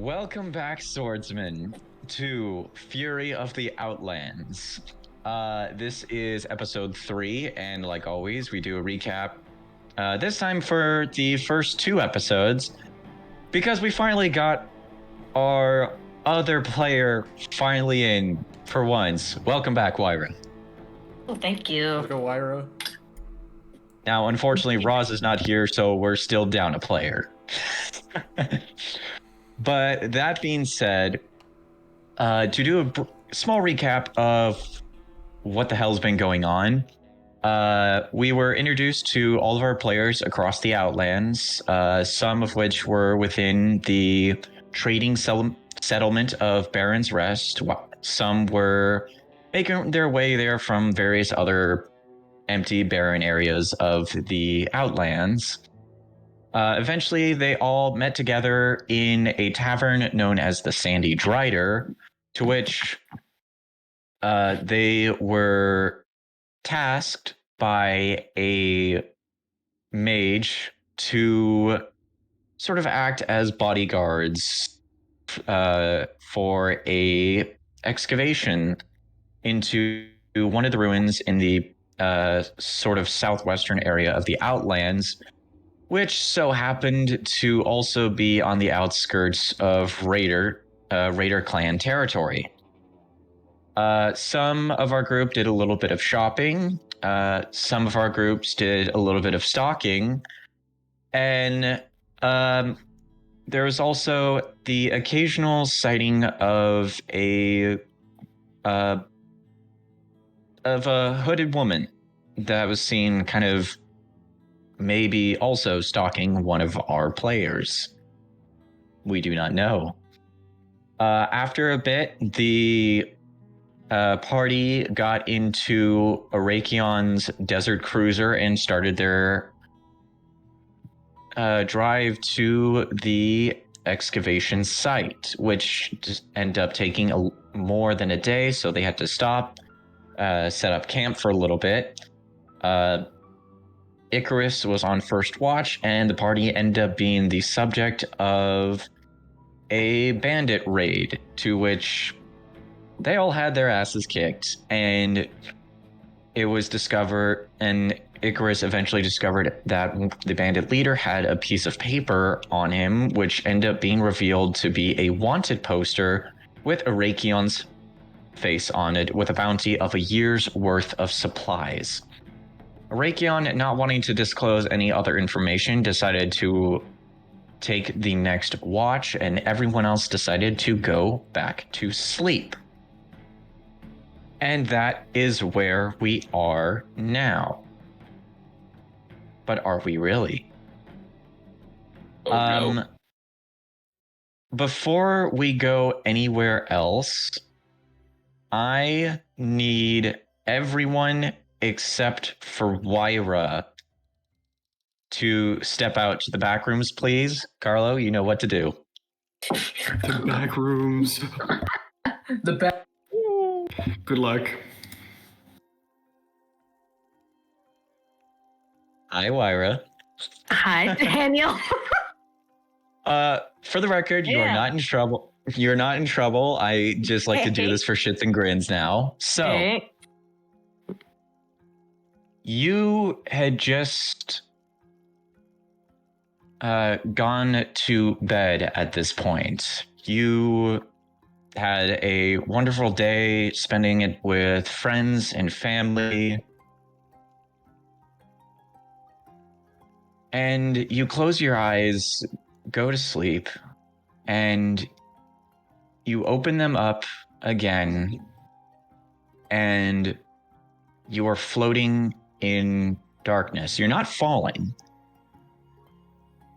Welcome back, swordsmen, to Fury of the Outlands. This is episode 3, and like always, we do a recap. This time for the first 2 episodes, because we finally got our other player finally in for once. Welcome back, Wyra. Oh, thank you. Let's go, Wyra. Now, unfortunately, Roz is not here, so we're still down a player. But that being said, to do a small recap of what the hell's been going on, we were introduced to all of our players across the Outlands, some of which were within the trading settlement of Baron's Rest. Some were making their way there from various other empty, barren areas of the Outlands. Eventually, they all met together in a tavern known as the Sandy Drider, to which they were tasked by a mage to sort of act as bodyguards for a excavation into one of the ruins in the sort of southwestern area of the Outlands, which so happened to also be on the outskirts of Raider clan territory. Some of our group did a little bit of shopping. Some of our groups did a little bit of stalking. And there was also the occasional sighting of a hooded woman that was seen kind of maybe also stalking one of our players. We do not know. After a bit, the party got into Arakion's desert cruiser and started their drive to the excavation site, which just ended up taking more than a day, so they had to stop, set up camp for a little bit. Icarus was on first watch, and the party ended up being the subject of a bandit raid, to which they all had their asses kicked, and it was discovered, and Icarus eventually discovered that the bandit leader had a piece of paper on him, which ended up being revealed to be a wanted poster with Arakion's face on it, with a bounty of a year's worth of supplies. Arakion, not wanting to disclose any other information, decided to take the next watch, and everyone else decided to go back to sleep. And that is where we are now. But are we really? No. Before we go anywhere else, I need everyone except for Wyra to step out to the back rooms, please. Carlo, you know what to do. The back rooms. The back. Good luck. Hi, Wyra. Hi, Daniel. For the record, you are not in trouble. You're not in trouble. I just like to do this for shits and grins now. So, Hey. you had just gone to bed at this point. You had a wonderful day spending it with friends and family. And you close your eyes, go to sleep, and you open them up again, and you are floating in darkness. You're not falling,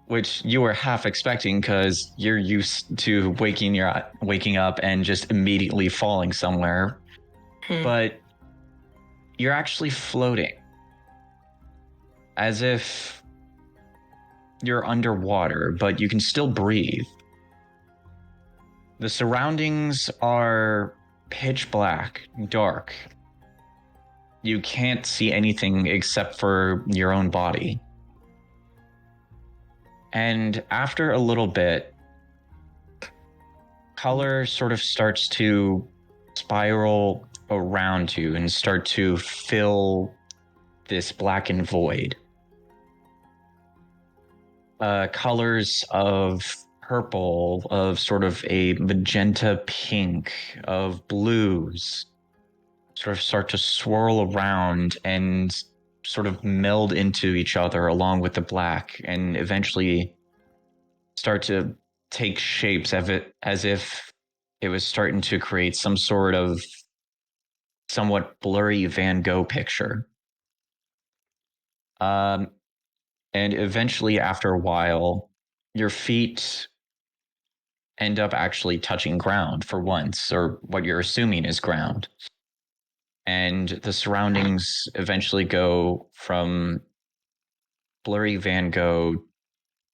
which you were half expecting because you're used to waking up and just immediately falling somewhere. But you're actually floating, as if you're underwater, but you can still breathe. The surroundings are pitch black, dark. You can't see anything except for your own body. And after a little bit, color sort of starts to spiral around you and start to fill this blackened void. Colors of purple, of sort of a magenta pink, of blues sort of start to swirl around and sort of meld into each other along with the black, and eventually start to take shapes as if it was starting to create some sort of somewhat blurry Van Gogh picture. And eventually, after a while, your feet end up actually touching ground for once, or what you're assuming is ground. And the surroundings eventually go from blurry Van Gogh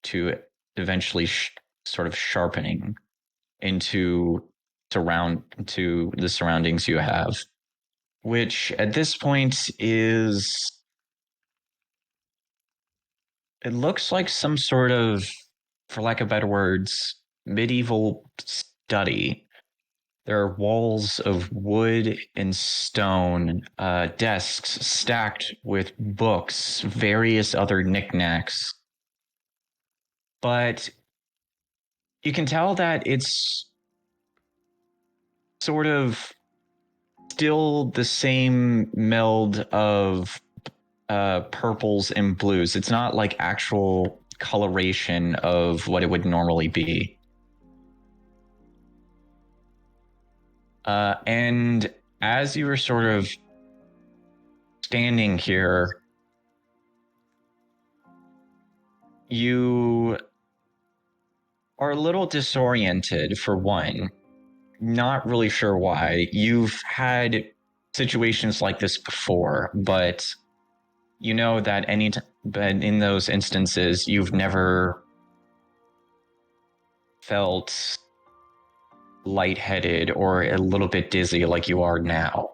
to eventually sort of sharpening into the surroundings you have, which at this point it looks like some sort of, for lack of better words, medieval study. There are walls of wood and stone, desks stacked with books, various other knickknacks. But you can tell that it's sort of still the same meld of purples and blues. It's not like actual coloration of what it would normally be. And as you were sort of standing here, you are a little disoriented, for one. Not really sure why. You've had situations like this before, but you know that but in those instances, you've never felt lightheaded or a little bit dizzy like you are now.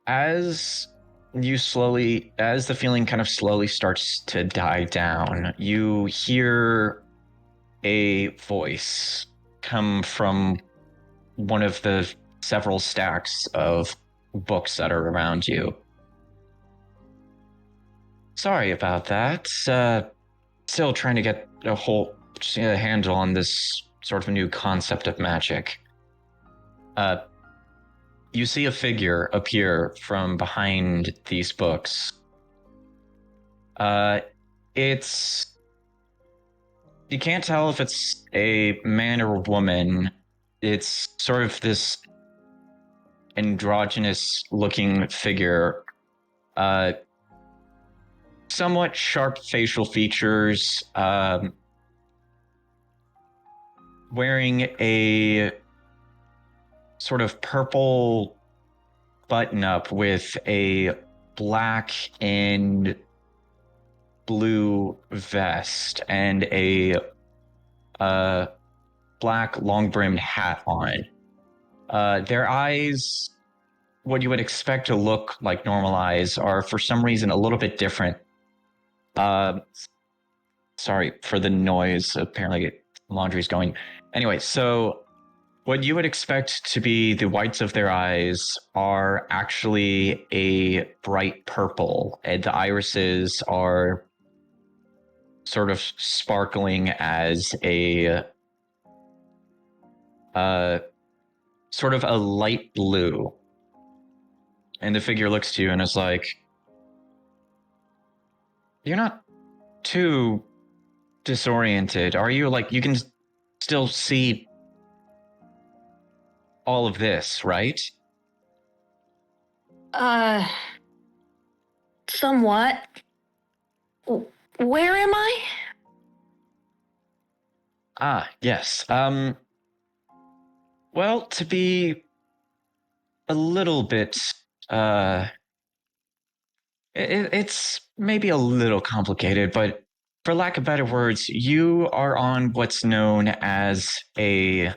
As the feeling kind of slowly starts to die down, you hear a voice come from one of the several stacks of books that are around you. Sorry about that. Still trying to get a handle on this sort of new concept of magic. You see a figure appear from behind these books. You can't tell if it's a man or a woman. It's sort of this androgynous looking figure. Somewhat sharp facial features, wearing a sort of purple button-up with a black and blue vest and a black long-brimmed hat on. Their eyes, what you would expect to look like normal eyes, are for some reason a little bit different. Sorry for the noise. Apparently laundry's going. Anyway, so what you would expect to be the whites of their eyes are actually a bright purple, and the irises are sort of sparkling as a sort of a light blue. And the figure looks to you and is like, "You're not too disoriented, are you? Like, you can still see all of this, right?" Somewhat. Where am I? Ah, yes. Well, to be a little bit, it's maybe a little complicated, but for lack of better words, you are on what's known as a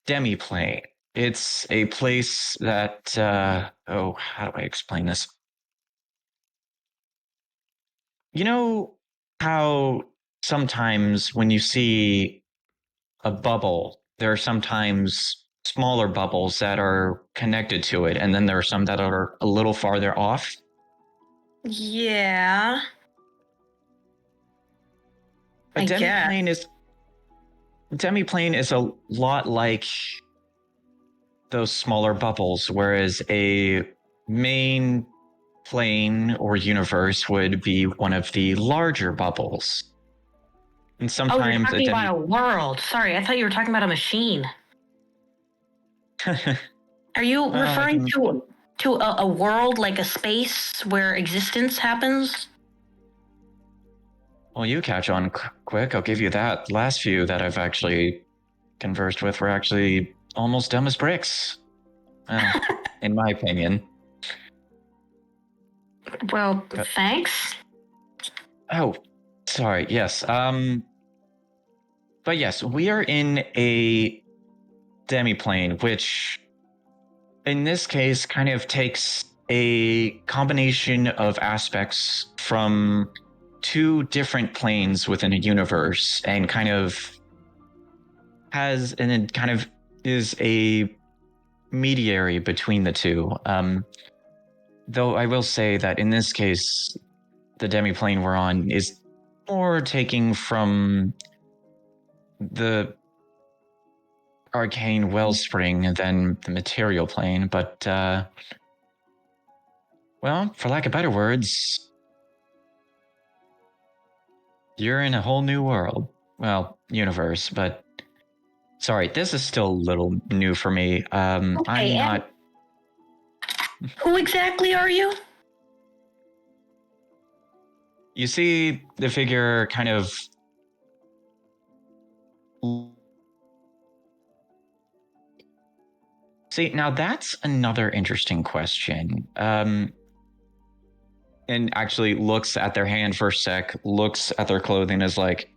demiplane. It's a place that, how do I explain this? You know how sometimes when you see a bubble, there are sometimes smaller bubbles that are connected to it, and then there are some that are a little farther off. Yeah. A I guess. demiplane is a lot like those smaller bubbles, whereas a main plane or universe would be one of the larger bubbles. And Oh, you're sometimes talking about a world. Sorry, I thought you were talking about a machine. Are you Well, I referring can- to a world like a space where existence happens? Well, you catch on quick. I'll give you that. The last few that I've actually conversed with were actually almost dumb as bricks. Well, in my opinion. Well, But- thanks. Oh, sorry. Yes. But yes, we are in a demiplane, which in this case kind of takes a combination of aspects from two different planes within a universe and kind of is a mediary between the two. Though I will say that in this case, the demiplane we're on is more taking from the arcane wellspring than the material plane, but well, for lack of better words, you're in a whole new world. Well, universe, but sorry, this is still a little new for me. Okay, I'm not. Who exactly are you? You see the figure kind of. See, now that's another interesting question. And actually looks at their hand for a sec, looks at their clothing, is like,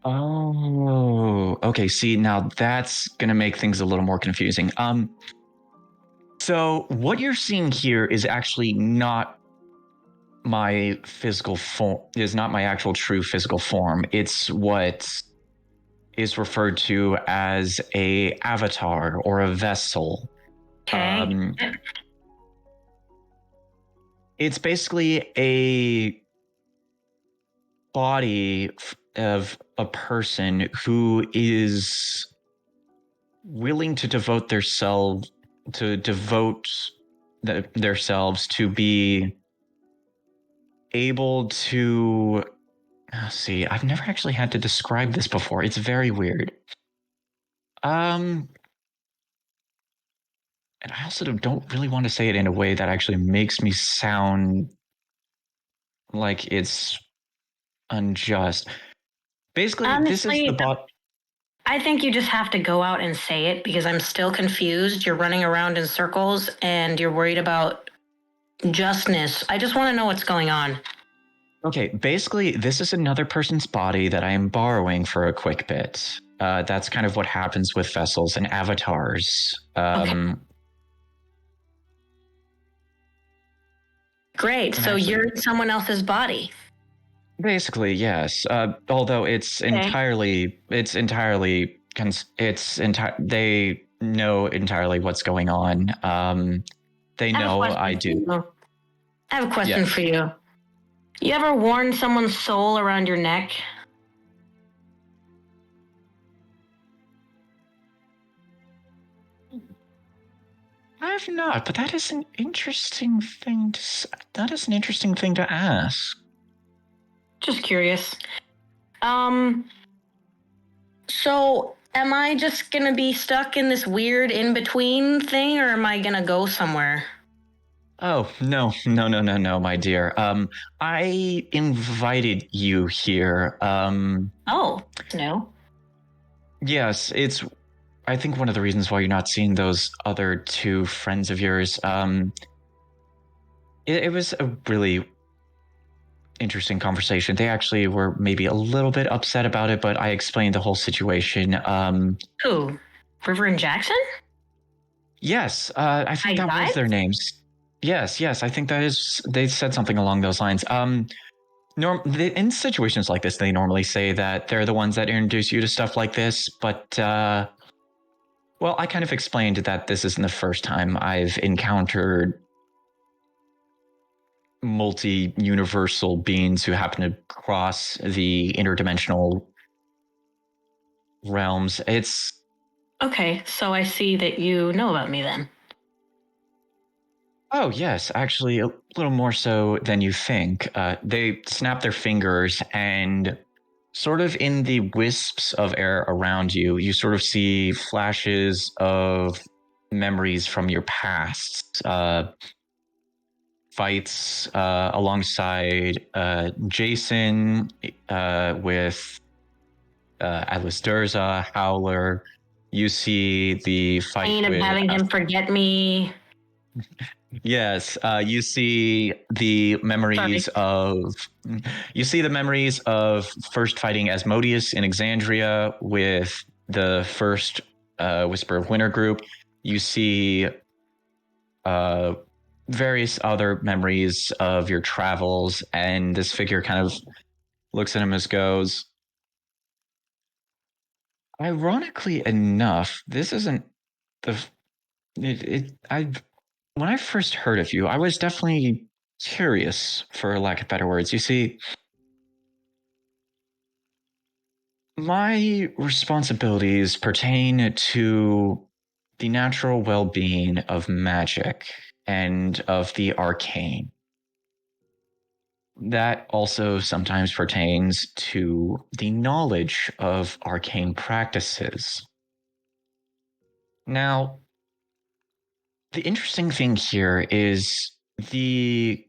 oh, okay. See, now that's gonna make things a little more confusing. So what you're seeing here is actually not my physical form. Is not my actual true physical form. It's what is referred to as a avatar or a vessel. Okay. It's basically a body of a person who is willing to devote themselves to be able to see. I've never actually had to describe this before. It's very weird. And I also don't really want to say it in a way that actually makes me sound like it's unjust. Basically, this is Honestly, the bot. I think you just have to go out and say it because I'm still confused. You're running around in circles and you're worried about justness. I just want to know what's going on. Okay, basically, this is another person's body that I am borrowing for a quick bit. That's kind of what happens with vessels and avatars. Okay. Great. So actually- you're in someone else's body. Basically, yes. Although they know entirely what's going on. They know I do. I have a question Yes. for you. You ever worn someone's soul around your neck? I've not, but that is an interesting thing to ask. Just curious. So am I just gonna be stuck in this weird in-between thing, or am I gonna go somewhere? Oh, no, my dear. I invited you here. Oh, no. Yes, I think one of the reasons why you're not seeing those other two friends of yours, it was a really interesting conversation. They actually were maybe a little bit upset about it, but I explained the whole situation. Who? River and Jackson? Yes, I think that was their names. Yes, I think that is, they said something along those lines. In situations like this, they normally say that they're the ones that introduce you to stuff like this, but well, I kind of explained that this isn't the first time I've encountered multi-universal beings who happen to cross the interdimensional realms. It's Okay, so I see that you know about me then. Oh, yes, actually, a little more so than you think. They snap their fingers, and sort of in the wisps of air around you, you sort of see flashes of memories from your past. Fights alongside Jason with Atlas Durza, Howler. You see the fight Pain of with having him forget me. Yes, you see the memories of first fighting Asmodeus in Exandria with the first Whisper of Winter group. You see various other memories of your travels, and this figure kind of looks at him as goes, ironically enough, this isn't the I when I first heard of you, I was definitely curious, for lack of better words. You see, my responsibilities pertain to the natural well-being of magic and of the arcane. That also sometimes pertains to the knowledge of arcane practices. Now, the interesting thing here is the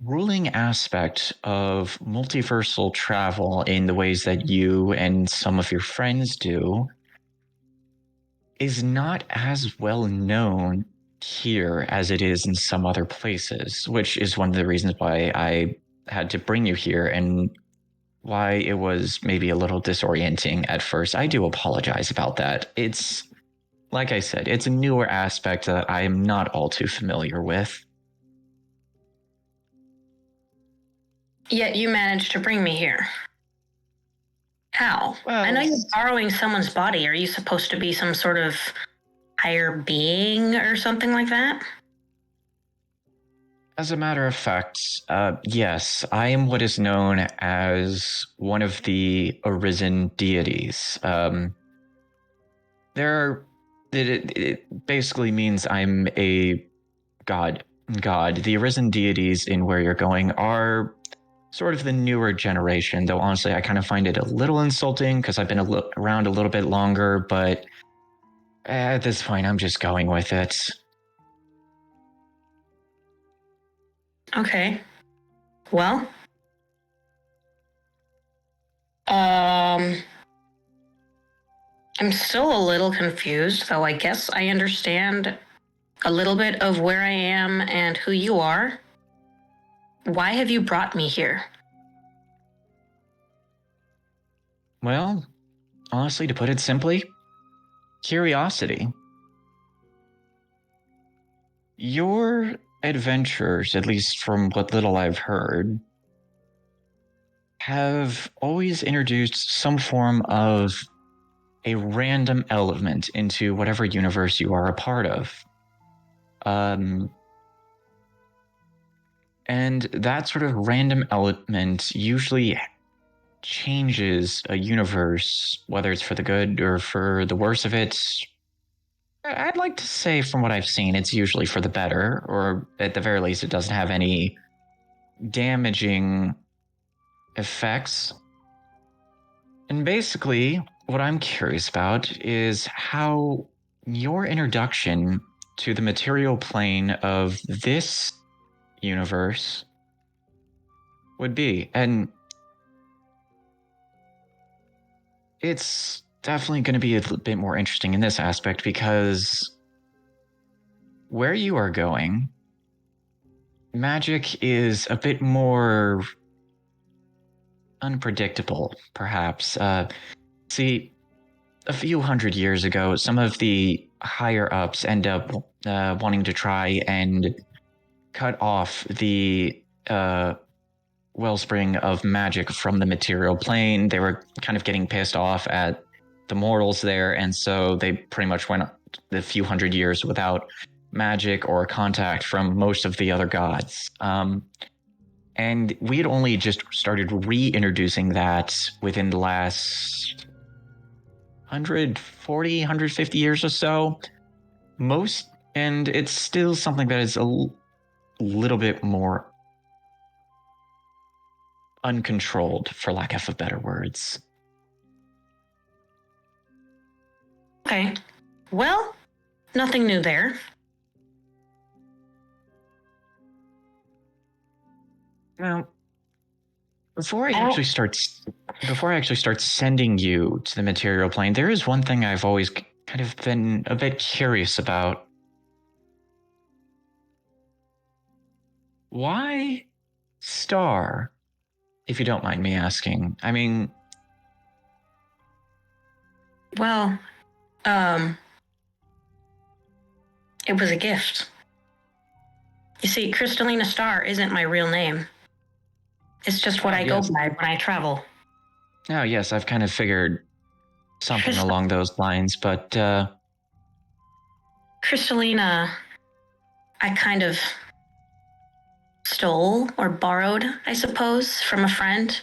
ruling aspect of multiversal travel in the ways that you and some of your friends do is not as well known here as it is in some other places, which is one of the reasons why I had to bring you here and why it was maybe a little disorienting at first. I do apologize about that. It's like I said, it's a newer aspect that I am not all too familiar with. Yet you managed to bring me here. How? Well, I know you're borrowing someone's body. Are you supposed to be some sort of higher being or something like that? as a matter of fact, yes, I am what is known as one of the arisen deities. It basically means I'm a god. God. The arisen deities in Where You're Going are sort of the newer generation, though honestly, I kind of find it a little insulting because I've been around a little bit longer, but at this point, I'm just going with it. Okay. Well, I'm still a little confused, though I guess I understand a little bit of where I am and who you are. Why have you brought me here? Well, honestly, to put it simply, curiosity. Your adventures, at least from what little I've heard, have always introduced some form of a random element into whatever universe you are a part of. And that sort of random element usually changes a universe, whether it's for the good or for the worse of it. I'd like to say, from what I've seen, it's usually for the better, or at the very least, it doesn't have any damaging effects. And basically, what I'm curious about is how your introduction to the material plane of this universe would be. And it's definitely going to be a bit more interesting in this aspect because where you are going, magic is a bit more unpredictable, perhaps. See, a few hundred years ago, some of the higher ups end up wanting to try and cut off the wellspring of magic from the material plane. They were kind of getting pissed off at the mortals there, and so they pretty much went a few hundred years without magic or contact from most of the other gods. And we had only just started reintroducing that within the last 140, 150 years or so. And it's still something that is a little bit more uncontrolled, for lack of better words. Okay. Well, nothing new there. Now, before I actually start sending you to the material plane, there is one thing I've always kind of been a bit curious about. Why Starr, if you don't mind me asking? I mean, well, it was a gift. You see, Cristalina Starr isn't my real name. It's just what I go by when I travel. Oh, yes, I've kind of figured something along those lines, but, Cristalina, I kind of stole or borrowed, I suppose, from a friend.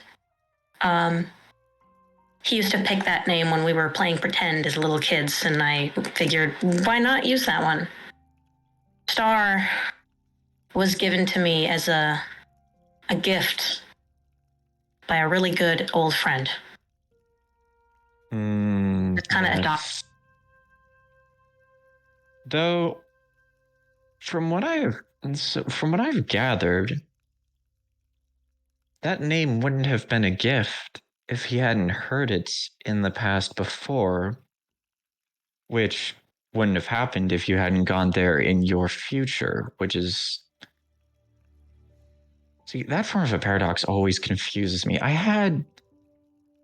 He used to pick that name when we were playing pretend as little kids, and I figured, why not use that one? Starr was given to me as a gift by a really good old friend. It's kind of adopted. Though, from what I've gathered, that name wouldn't have been a gift if he hadn't heard it in the past before, which wouldn't have happened if you hadn't gone there in your future, which is... See, that form of a paradox always confuses me. I had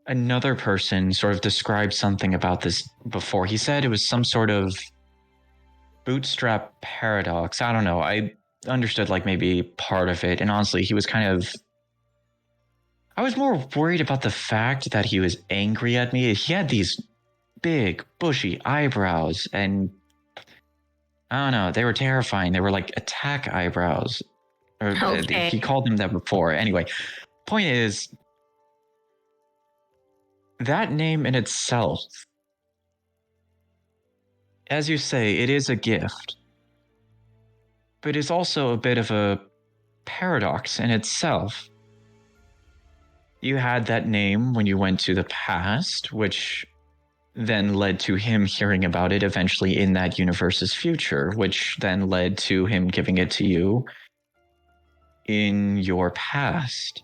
another person sort of describe something about this before. He said it was some sort of bootstrap paradox. I don't know. I understood like maybe part of it. And honestly, he was kind of... I was more worried about the fact that he was angry at me. He had these big, bushy eyebrows, and I don't know, they were terrifying. They were like attack eyebrows. Or Okay. he called them that before. Anyway, point is, that name in itself, as you say, it is a gift, but it's also a bit of a paradox in itself. You had that name when you went to the past, which then led to him hearing about it eventually in that universe's future, which then led to him giving it to you in your past.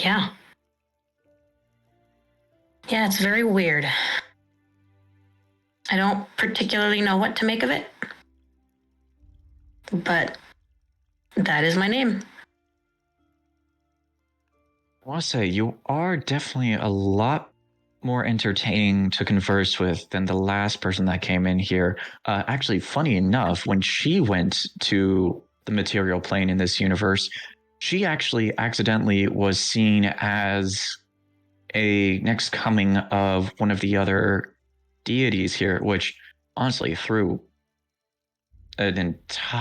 Yeah. Yeah, it's very weird. I don't particularly know what to make of it, but that is my name. I want to say, you are definitely a lot more entertaining to converse with than the last person that came in here. Actually, funny enough, when she went to the material plane in this universe, she actually accidentally was seen as a next coming of one of the other deities here, which honestly threw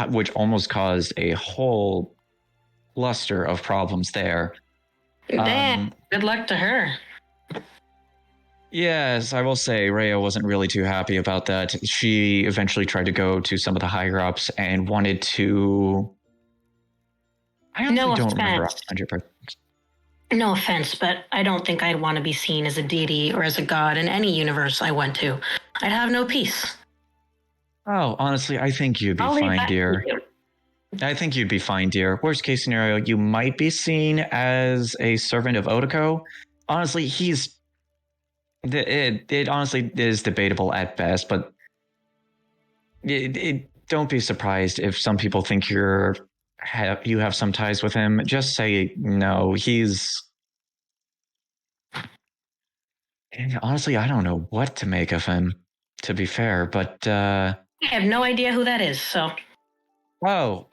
which almost caused a whole cluster of problems there. Damn, good luck to her. Yes, I will say Rhea wasn't really too happy about that. She eventually tried to go to some of the higher ups and wanted to... I honestly don't remember 100%. No offense, but I don't think I'd want to be seen as a deity or as a god in any universe I went to. I'd have no peace. Oh, honestly, I think you'd be fine, dear. I think you'd be fine, dear. Worst case scenario, you might be seen as a servant of Otoko. Honestly, it honestly is debatable at best, but don't be surprised if some people think you have some ties with him. Just say no. Honestly, I don't know what to make of him, to be fair, but I have no idea who that is, so... Oh,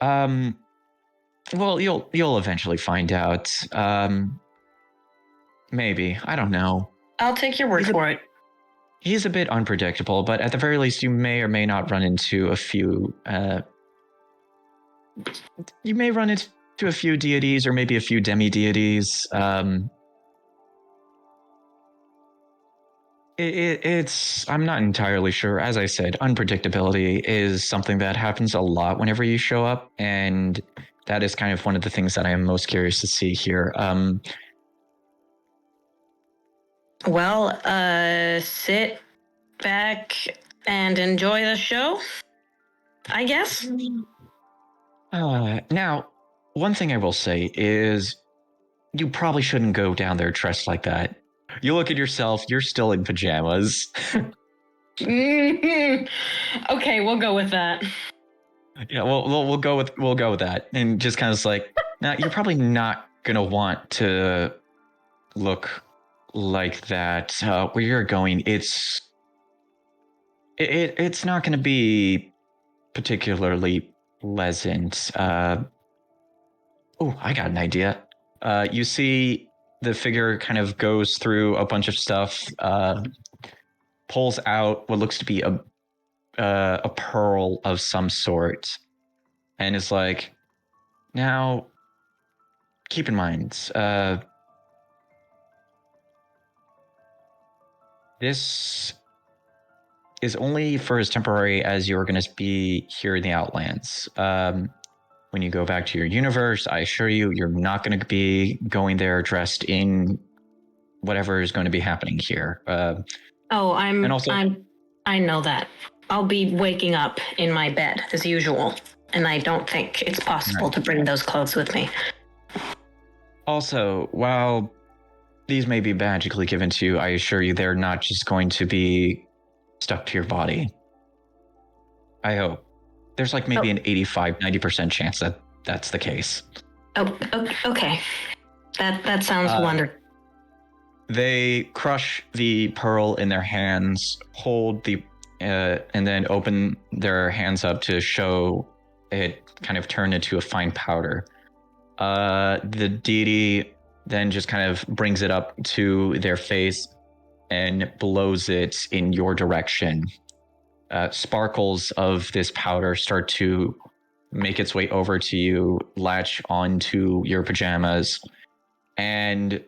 Well, you'll eventually find out. Maybe. I don't know. I'll take your word for it. He's a bit unpredictable, but at the very least, you may or may not run into a few. You may run into a few deities, or maybe a few demi-deities. It's. I'm not entirely sure. As I said, unpredictability is something that happens a lot whenever you show up, and that is kind of one of the things that I am most curious to see here. Well, sit back and enjoy the show, I guess. Now, one thing I will say is you probably shouldn't go down there dressed like that. You look at yourself, you're still in pajamas. Okay, we'll go with that. Yeah, we'll go with that. And just kind of like, now you're probably not gonna want to look like that. Where you're going, it's not gonna be particularly pleasant. Oh, I got an idea. You see the figure kind of goes through a bunch of stuff, pulls out what looks to be a pearl of some sort, and is like, now, keep in mind, this is only for as temporary as you're going to be here in the Outlands. When you go back to your universe, I assure you, you're not going to be going there dressed in whatever is going to be happening here. I know that. I'll be waking up in my bed as usual, and I don't think it's possible to bring those clothes with me. Also, while these may be magically given to you, I assure you they're not just going to be stuck to your body. I hope. There's like maybe an 85-90% chance that that's the case. Oh, okay. That sounds wonderful. They crush the pearl in their hands, hold the, and then open their hands up to show it kind of turn into a fine powder. The deity then just kind of brings it up to their face and blows it in your direction. Sparkles of this powder start to make its way over to you, latch onto your pajamas, and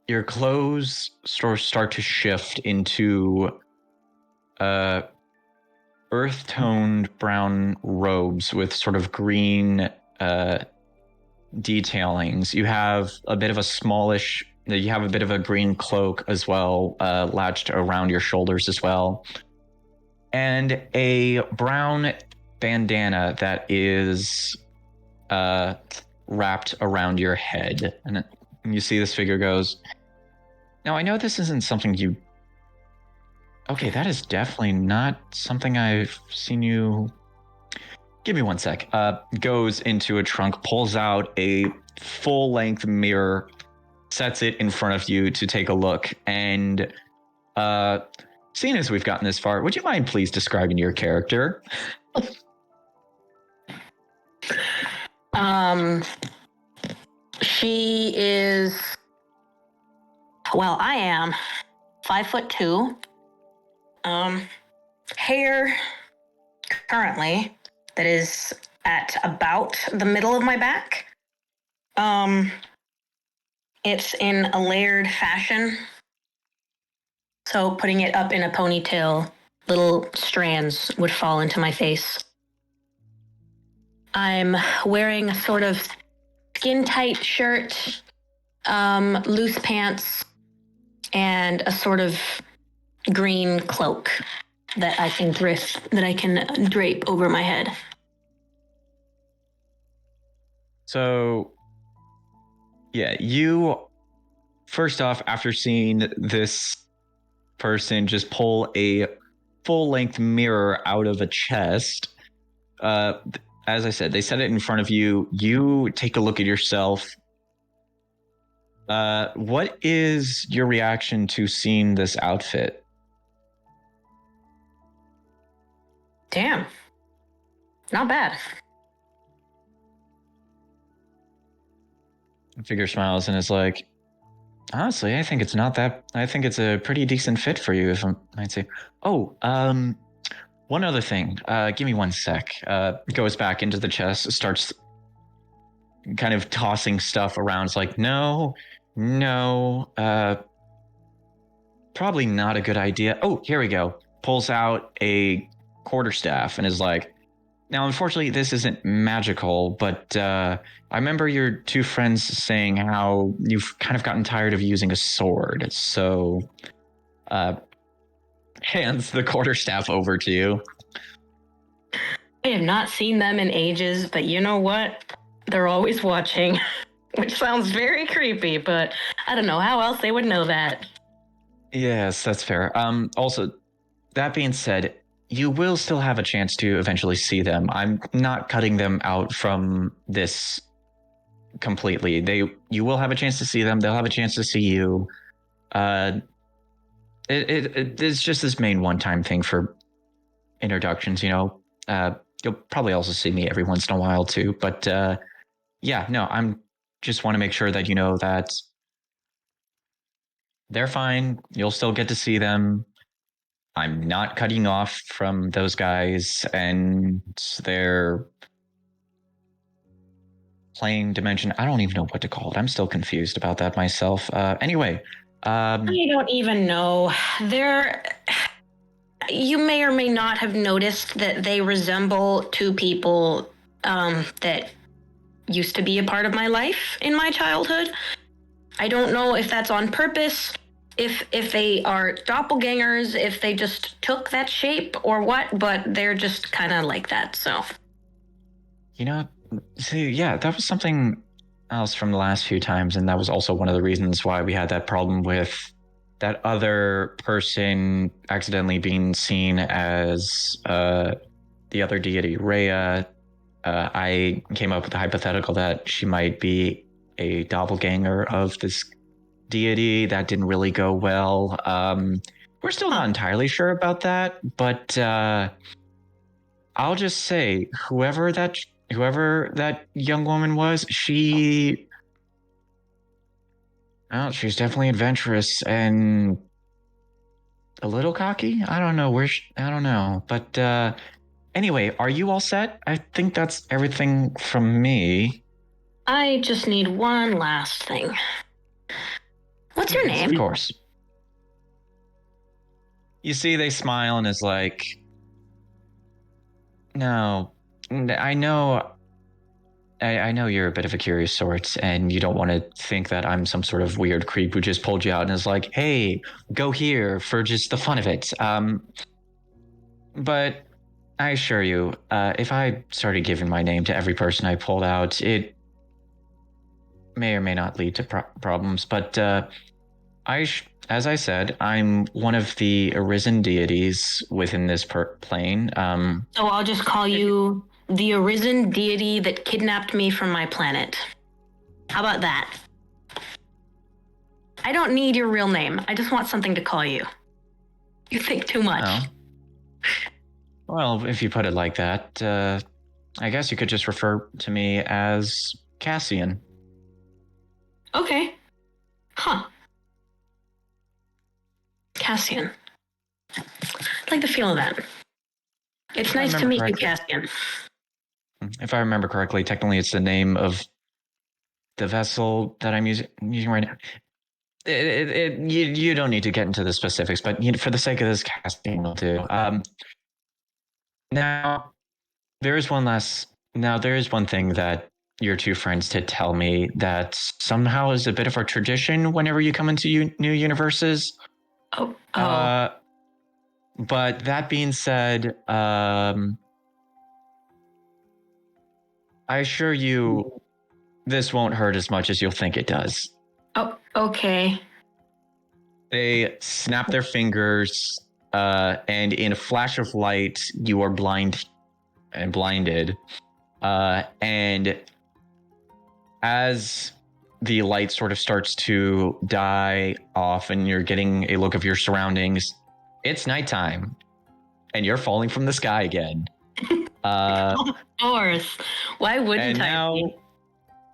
your clothes start to shift into earth-toned brown robes with sort of green detailings. You have a bit of a green cloak as well, latched around your shoulders as well, and a brown bandana that is wrapped around your head. And you see this figure goes, now I know this isn't something you... Okay, that is definitely not something I've seen you... Give me one sec. Goes into a trunk, pulls out a full-length mirror, sets it in front of you to take a look, and seeing as we've gotten this far, would you mind please describing your character? She is... Well, I am 5'2". Hair currently that is at about the middle of my back. It's in a layered fashion. So putting it up in a ponytail, little strands would fall into my face. I'm wearing a sort of skin-tight shirt, loose pants, and a sort of green cloak that I can drape over my head. So, yeah, you, first off, after seeing this person just pull a full-length mirror out of a chest, as I said, they set it in front of you. You take a look at yourself. What is your reaction to seeing this outfit? Damn. Not bad. Figure smiles and is like, honestly, I think it's not that. I think it's a pretty decent fit for you, if I might say. Oh, one other thing. Give me 1 sec. Goes back into the chest, starts kind of tossing stuff around. It's like, no, probably not a good idea. Oh, here we go. Pulls out a quarterstaff and is like, now, unfortunately, this isn't magical, but I remember your two friends saying how you've kind of gotten tired of using a sword. So, hands the quarterstaff over to you. I have not seen them in ages, but you know what? They're always watching, which sounds very creepy, but I don't know how else they would know that. Yes, that's fair. Also, that being said, you will still have a chance to eventually see them. I'm not cutting them out from this completely. You will have a chance to see them. They'll have a chance to see you. It's just this main one-time thing for introductions, you know. You'll probably also see me every once in a while too, but yeah, no, I'm just want to make sure that you know that they're fine. You'll still get to see them. I'm not cutting off from those guys and their plane dimension. I don't even know what to call it. I'm still confused about that myself. Anyway, I don't even know. You may or may not have noticed that they resemble two people that used to be a part of my life in my childhood. I don't know if that's on purpose, if they are doppelgangers, if they just took that shape or what, but they're just kind of like that, so. you know, see, yeah, that was something else from the last few times, and that was also one of the reasons why we had that problem with that other person accidentally being seen as the other deity, Rhea. I came up with the hypothetical that she might be a doppelganger of this deity. That didn't really go well. We're still not entirely sure about that, but I'll just say whoever that young woman was, she's definitely adventurous and a little cocky. I don't know I don't know, but anyway, are you all set? I think that's everything from me. I just need one last thing. What's your Yes, name? of course. You see, they smile and is like, no, I know. I know you're a bit of a curious sort, and you don't want to think that I'm some sort of weird creep who just pulled you out and is like, hey, go here for just the fun of it. But I assure you, if I started giving my name to every person I pulled out, it may or may not lead to problems. But as I said, I'm one of the arisen deities within this plane. So I'll just call you the arisen deity that kidnapped me from my planet. How about that? I don't need your real name. I just want something to call you. You think too much. Oh. Well, if you put it like that, I guess you could just refer to me as Cassian. Okay. Huh. Cassian. I like the feel of that. It's nice to meet you, Cassian. If I remember correctly, technically it's the name of the vessel that I'm using right now. You don't need to get into the specifics, but for the sake of this casting, will do. Now, there is one thing that your two friends did tell me that somehow is a bit of a tradition whenever you come into new universes. Oh. But that being said, I assure you, this won't hurt as much as you'll think it does. Oh, okay. They snap their fingers, and in a flash of light, you are blinded. And as the light sort of starts to die off and you're getting a look of your surroundings, it's nighttime and you're falling from the sky again. Of course. Why wouldn't and I now, be?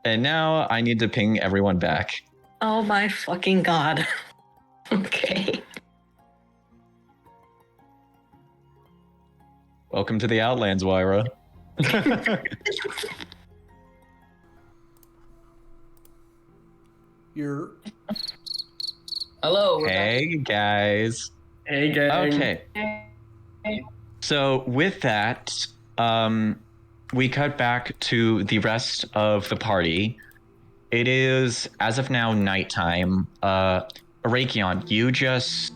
And now I need to ping everyone back. Oh my fucking god. Okay. Welcome to the Outlands, Wyra. You're. Hello. Hey, guys. Hey, gang. Okay. Hey. So with that, we cut back to the rest of the party. It is, as of now, nighttime. Arakion, you just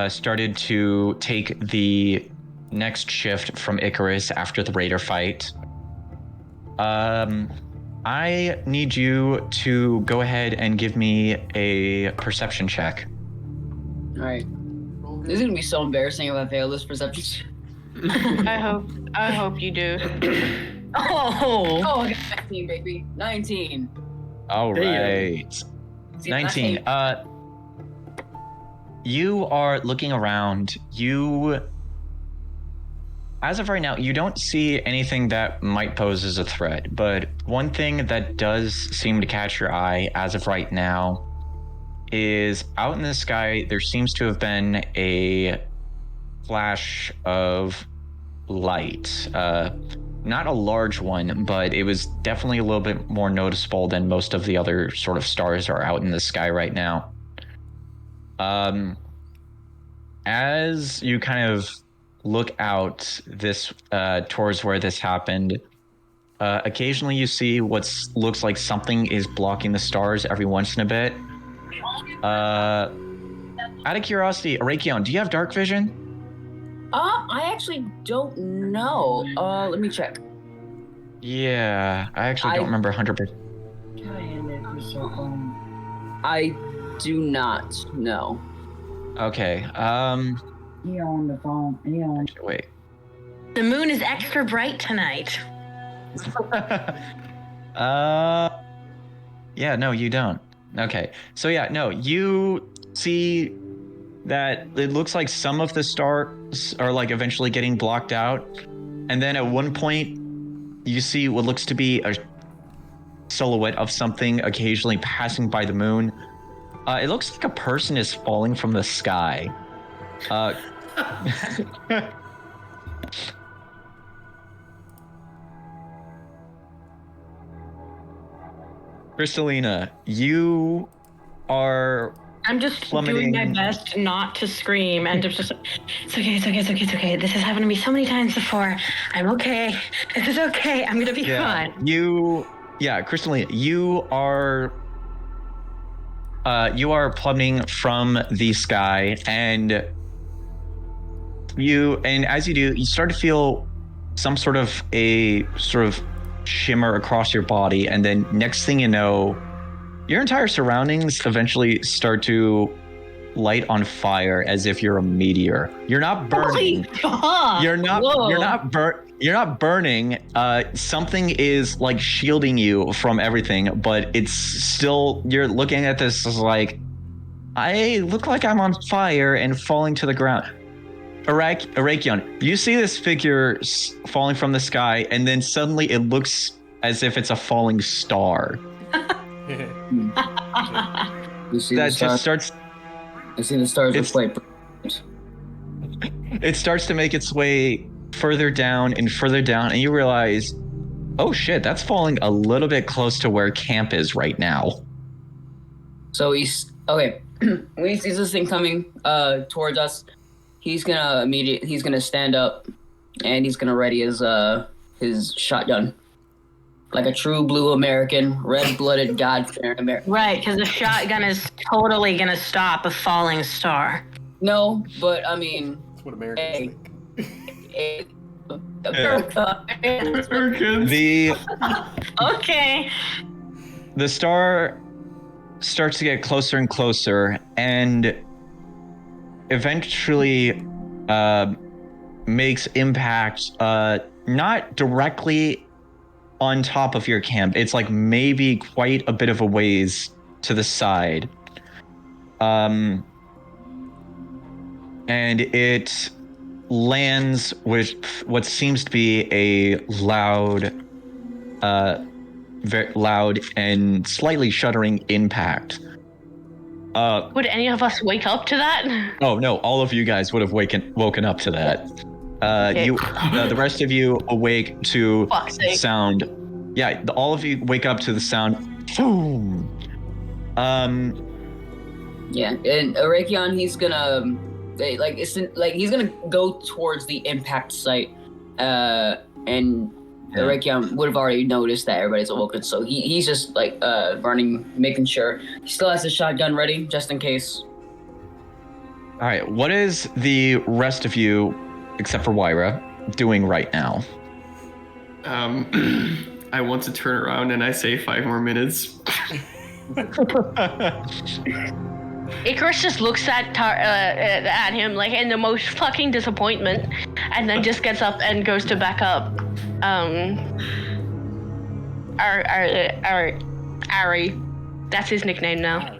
started to take the next shift from Icarus after the Raider fight. I need you to go ahead and give me a perception check. All right. This is gonna be so embarrassing if I fail this perception. I hope you do. Oh, I got 19, baby. 19. All Damn. right. See, 19. You are looking around. As of right now, you don't see anything that might pose as a threat, but one thing that does seem to catch your eye as of right now is out in the sky, there seems to have been a flash of light. Not a large one, but it was definitely a little bit more noticeable than most of the other sort of stars are out in the sky right now. As you kind of look out this towards where this happened, occasionally you see what looks like something is blocking the stars every once in a bit. Out of curiosity, Arakion, do you have dark vision? I actually don't know. Let me check. Yeah, I actually don't remember 100%. I do not know. Okay, He on the phone. actually, wait. The moon is extra bright tonight. Yeah, no, you don't. Okay, so yeah, no, you see that it looks like some of the stars are like eventually getting blocked out, and then at one point you see what looks to be a silhouette of something occasionally passing by the moon. It looks like a person is falling from the sky. Cristalina, you are I'm just plummeting. doing my best not to scream and just it's okay. This has happened to me so many times before. I'm okay. This is okay. I'm gonna be fine. Cristalina, you are plummeting from the sky, and as you do, you start to feel some sort of shimmer across your body, and then next thing you know, your entire surroundings eventually start to light on fire as if you're a meteor. You're not burning. Holy fuck! You're not. Whoa. You're not burning. Something is like shielding you from everything, but it's still. You're looking at this as like, I look like I'm on fire and falling to the ground. Arakion, you see this figure falling from the sky, and then suddenly it looks as if it's a falling star. You see That the stars? just starts. I see the stars reflect. It starts to make its way further down, and you realize, oh shit, that's falling a little bit close to where camp is right now. So he's okay. When he sees this thing coming towards us, he's gonna stand up and he's gonna ready his shotgun. Like a true blue American, red-blooded, God-fearing American. Right, because the shotgun is totally gonna stop a falling star. No, but I mean, That's what Americans think. America. Americans. Okay. The star starts to get closer and closer, and eventually makes impact not directly on top of your camp. It's like maybe quite a bit of a ways to the side. And it lands with what seems to be a loud very loud and slightly shuddering impact. Would any of us wake up to that? Oh no! All of you guys would have woken up to that. Okay. The rest of you awake to Fuck's sake. sound. Yeah, all of you wake up to the sound. Boom. Yeah, and Arakion, he's gonna he's gonna go towards the impact site, and Arakion would have already noticed that everybody's awoken, so he's just like running, making sure he still has his shotgun ready just in case. All right, what is the rest of you, except for Wyra, doing right now? I want to turn around and I say 5 more minutes. Icarus just looks at him like in the most fucking disappointment, and then just gets up and goes to back up. Ari, that's his nickname now.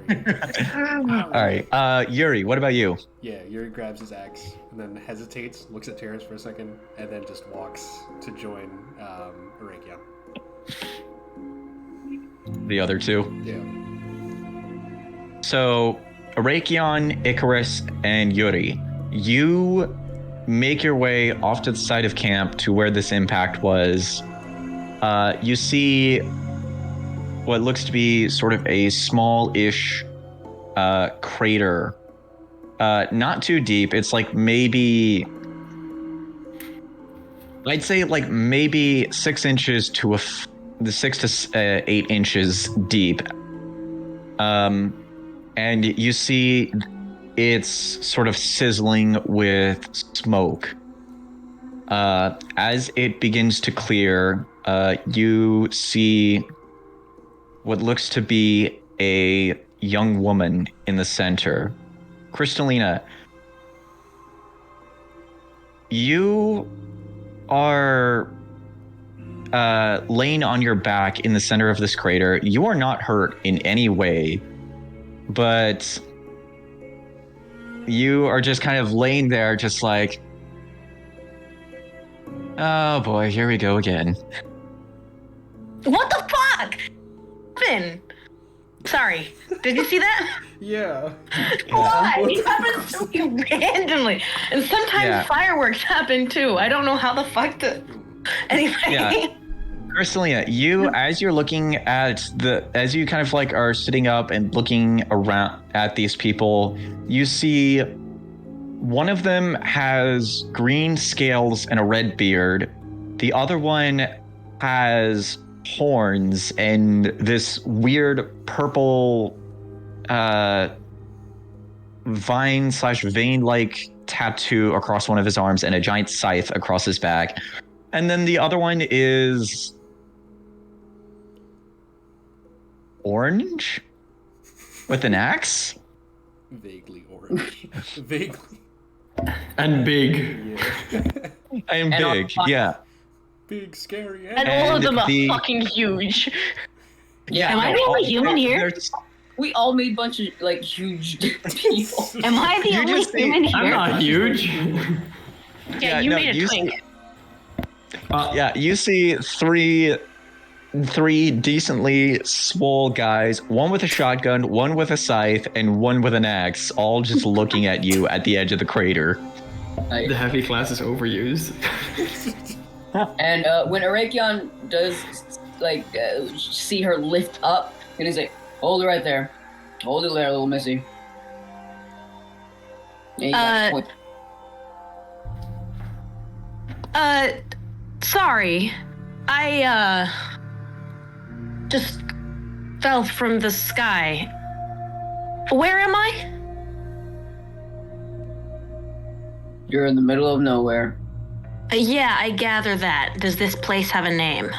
All right, Yuri, what about you? Yeah, Yuri grabs his axe and then hesitates, looks at Terrence for a second, and then just walks to join Arakion. The other two. Yeah. So, Arakion, Icarus, and Yuri, you make your way off to the side of camp to where this impact was. You see what looks to be sort of a small-ish crater. Not too deep. It's like maybe... I'd say like maybe 6 inches to 6 to 8 inches deep. And you see it's sort of sizzling with smoke. As it begins to clear, you see what looks to be a young woman in the center. Cristalina, you are laying on your back in the center of this crater. You are not hurt in any way, but you are just kind of laying there just like, oh boy, here we go again. What the fuck? Finn. Sorry. Did you see that? Yeah. Why? It happens so randomly. And sometimes fireworks happen too. I don't know how the fuck to... Anyway. Yeah. Cristalina, you, as you're looking at as you kind of like are sitting up and looking around at these people, you see one of them has green scales and a red beard. The other one has horns and this weird purple vine/vein-like tattoo across one of his arms and a giant scythe across his back. And then the other one is orange with an axe? Vaguely orange. Vaguely. And big. Yeah. And big, yeah. Big, scary. And all of them are fucking huge. Yeah. Am I the only human here? We all made a bunch of like huge people. Am I the only human I'm here? not huge. Yeah, you made a twink. You see three decently swole guys, one with a shotgun, one with a scythe, and one with an axe, all just looking at you at the edge of the crater. The heavy class is overused. And when Arakion does like see her lift up, and he's like, "Hold it right there, hold it there, little missy." And he Sorry. I, just fell from the sky. Where am I? You're in the middle of nowhere. Yeah, I gather that. Does this place have a name?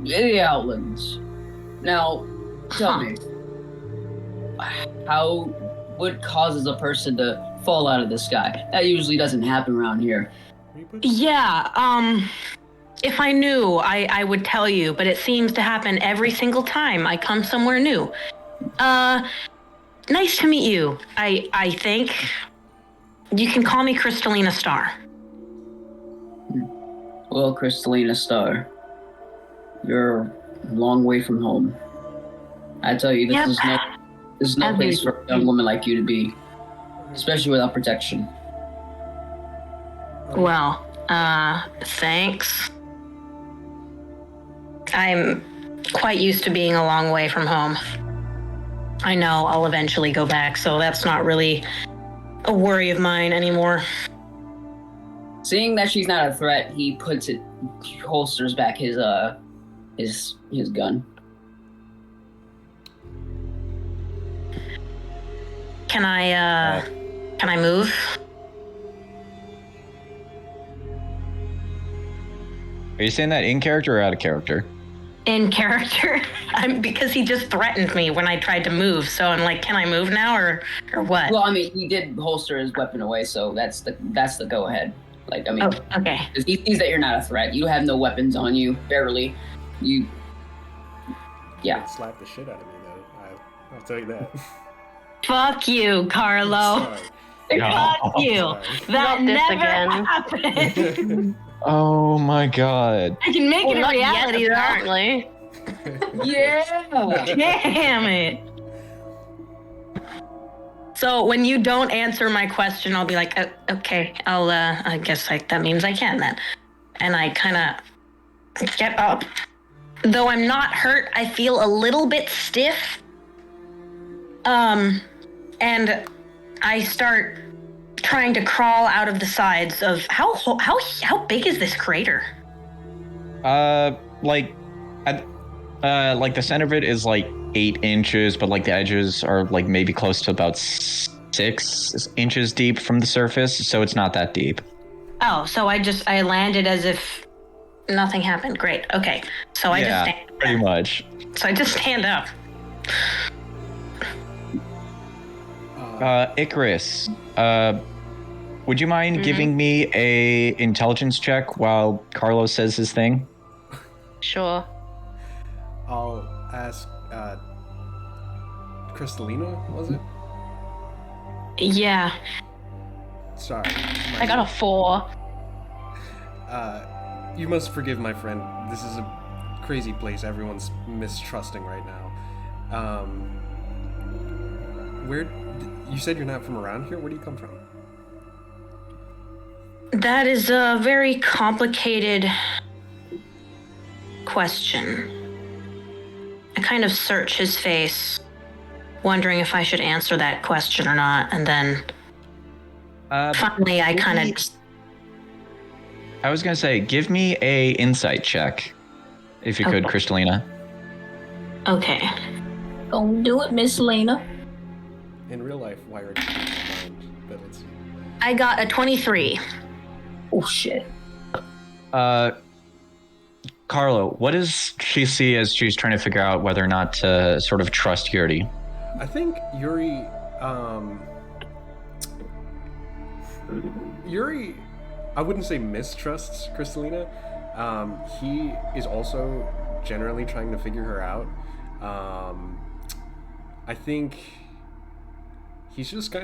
The Outlands. Now, tell me, what causes a person to fall out of the sky? That usually doesn't happen around here. Yeah, if I knew, I would tell you, but it seems to happen every single time I come somewhere new. Nice to meet you, I think. You can call me Cristalina Starr. Well, Cristalina Starr, you're a long way from home. I tell you, this is no place for a young woman like you to be, especially without protection. Well, thanks. I'm quite used to being a long way from home. I know I'll eventually go back, so that's not really a worry of mine anymore. Seeing that she's not a threat, he holsters back his gun. Can I move? Are you saying that in character or out of character? In character? Because he just threatened me when I tried to move, so I'm like, can I move now or what? Well, I mean, he did holster his weapon away, so that's the go ahead. Like, I mean, oh, okay. He sees that you're not a threat. You have no weapons on you, barely. Yeah. He'd slap the shit out of me, though. I'll tell you that. Fuck you, Carlo. Sorry. Fuck you. Sorry. That Not this never again. happened. Oh my god. I can make it a Not reality, yet, though. apparently. Yeah. Damn it. So when you don't answer my question, I'll be like, okay, I guess that means I can then. And I kind of get up. Though I'm not hurt, I feel a little bit stiff. And I start trying to crawl out of the sides of how big is this crater? Like the center of it is like 8 inches, but like the edges are like maybe close to about 6 inches deep from the surface, so it's not that deep. Oh, so I landed as if nothing happened. Great. Okay. So I just stand up. Pretty much. So I just stand up. Icarus, would you mind giving me a intelligence check while Carlos says his thing? Sure. I'll ask, Cristalina, was it? Yeah. Sorry. I got a 4. You must forgive my friend. This is a crazy place. Everyone's mistrusting right now. You said you're not from around here? Where do you come from? That is a very complicated question. I kind of search his face, wondering if I should answer that question or not, and then finally I kind of... I was gonna say, give me a insight check, if you could, Cristalina. Okay. Don't do it, Miss Lena. In real life, why are you mind that it's... I got a 23. Oh, shit. Carlo, what does she see as she's trying to figure out whether or not to sort of trust Yuri? I think Yuri, I wouldn't say mistrusts Cristalina. He is also generally trying to figure her out. I think he's just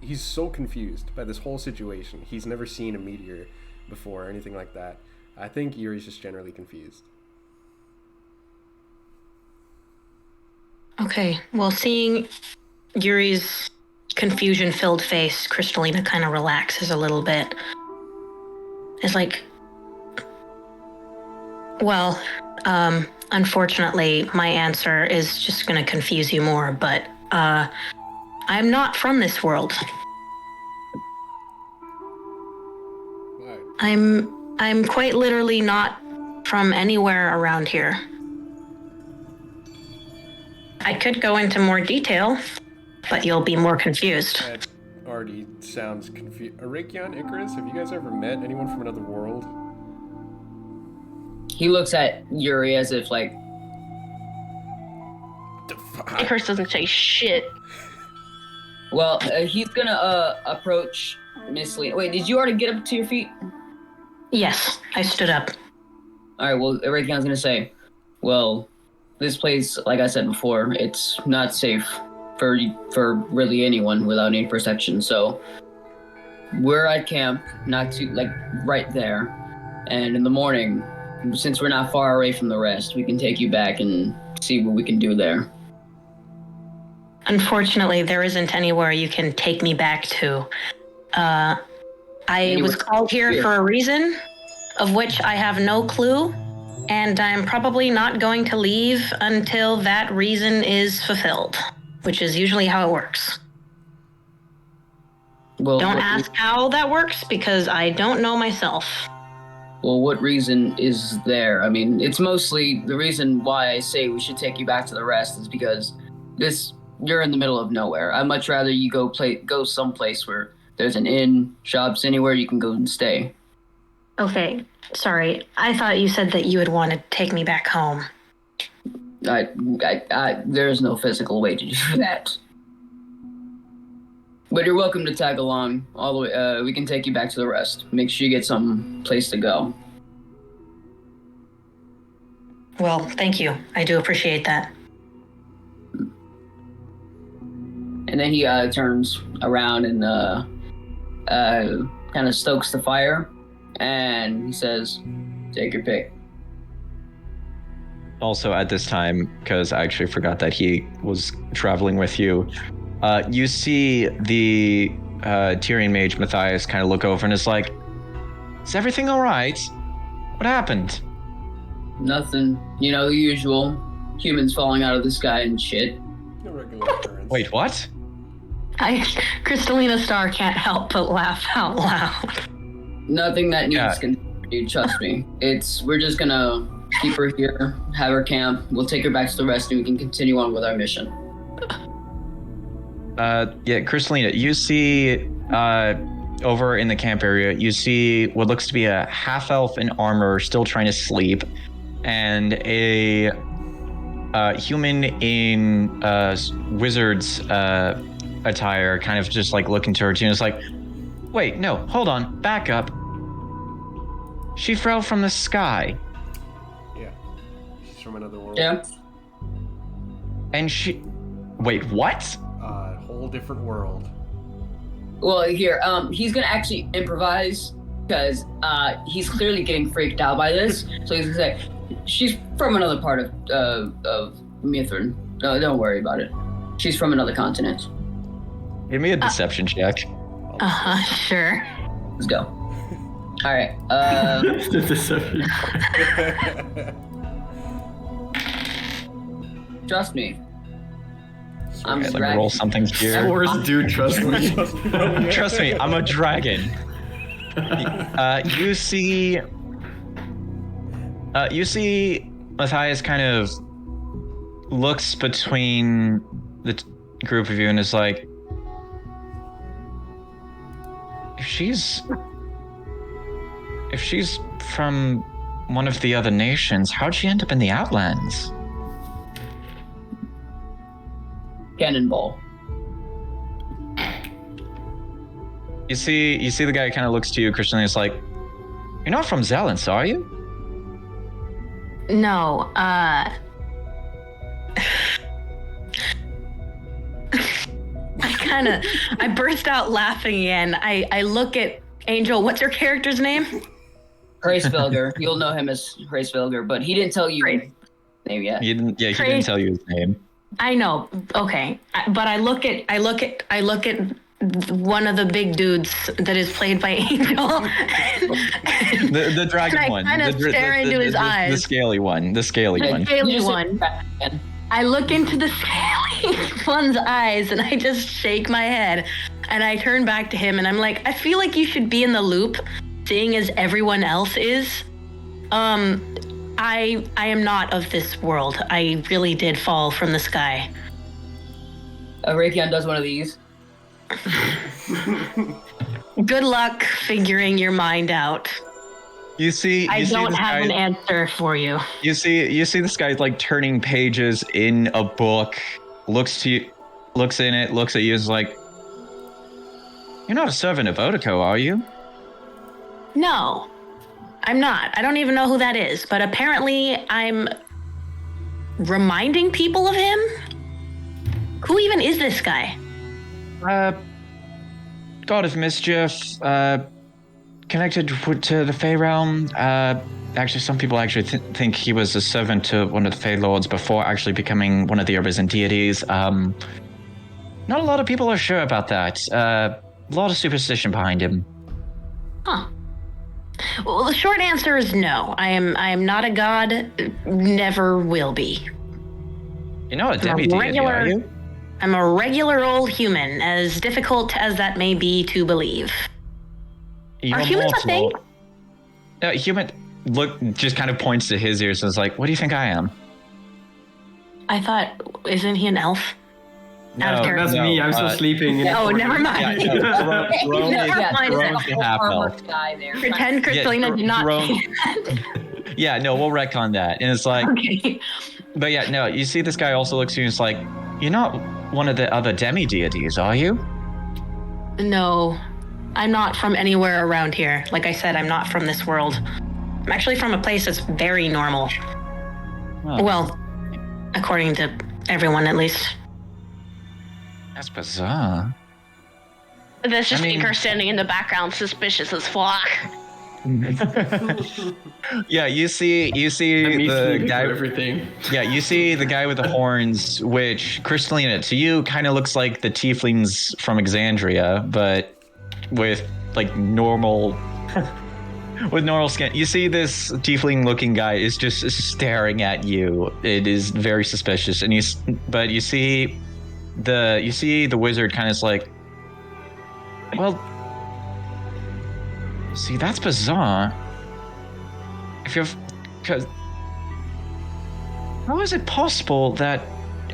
he's so confused by this whole situation. He's never seen a meteor before or anything like that. I think Yuri's just generally confused. Okay. Well, seeing Yuri's confusion-filled face, Cristalina kind of relaxes a little bit. It's like, well, unfortunately, my answer is just going to confuse you more, but I'm not from this world. Right. I'm quite literally not from anywhere around here. I could go into more detail, but you'll be more confused. That already sounds confused. Arakion, Icarus, have you guys ever met anyone from another world? He looks at Yuri as if, like... The fuck? Icarus doesn't say shit. Well, he's gonna approach Miss Lena. Wait, did you already get up to your feet? Yes, I stood up. Alright, well, Rakion's gonna say, well, this place, like I said before, it's not safe for really anyone without any protection, so we're at camp, not too, like, right there. And in the morning, since we're not far away from the rest, we can take you back and see what we can do there. Unfortunately, there isn't anywhere you can take me back to. I was called here for a reason, of which I have no clue, and I'm probably not going to leave until that reason is fulfilled, which is usually how it works. Well, Don't ask how that works, because I don't know myself. Well, what reason is there? I mean, it's mostly the reason why I say we should take you back to the rest is because you're in the middle of nowhere. I'd much rather you go someplace where there's an inn, shops, anywhere you can go and stay. Okay, sorry. I thought you said that you would want to take me back home. There's no physical way to do that. But you're welcome to tag along all the way. We can take you back to the rest. Make sure you get some place to go. Well, thank you. I do appreciate that. And then he turns around and kind of stokes the fire, and he says, "Take your pick." Also, at this time, because I actually forgot that he was traveling with you, you see the Tyrian mage Matthias kind of look over and is like, "Is everything all right? What happened?" Nothing. You know, the usual. Humans falling out of the sky and shit. A regular occurrence. Wait, what? Cristalina Starr can't help but laugh out loud. Nothing that needs continued, trust me. We're just gonna keep her here, have her camp. We'll take her back to the rest and we can continue on with our mission. Yeah, Cristalina, you see over in the camp area, you see what looks to be a half-elf in armor still trying to sleep, and a human in wizard's attire kind of just like looking towards you and is like, "Wait, no, hold on, back up. She fell from the sky." Yeah. She's from another world. Yeah. And wait, what? Whole different world. Well, here, he's gonna actually improvise because he's clearly getting freaked out by this. So he's gonna say, "She's from another part of Mithrin. No, don't worry about it. She's from another continent." Give me a deception check. Sure. Let's go. All right. Trust me. I'm Let me roll something here. Force, dude, trust me. Trust me, I'm a dragon. You see Matthias kind of looks between the group of you and is like, if she's from one of the other nations, how'd she end up in the Outlands? Cannonball. You see the guy kind of looks to you, Christian, and is like, "You're not from Zelens, are you?" No, I burst out laughing again. I look at Angel. What's your character's name? Hracevelger. You'll know him as Hracevelger, but he didn't tell you his name yet. He didn't tell you his name. I know. Okay, but I look at one of the big dudes that is played by Angel. the dragon I one. kind of stare into his eyes. The scaly one. The scaly one. Scaly one. I look into the scaly one's eyes and I just shake my head. And I turn back to him and I'm like, I feel like you should be in the loop, seeing as everyone else is. I am not of this world. I really did fall from the sky. Raytheon does one of these. Good luck figuring your mind out. I don't have an answer for you. You see this guy like turning pages in a book, looks in it, looks at you, is like, "You're not a servant of Otico, are you?" No, I'm not. I don't even know who that is, but apparently I'm reminding people of him? Who even is this guy? God of mischief, connected to the Fey realm. Actually, some people actually think he was a servant to one of the Fey lords before actually becoming one of the Arisen deities. Not a lot of people are sure about that. A lot of superstition behind him. Huh. Well, the short answer is no. I am not a god. Never will be. You're not a demi-deity, are you? I'm a regular old human, as difficult as that may be to believe. You're Are humans a thing? Human just kind of points to his ears and is like, "What do you think I am?" I thought, isn't he an elf? Out of character. That's me. I'm still sleeping. Oh, never mind. Roan is the half elf. Pretend Cristalina did not. Yeah, no, we'll wreck on that. And it's like, Okay. but yeah, no, you see this guy also looks at you and it's like, "You're not one of the other demi-deities, are you?" No, I'm not from anywhere around here. Like I said, I'm not from this world. I'm actually from a place that's very normal. Oh, Well, according to everyone, at least. that's bizarre. There's just Icar standing in the background, suspicious as fuck. Yeah, you see the guy. Everything. Yeah, you see the guy with the horns, which Cristalina to you kind of looks like the tieflings from Exandria, but with like normal, with normal skin. You see this tiefling-looking guy is just staring at you. It is very suspicious, and you see the wizard kind of like, well. See, that's bizarre. Because how is it possible that?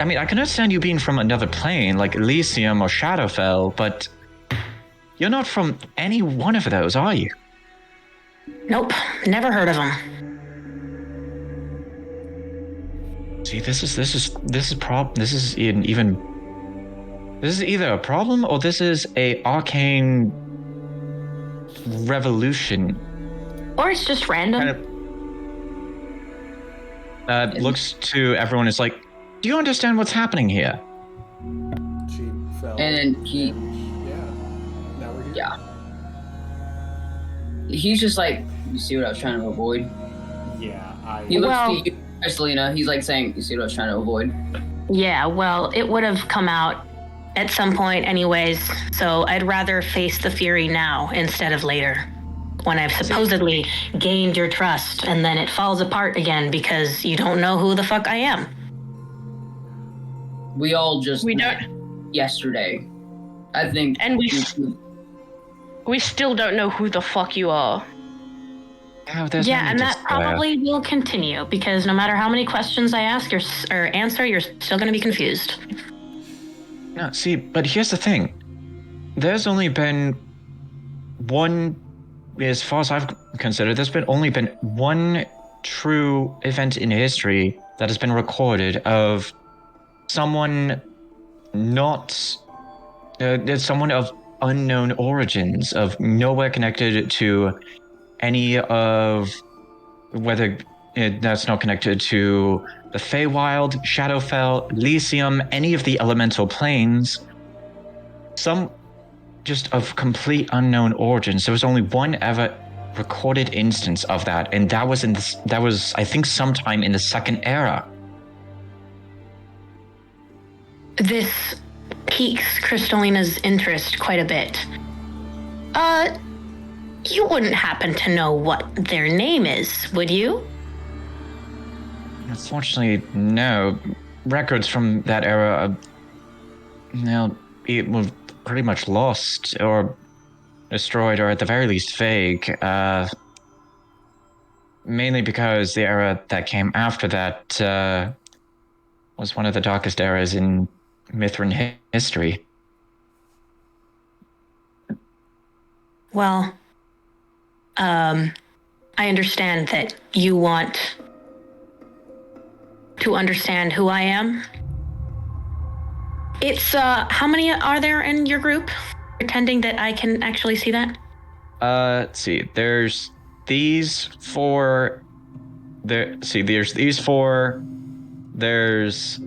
I mean, I can understand you being from another plane, like Elysium or Shadowfell, but you're not from any one of those, are you? Nope, never heard of them. See, this is either a problem or this is a arcane revolution. Or it's just random. Kind of looks to everyone. Is like, do you understand what's happening here? She fell. And then he, now we're here. yeah. He's just like, you see what I was trying to avoid? Yeah, He looks to you, Cristalina. He's like saying, you see what I was trying to avoid? Yeah, well, it would have come out at some point anyways, so I'd rather face the fury now instead of later, when I've supposedly gained your trust and then it falls apart again because you don't know who the fuck I am. We all just We met yesterday. I think. And we still don't know who the fuck you are. Oh, there's Yeah, no and that despair. probably will continue because no matter how many questions I ask or answer, you're still going to be confused. No, see, but here's the thing. There's only been one, as far as I've considered, only been one true event in history that has been recorded of someone someone of unknown origins, of nowhere connected to any of, whether that's not connected to the Feywild, Shadowfell, Elysium, any of the elemental planes. Some just of complete unknown origins. There was only one ever recorded instance of that, and that was I think sometime in the Second Era. This piques Cristalina's interest quite a bit. You wouldn't happen to know what their name is, would you? Unfortunately, no. Records from that era, it were pretty much lost or destroyed, or at the very least vague. Mainly because the era that came after that was one of the darkest eras in Mithrin history. Well, I understand that you want to understand who I am. It's, how many are there in your group? Pretending that I can actually see that? Let's see. There's these four. There's these four. There's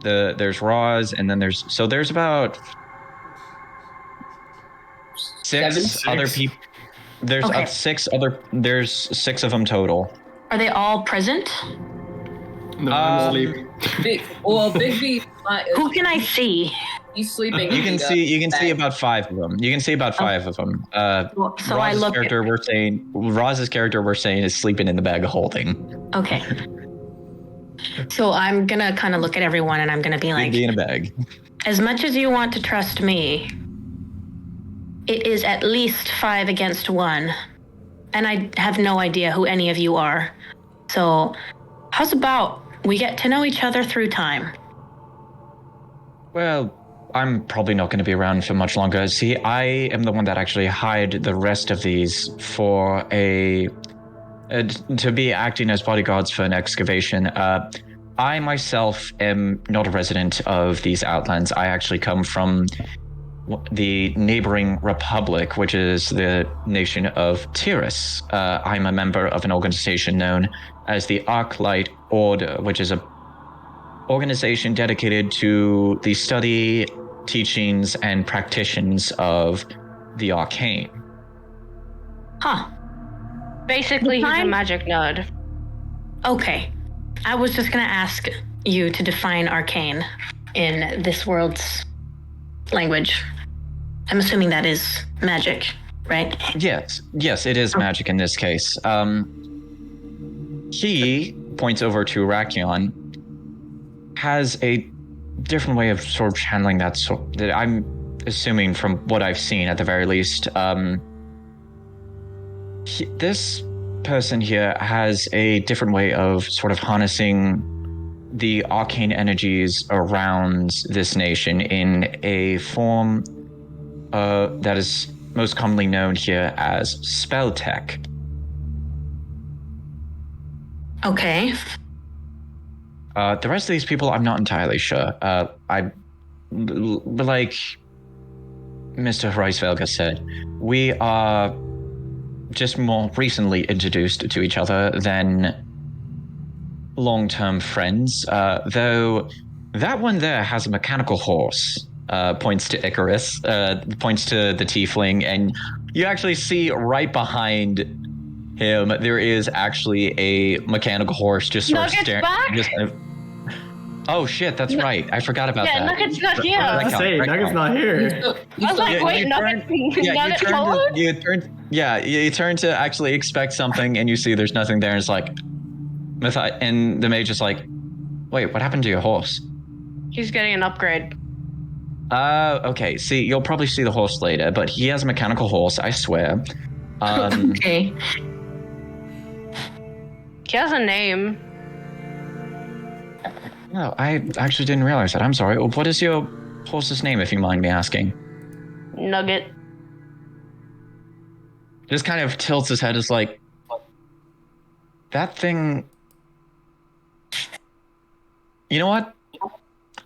there's Roz, and then there's about Six other people. There's Okay. There's 6 of them total. Are they all present? No, I'm asleep. Bigby. Who can I see? He's sleeping. You can see about 5 of them. You can see about 5 of them. So I Roz's look. character we're saying is sleeping in the bag of holding. Okay. So I'm gonna kind of look at everyone, and I'm gonna be like, Be in a bag. as much as you want to trust me, it is at least 5 against 1, and I have no idea who any of you are. So, how's about we get to know each other through time? Well, I'm probably not going to be around for much longer. See, I am the one that actually hired the rest of these for to be acting as bodyguards for an excavation. I myself am not a resident of these Outlands. I actually come from the neighboring republic, which is the nation of Tyrus. I'm a member of an organization known as the Arclight Order, which is a organization dedicated to the study, teachings, and practitioners of the arcane. Huh. Basically, he's a Define- magic nerd. Okay. I was just gonna ask you to define arcane in this world's language. I'm assuming that is magic, right? Yes, it is magic in this case. He points over to Rakion, has a different way of sort of channeling that that I'm assuming from what I've seen at the very least. This person here has a different way of sort of harnessing the arcane energies around this nation in a form that is most commonly known here as spell tech. Okay. The rest of these people, I'm not entirely sure. Like Mr. Reisvelga said, we are just more recently introduced to each other than long-term friends. Though that one there has a mechanical horse. Points to Icarus. Points to the tiefling, and you actually see right behind him there is actually a mechanical horse just sort of Nugget's staring. back? Oh shit, that's right. I forgot about that. Yeah, Nugget's not here. I was saying, Nugget's not here. I was like, wait, Nugget, Nugget followed? You turn to actually expect something, and you see there's nothing there, and it's like, and the mage is like, wait, what happened to your horse? He's getting an upgrade. Okay. See, you'll probably see the horse later, but he has a mechanical horse, I swear. Okay. He has a name. No, I actually didn't realize that. I'm sorry. What is your horse's name, if you mind me asking? Nugget. Just kind of tilts his head, is like, that thing. You know what?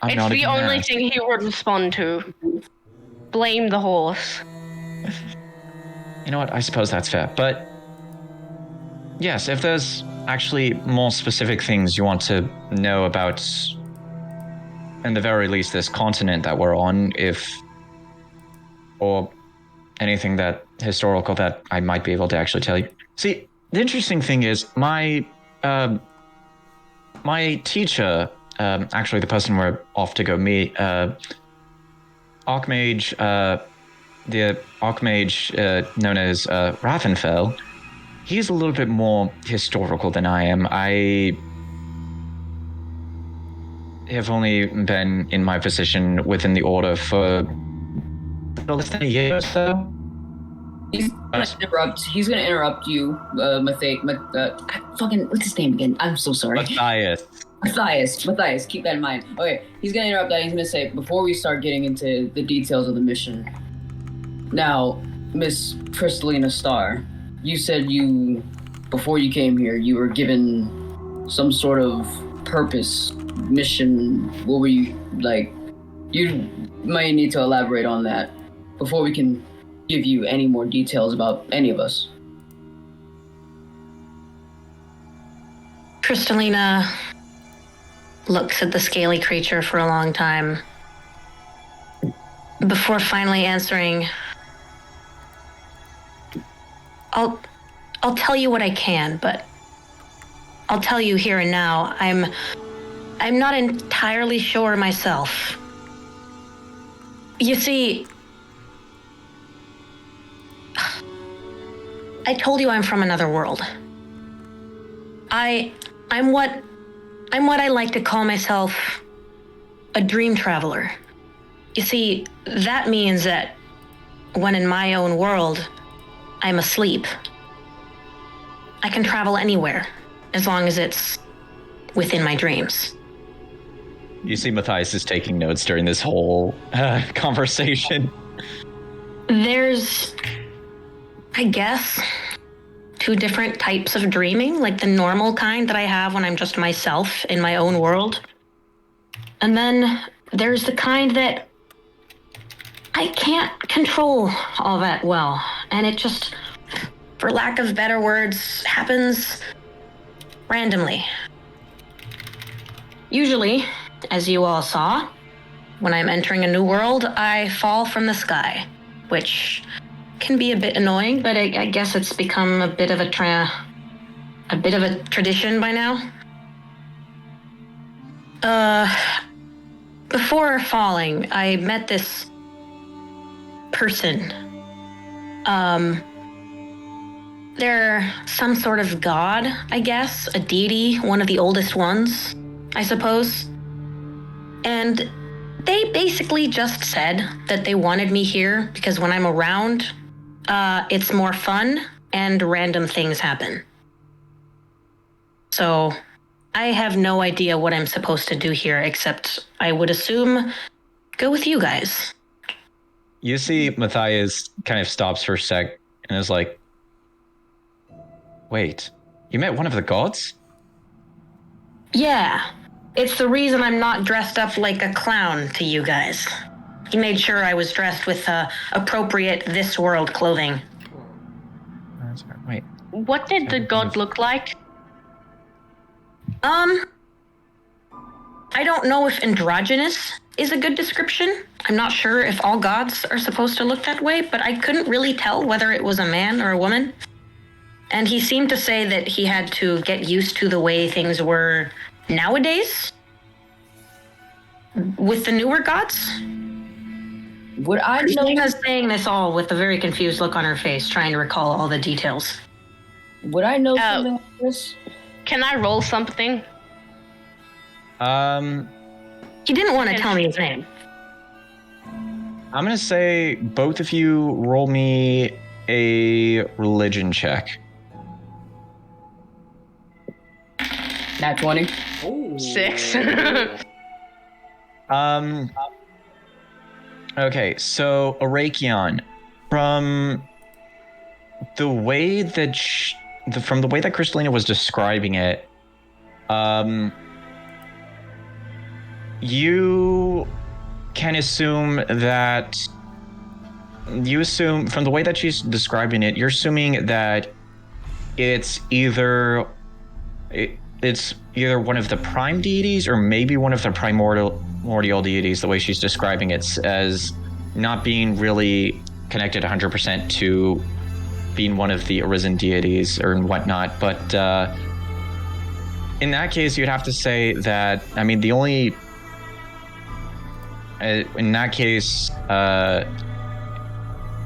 It's the only thing he would respond to. Blame the horse. You know what? I suppose that's fair. But yes, if there's actually more specific things you want to know about, in the very least, this continent that we're on, or anything that historical that I might be able to actually tell you. See, the interesting thing is my teacher, actually the person we're off to go meet, Archmage, the Archmage known as Ravenfell, he's a little bit more historical than I am. I have only been in my position within the order for less than a year or so. He's gonna interrupt you, fucking, what's his name again? I'm so sorry. Matthias, keep that in mind. Okay, he's gonna interrupt that. He's gonna say, before we start getting into the details of the mission, now, Miss Cristalina Starr, you said before you came here, you were given some sort of purpose, mission. What were you, like? You might need to elaborate on that before we can give you any more details about any of us. Cristalina looks at the scaly creature for a long time before finally answering, I'll tell you what I can, but I'll tell you here and now, I'm not entirely sure myself. You see, I told you I'm from another world. I'm what I like to call myself a dream traveler. You see, that means that when in my own world, I'm asleep, I can travel anywhere as long as it's within my dreams. You see Matthias is taking notes during this whole conversation. There's, I guess, two different types of dreaming, like the normal kind that I have when I'm just myself in my own world. And then there's the kind that I can't control all that well. And it just, for lack of better words, happens randomly. Usually, as you all saw, when I'm entering a new world, I fall from the sky, which can be a bit annoying, but I guess it's become a bit of a tradition by now. Before falling, I met this person. They're some sort of god, I guess, a deity, one of the oldest ones, I suppose. And they basically just said that they wanted me here because when I'm around, it's more fun and random things happen. So I have no idea what I'm supposed to do here, except I would assume go with you guys. You see Matthias kind of stops for a sec and is like, wait, you met one of the gods? Yeah, it's the reason I'm not dressed up like a clown to you guys. He made sure I was dressed with appropriate this world clothing. Wait. What did the god look like? I don't know if androgynous is a good description. I'm not sure if all gods are supposed to look that way, but I couldn't really tell whether it was a man or a woman. And he seemed to say that he had to get used to the way things were nowadays with the newer gods. Would I know? Christina's saying this all with a very confused look on her face, trying to recall all the details. Would I know something like this? Can I roll something? He didn't want to tell me his name. I'm gonna say both of you roll me a religion check. Nat 20. Oh. 6. Okay, so Arakion, from the way that Cristalina was describing it, you can assume from the way that she's describing it, you're assuming that it's either one of the prime deities or maybe one of the primordial deities, the way she's describing it, as not being really connected 100% to being one of the arisen deities or whatnot. But in that case, you'd have to say that, I mean, in that case,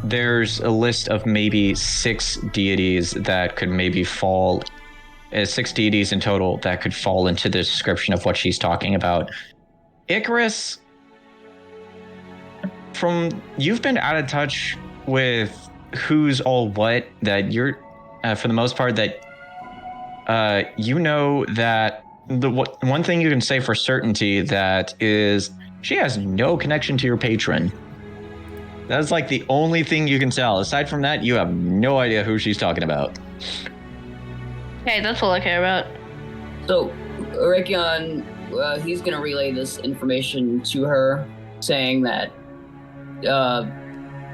there's a list of maybe 6 deities that could maybe fall, 6 deities in total that could fall into the description of what she's talking about. Icarus, you've been out of touch with who's all what, that you're, for the most part, that you know that one thing you can say for certainty that is she has no connection to your patron. That's like the only thing you can tell. Aside from that, you have no idea who she's talking about. Okay, that's all I care about. So, Rakion, he's gonna relay this information to her, saying that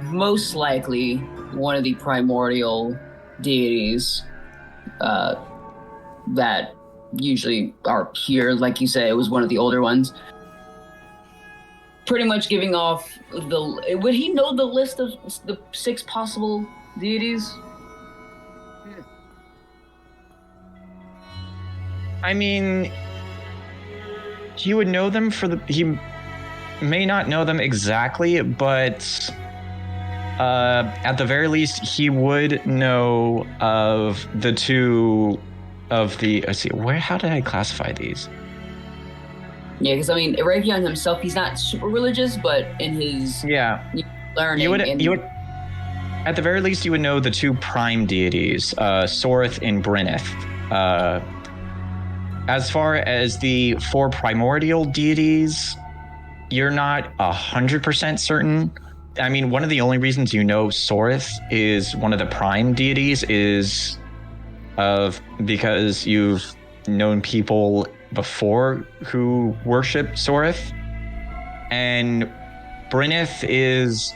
most likely one of the primordial deities that usually are here, like you say, it was one of the older ones. Pretty much giving off would he know the list of the 6 possible deities? I mean, he would know them he may not know them exactly, but at the very least, he would know of the two of the. Let's see, how did I classify these? Yeah, because I mean, Aravion himself, he's not super religious, but in his learning, you would. At the very least, you would know the two prime deities, Sorith and Brynith. As far as the four primordial deities, you're not 100% certain. I mean, one of the only reasons you know Sorith is one of the prime deities is because you've known people before who worship Sorith. And Brynith is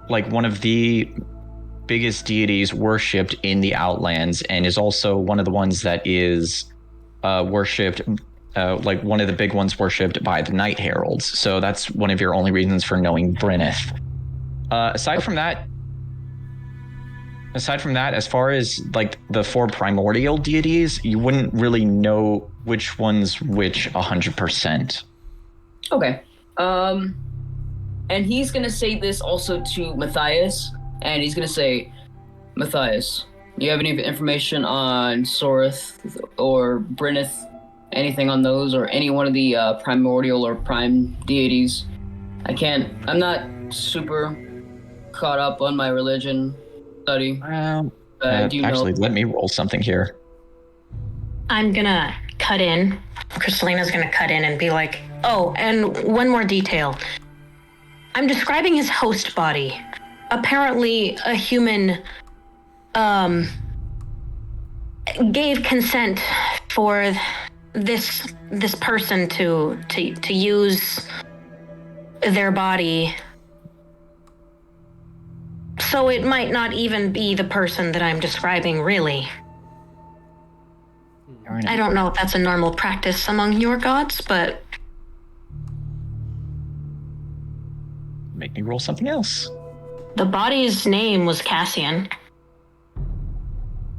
like one of the biggest deities worshipped in the Outlands, and is also one of the ones that is worshipped, like one of the big ones worshipped by the Night Heralds. So that's one of your only reasons for knowing Brynith. Aside from that, as far as like the four primordial deities, you wouldn't really know which one's which 100%. Okay. And he's gonna say this also to Matthias, and he's gonna say, Matthias, you have any information on Sorith or Brynith? Anything on those, or any one of the primordial or prime deities? I'm not super caught up on my religion study. Actually, let me roll something here. I'm gonna cut in. Cristalina's gonna cut in and be like, oh, and one more detail. I'm describing his host body. Apparently, a human gave consent for this person to use their body. So it might not even be the person that I'm describing, really. I don't know if that's a normal practice among your gods, but... Make me roll something else. The body's name was Cassian.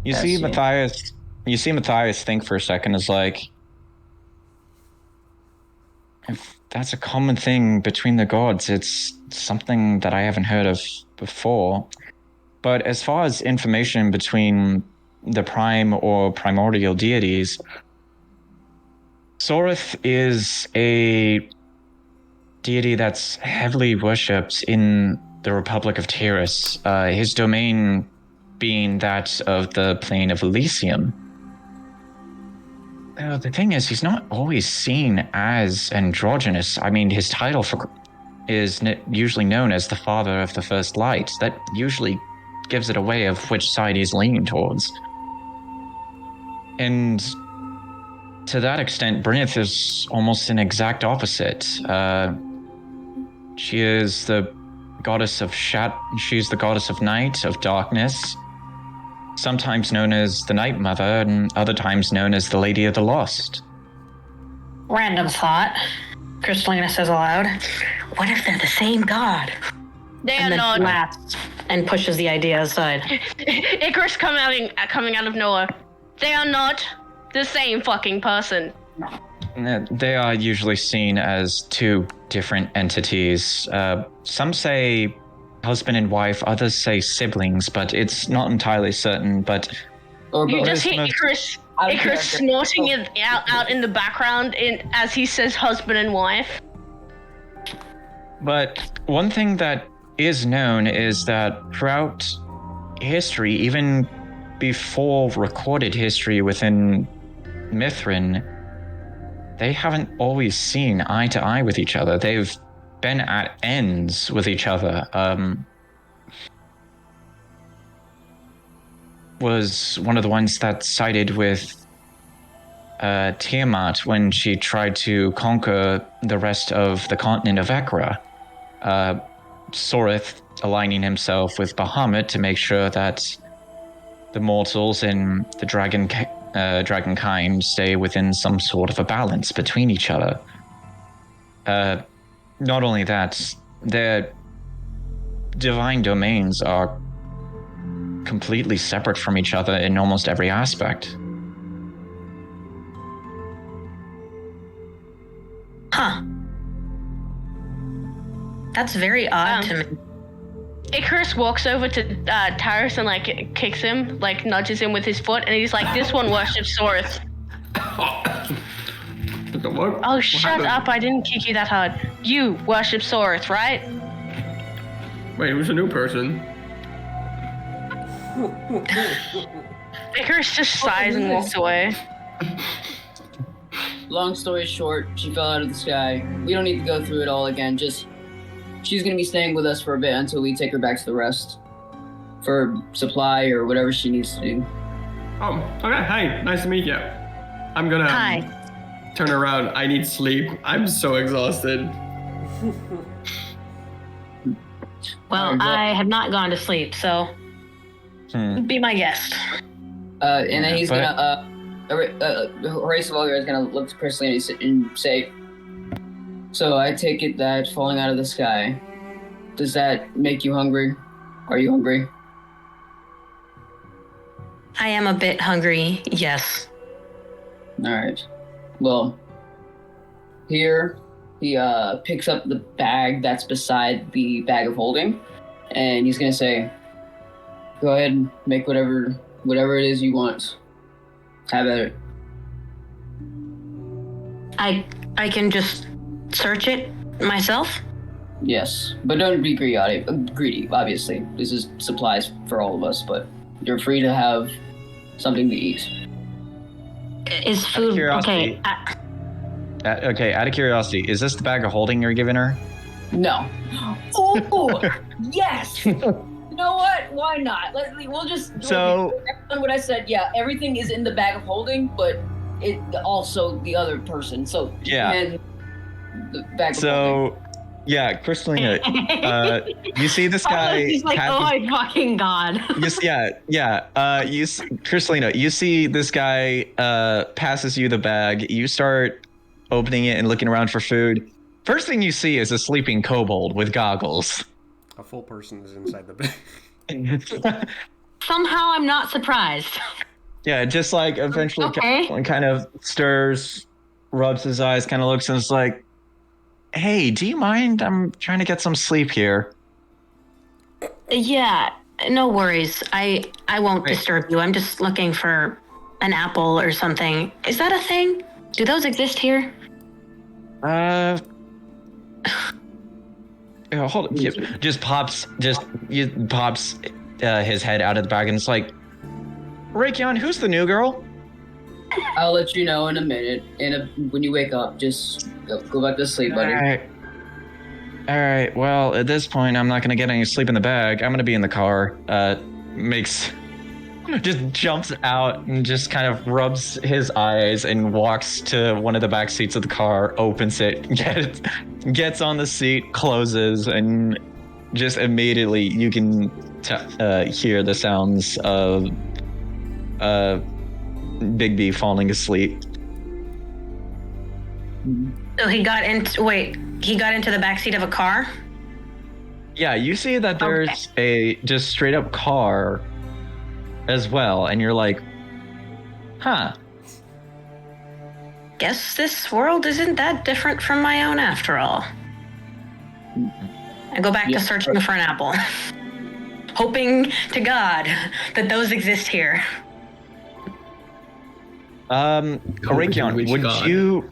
You see Matthias think for a second, is like, if that's a common thing between the gods, it's something that I haven't heard of before. But as far as information between the prime or primordial deities, Sorith is a deity that's heavily worshipped in the Republic of Terrace, his domain being that of the plane of Elysium. The thing is, he's not always seen as androgynous. I mean, his title is usually known as the Father of the First Light. That usually gives it away of which side he's leaning towards. And to that extent, Brynith is almost an exact opposite. She is the goddess of she's the goddess of night, of darkness, sometimes known as the Night Mother, and other times known as the Lady of the Lost. Random thought, Cristalina says aloud. What if they're the same god? They and are then not. laughs and pushes the idea aside. Icarus coming out of nowhere. They are not the same fucking person. They are usually seen as two different entities. Some say husband and wife, others say siblings, but it's not entirely certain. But you just hear Icarus snorting it out in the background as he says husband and wife. But one thing that is known is that throughout history, even before recorded history within Mithrin, they haven't always seen eye to eye with each other. They've been at ends with each other. Was one of the ones that sided with Tiamat when she tried to conquer the rest of the continent of Ekra. Sorith aligning himself with Bahamut to make sure that the mortals and the dragonkind stay within some sort of a balance between each other. Not only that, their divine domains are completely separate from each other in almost every aspect. Huh. That's very odd to me. Icarus walks over to Tyrus and like kicks him, like nudges him with his foot, and he's like, "This one worships Saurus." What? Oh, shut up! I didn't kick you that hard. You worship Saurus, right? Wait, who's a new person? Icarus just sighs and walks away. Long story short, she fell out of the sky. We don't need to go through it all again. Just, she's gonna be staying with us for a bit until we take her back to the rest for supply or whatever she needs to do. Oh, okay. Hi, nice to meet you. I'm gonna turn around. I need sleep. I'm so exhausted. Well, I have not gone to sleep, so be my guest. And then he's gonna, Horace Vulgar is gonna look to Cristalina and say, "So I take it that falling out of the sky, does that make you hungry? Are you hungry?" I am a bit hungry, yes. All right. Well, here he picks up the bag that's beside the bag of holding, and he's gonna say, "Go ahead and make whatever it is you want. Have at it." I can just search it myself? Yes, but don't be greedy. Obviously, this is supplies for all of us, but you're free to have something to eat. Is food okay? Okay, out of curiosity, is this the bag of holding you're giving her? No. Oh, yes. You know what? Why not? We'll just. What I said. Yeah, everything is in the bag of holding, but it also the other person. So yeah. And the bag of holding. Yeah, Cristalina, you see this guy. He's like, oh my fucking god. Cristalina, you see this guy passes you the bag. You start opening it and looking around for food. First thing you see is a sleeping kobold with goggles. A full person is inside the bag. Somehow I'm not surprised. Yeah, just like eventually kind of stirs, rubs his eyes, kind of looks and is like, "Hey, do you mind? I'm trying to get some sleep here." Yeah, no worries. I won't disturb you. I'm just looking for an apple or something. Is that a thing? Do those exist here? Hold on. Just pops his head out of the bag and it's like, "Rakion, who's the new girl?" I'll let you know in a minute. When you wake up, just go back to sleep, buddy. All right. Well, at this point, I'm not gonna get any sleep in the bag. I'm gonna be in the car. Just jumps out and just kind of rubs his eyes and walks to one of the back seats of the car, opens it, gets on the seat, closes, and just immediately you can hear the sounds of Big B falling asleep. So he got into the backseat of a car? Yeah, you see that there's a just straight up car as well, and you're like, huh. Guess this world isn't that different from my own after all. I go back to searching for an apple. Hoping to God that those exist here. Rakion, would you...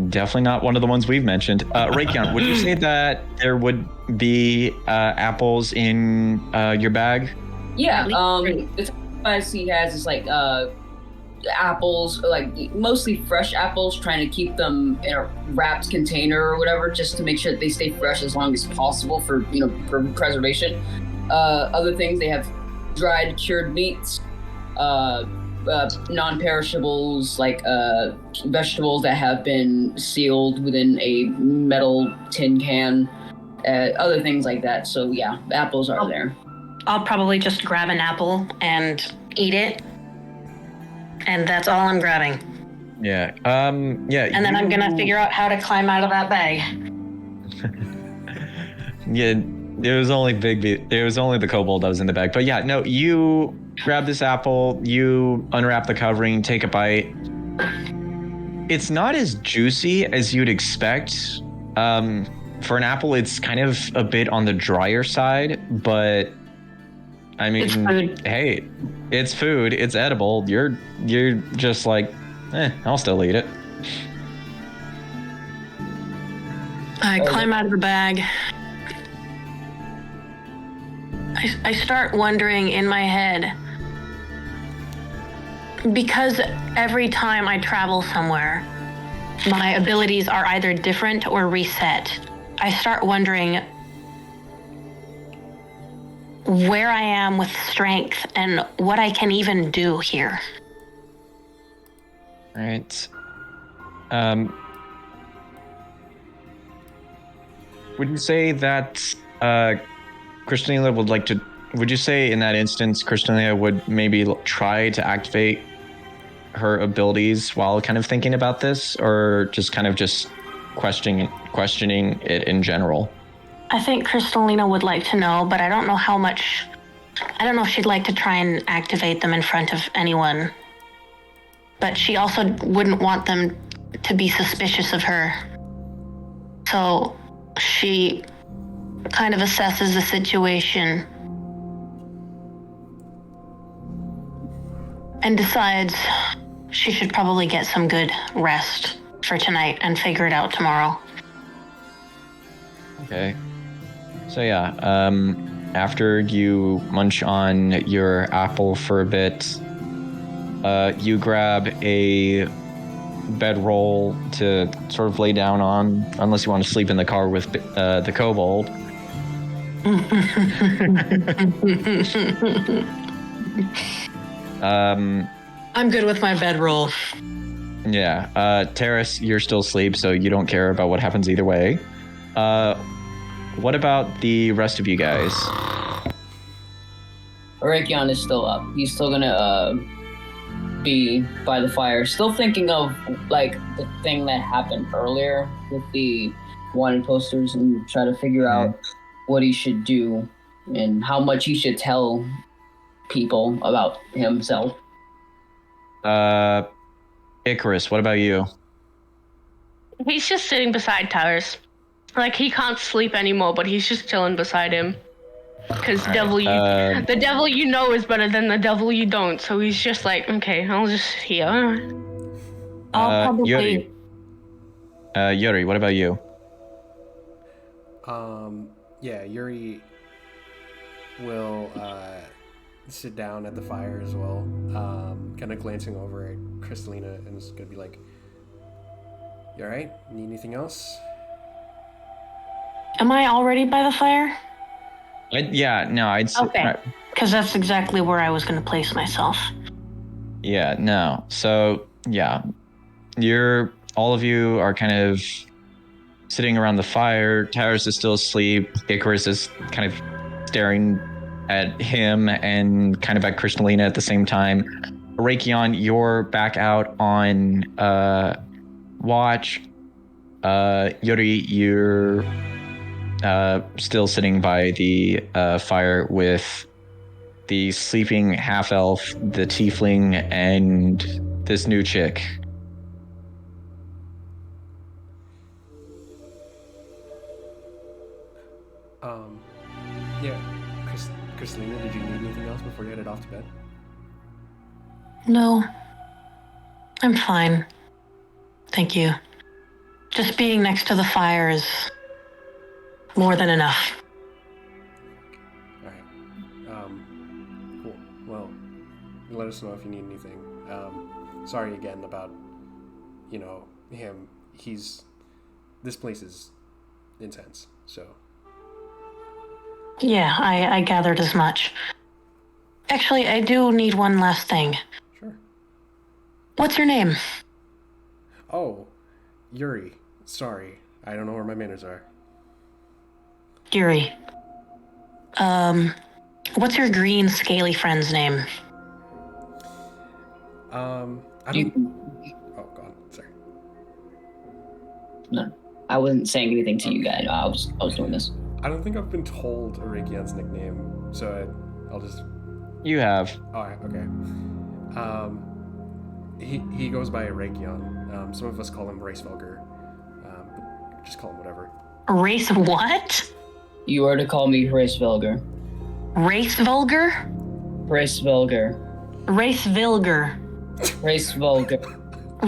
definitely not one of the ones we've mentioned. Rakion, would you say that there would be apples in your bag? Yeah, the supplies he has is like apples, like mostly fresh apples, trying to keep them in a wrapped container or whatever, just to make sure that they stay fresh as long as possible for preservation. Other things, they have dried cured meats, non-perishables like vegetables that have been sealed within a metal tin can, other things like that. So yeah, apples are there. I'll probably just grab an apple and eat it, and that's all I'm grabbing. Yeah. And then I'm gonna figure out how to climb out of that bag. Yeah. It was only it was only the kobold that was in the bag. But yeah, no, you grab this apple, you unwrap the covering, take a bite. It's not as juicy as you'd expect. For an apple, it's kind of a bit on the drier side, but I mean, It's food. hey, it's food, it's edible. You're just like, I'll still eat it. I climb out of the bag. I start wondering in my head, because every time I travel somewhere, my abilities are either different or reset. I start wondering where I am with strength and what I can even do here. All right. Would you say that Cristalina would like to? Would you say in that instance, Cristalina would maybe try to activate her abilities while kind of thinking about this, or just kind of questioning it in general? I think Cristalina would like to know, but I don't know how much. I don't know if she'd like to try and activate them in front of anyone. But she also wouldn't want them to be suspicious of her. So she kind of assesses the situation and decides she should probably get some good rest for tonight and figure it out tomorrow. Okay. So yeah, after you munch on your apple for a bit, you grab a bedroll to sort of lay down on, unless you want to sleep in the car with the kobold. I'm good with my bedroll. Yeah. Terrace, you're still asleep, so you don't care about what happens either way. What about the rest of you guys? Rakion is still up. He's still gonna be by the fire, still thinking of like the thing that happened earlier with the wanted posters, and try to figure out what he should do and how much he should tell people about himself. Icarus, what about you? He's just sitting beside Towers. Like, he can't sleep anymore, but he's just chilling beside him. Because the devil you know is better than the devil you don't. So he's just like, okay, I'll just here. I'll probably... Yuri, what about you? Yeah, Yuri will sit down at the fire as well, kind of glancing over at Cristalina, and is gonna be like, "You all right? Need anything else?" Am I already by the fire? I'd say... Okay, because that's exactly where I was going to place myself. Yeah, no. So, yeah. All of you are kind of sitting around the fire. Towers is still asleep. Icarus is kind of staring at him and kind of at Cristalina at the same time. Rakion, you're back out on watch. Yuri, you're still sitting by the fire with the sleeping half-elf, the tiefling, and this new chick. Yeah. Cristalina, did you need anything else before you headed off to bed? No. I'm fine. Thank you. Just being next to the fire is more than enough. All right. Cool. Well, let us know if you need anything. Sorry again about, him. This place is intense, so. Yeah, I gathered as much. Actually, I do need one last thing. Sure. What's your name? Oh, Yuri. Sorry, I don't know where my manners are. Yuri. What's your green scaly friend's name? I don't... Oh, go on. Sorry. No, I wasn't saying anything to you guys. I was doing this. I don't think I've been told Aragion's nickname, so I'll just... You have. Alright, okay. He goes by Aragion. Some of us call him Racevelger. But just call him whatever. Race what? You are to call me Race Velger. Race vulgar? Race Velger. Race Vilger. Race Velger.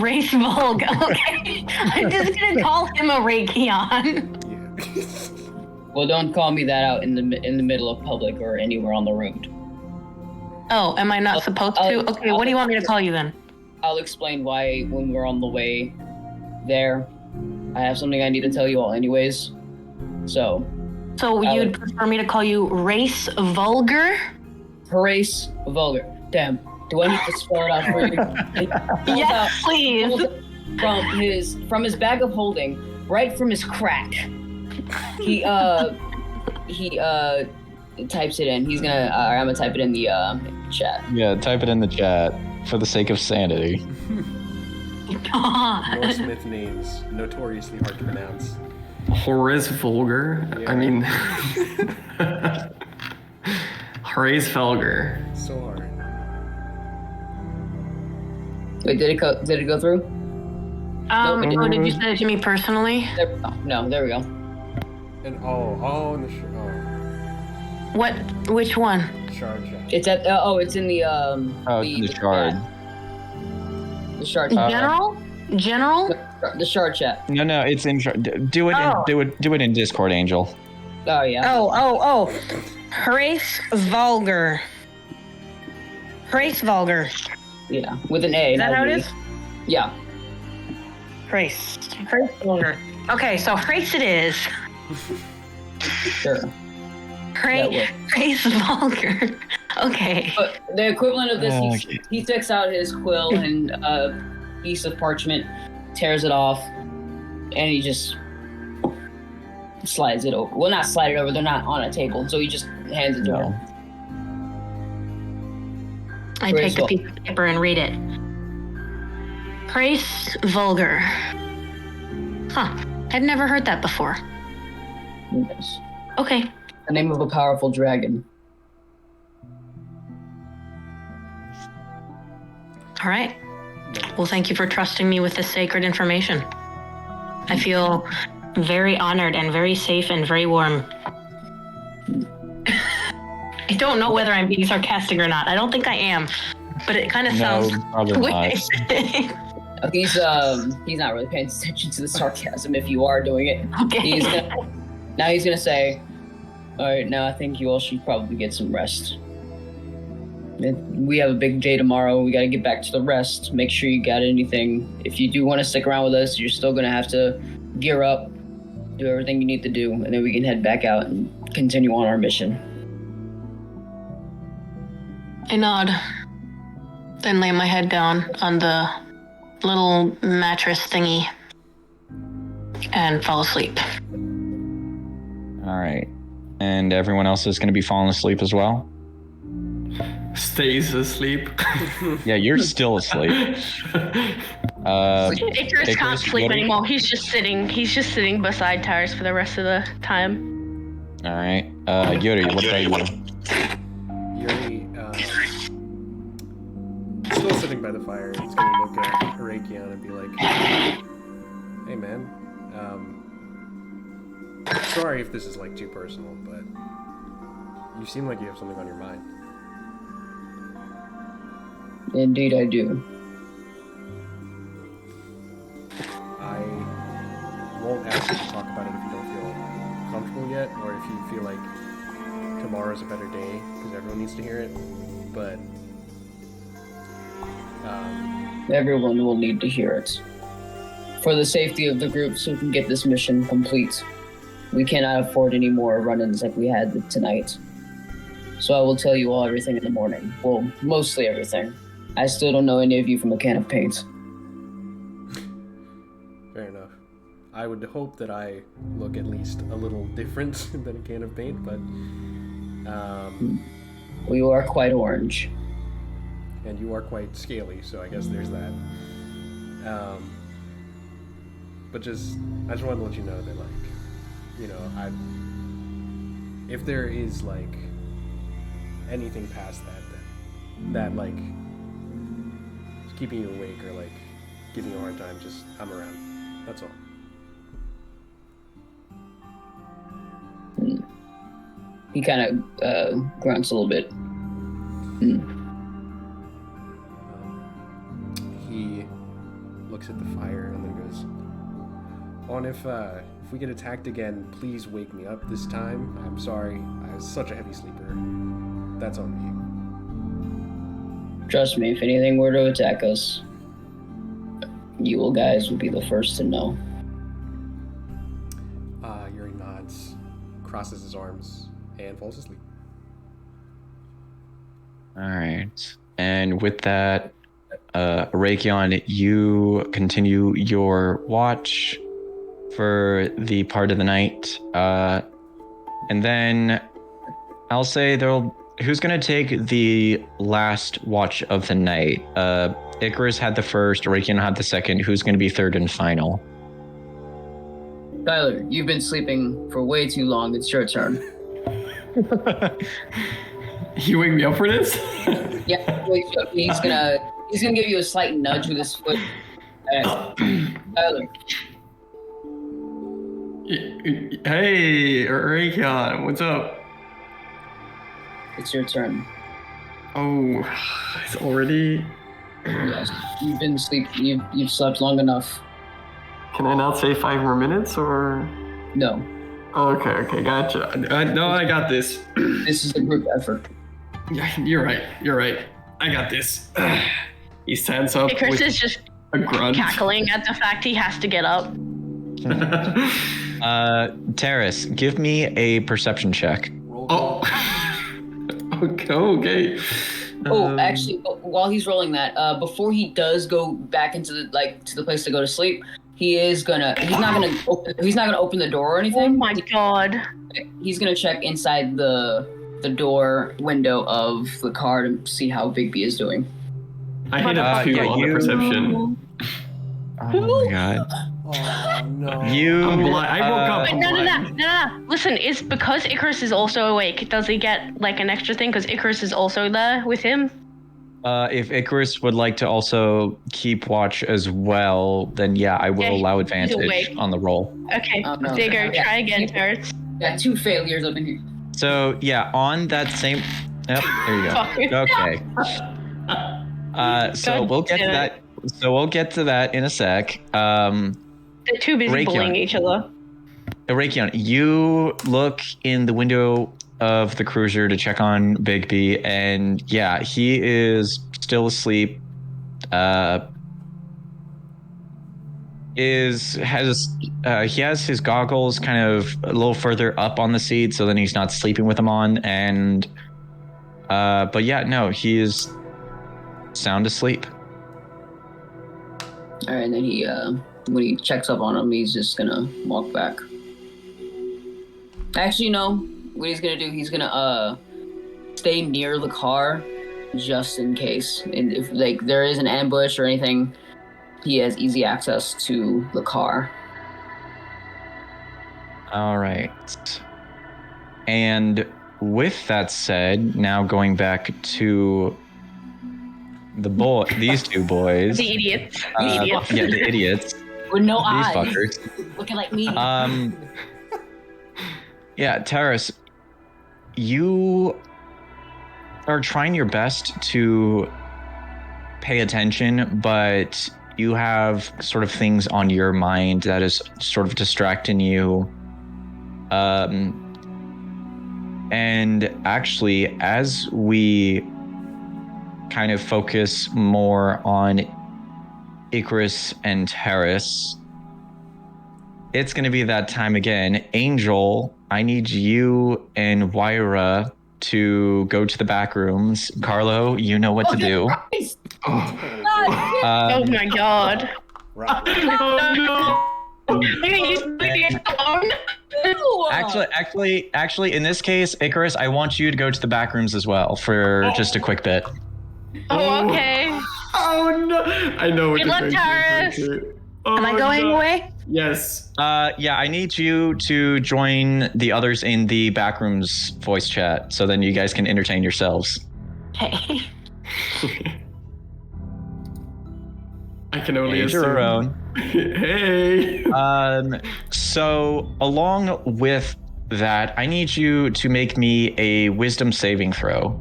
Race Vulgar. Okay. I'm just gonna call him a Rakion. Yeah. Well, don't call me that out in the middle of public or anywhere on the road. Oh, am I not supposed to? Okay, what do you want me to call you then? I'll explain why when we're on the way there. I have something I need to tell you all anyways. So You'd prefer me to call you Race Vulgar? Race Vulgar. Damn. Do I need to spell it out for you? Yes, please. From his bag of holding, right from his crack. He types it in. He's gonna. I'm gonna type it in the chat. Yeah, type it in the chat for the sake of sanity. God. Northsmith names, notoriously hard to pronounce. Horace Vulgar. Yeah. I mean, Horace Vulgar. So hard. Wait, did it go through? Did you send it to me personally? No, there we go. And in the Which one? shard chat. It's at it's in the The shard. The shard chat. General? The shard chat. No, it's in. Do it in Discord, Angel. Oh yeah. Oh. Race Vulgar. Race Vulgar. Yeah, with an A. Is that how it is? Yeah. Race Vulgar. Okay, so race it is. Sure. Race Vulgar. Okay. But the equivalent of this, he takes out his quill and piece of parchment, tears it off, and he just slides it over. Well, not slide it over. They're not on a table, so he just hands it to her. I take the piece of paper and read it. Race Vulgar. Huh. I've never heard that before. Yes. Okay. The name of a powerful dragon. All right. Well, thank you for trusting me with this sacred information. I feel very honored and very safe and very warm. I don't know whether I'm being sarcastic or not. I don't think I am, but it kind of sounds probably not. He's not really paying attention to the sarcasm if you are doing it. Okay. He's gonna say, all right, now I think you all should probably get some rest. We have a big day tomorrow. We got to get back to the rest. Make sure you got anything. If you do want to stick around with us, you're still going to have to gear up, do everything you need to do, and then we can head back out and continue on our mission. I nod, then lay my head down on the little mattress thingy and fall asleep. All right. And everyone else is going to be falling asleep as well? Stays asleep. Yeah, you're still asleep. Icarus can't sleep anymore. He's just sitting beside Tyrus for the rest of the time. All right. Yuri, what about you? Yuri, still sitting by the fire. He's gonna look at Arakion and be like, "Hey, man. Sorry if this is like too personal, but you seem like you have something on your mind." Indeed, I do. I won't ask you to talk about it if you don't feel comfortable yet, or if you feel like tomorrow's a better day, because everyone needs to hear it. But everyone will need to hear it. For the safety of the group, so we can get this mission complete. We cannot afford any more run-ins like we had tonight. So I will tell you all everything in the morning. Well, mostly everything. I still don't know any of you from a can of paint. fair enough. I would hope that I look at least a little different than a can of paint, but well, you are quite orange. And you are quite scaly, so I guess there's that. But I just wanted to let you know that, like, you know, if there is like anything past that like is keeping you awake or like giving you a hard time, just I'm around. That's all. He kind of grunts a little bit. He looks at the fire and then goes, "On if we get attacked again, please wake me up this time. I'm sorry. I was such a heavy sleeper. That's on me." Trust me, if anything were to attack us, you guys would be the first to know. Yuri nods, crosses his arms, and falls asleep. All right. And with that, Raykion, you continue your watch for the part of the night. And then I'll say who's going to take the last watch of the night? Icarus had the first, Raykion had the second. Who's going to be third and final? Tyler, you've been sleeping for way too long. It's your turn. You wake me up for this? Yeah, he's gonna give you a slight nudge with his foot. Tyler. Hey, Raykion, what's up? It's your turn. Oh, it's already. Yes, you've been sleeping. You've slept long enough. Can I not say 5 more minutes or? No. Okay, gotcha. No, I got this. This is a group effort. Yeah, you're right. I got this. He stands up. Chris is just a grunt. cackling at the fact he has to get up. Terrace, give me a perception check. Oh. Okay. Actually, while he's rolling that, before he does go back into the place to go to sleep, he's not gonna open the door or anything. Oh my god. He's gonna check inside the door window of the car to see how Bigby is doing. I hit a 2 on the perception. Oh my god. Oh no. I woke up. But no. Listen, it's because Icarus is also awake. Does he get like an extra thing? Because Icarus is also there with him. If Icarus would like to also keep watch as well, then yeah, I will allow advantage on the roll. Okay, Oh, no. Digger, try again, Terrence. Got 2 failures up in here. So yeah, on that same. Yep, there you go. Fuck. Okay. So we'll get to that. So we'll get to that in a sec. They're too busy bullying each other. Raykion, you look in the window of the cruiser to check on Bigby, and yeah, he is still asleep. He has his goggles kind of a little further up on the seat, so then he's not sleeping with them on. And but yeah, no, he is sound asleep. All right, and then he when he checks up on him, he's just gonna walk back. Actually, no. What he's gonna do, he's gonna stay near the car, just in case. And if like there is an ambush or anything, he has easy access to the car. All right. And with that said, now going back to these two boys. The idiots. Yeah, the idiots. With no These eyes. fuckers. Looking like me. Yeah, Terrace, you are trying your best to pay attention, but you have sort of things on your mind that is sort of distracting you. And actually, as we kind of focus more on Icarus and Terrace, it's going to be that time again. Angel, I need you and Wyra to go to the back rooms. Carlo, you know what to do. Oh my god. Right. Actually, in this case, Icarus, I want you to go to the back rooms as well for just a quick bit. Oh, okay. Oh no! I know what Good luck, Taurus. Oh, Am I going no. away? Yes. Yeah, I need you to join the others in the backrooms voice chat, so then you guys can entertain yourselves. Hey. I can only Hey, assume. Jerome. Hey. So along with that, I need you to make me a wisdom saving throw.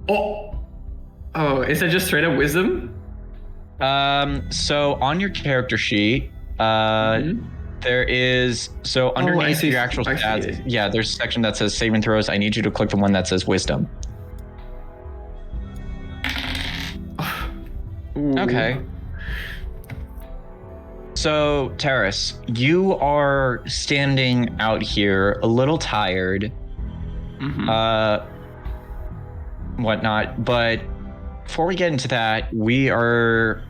Oh, is that just straight up wisdom? So on your character sheet, there is underneath your actual stats. Yeah, there's a section that says saving throws. I need you to click the one that says wisdom. Ooh. Okay. So, Terrace, you are standing out here a little tired, whatnot, but before we get into that, we are...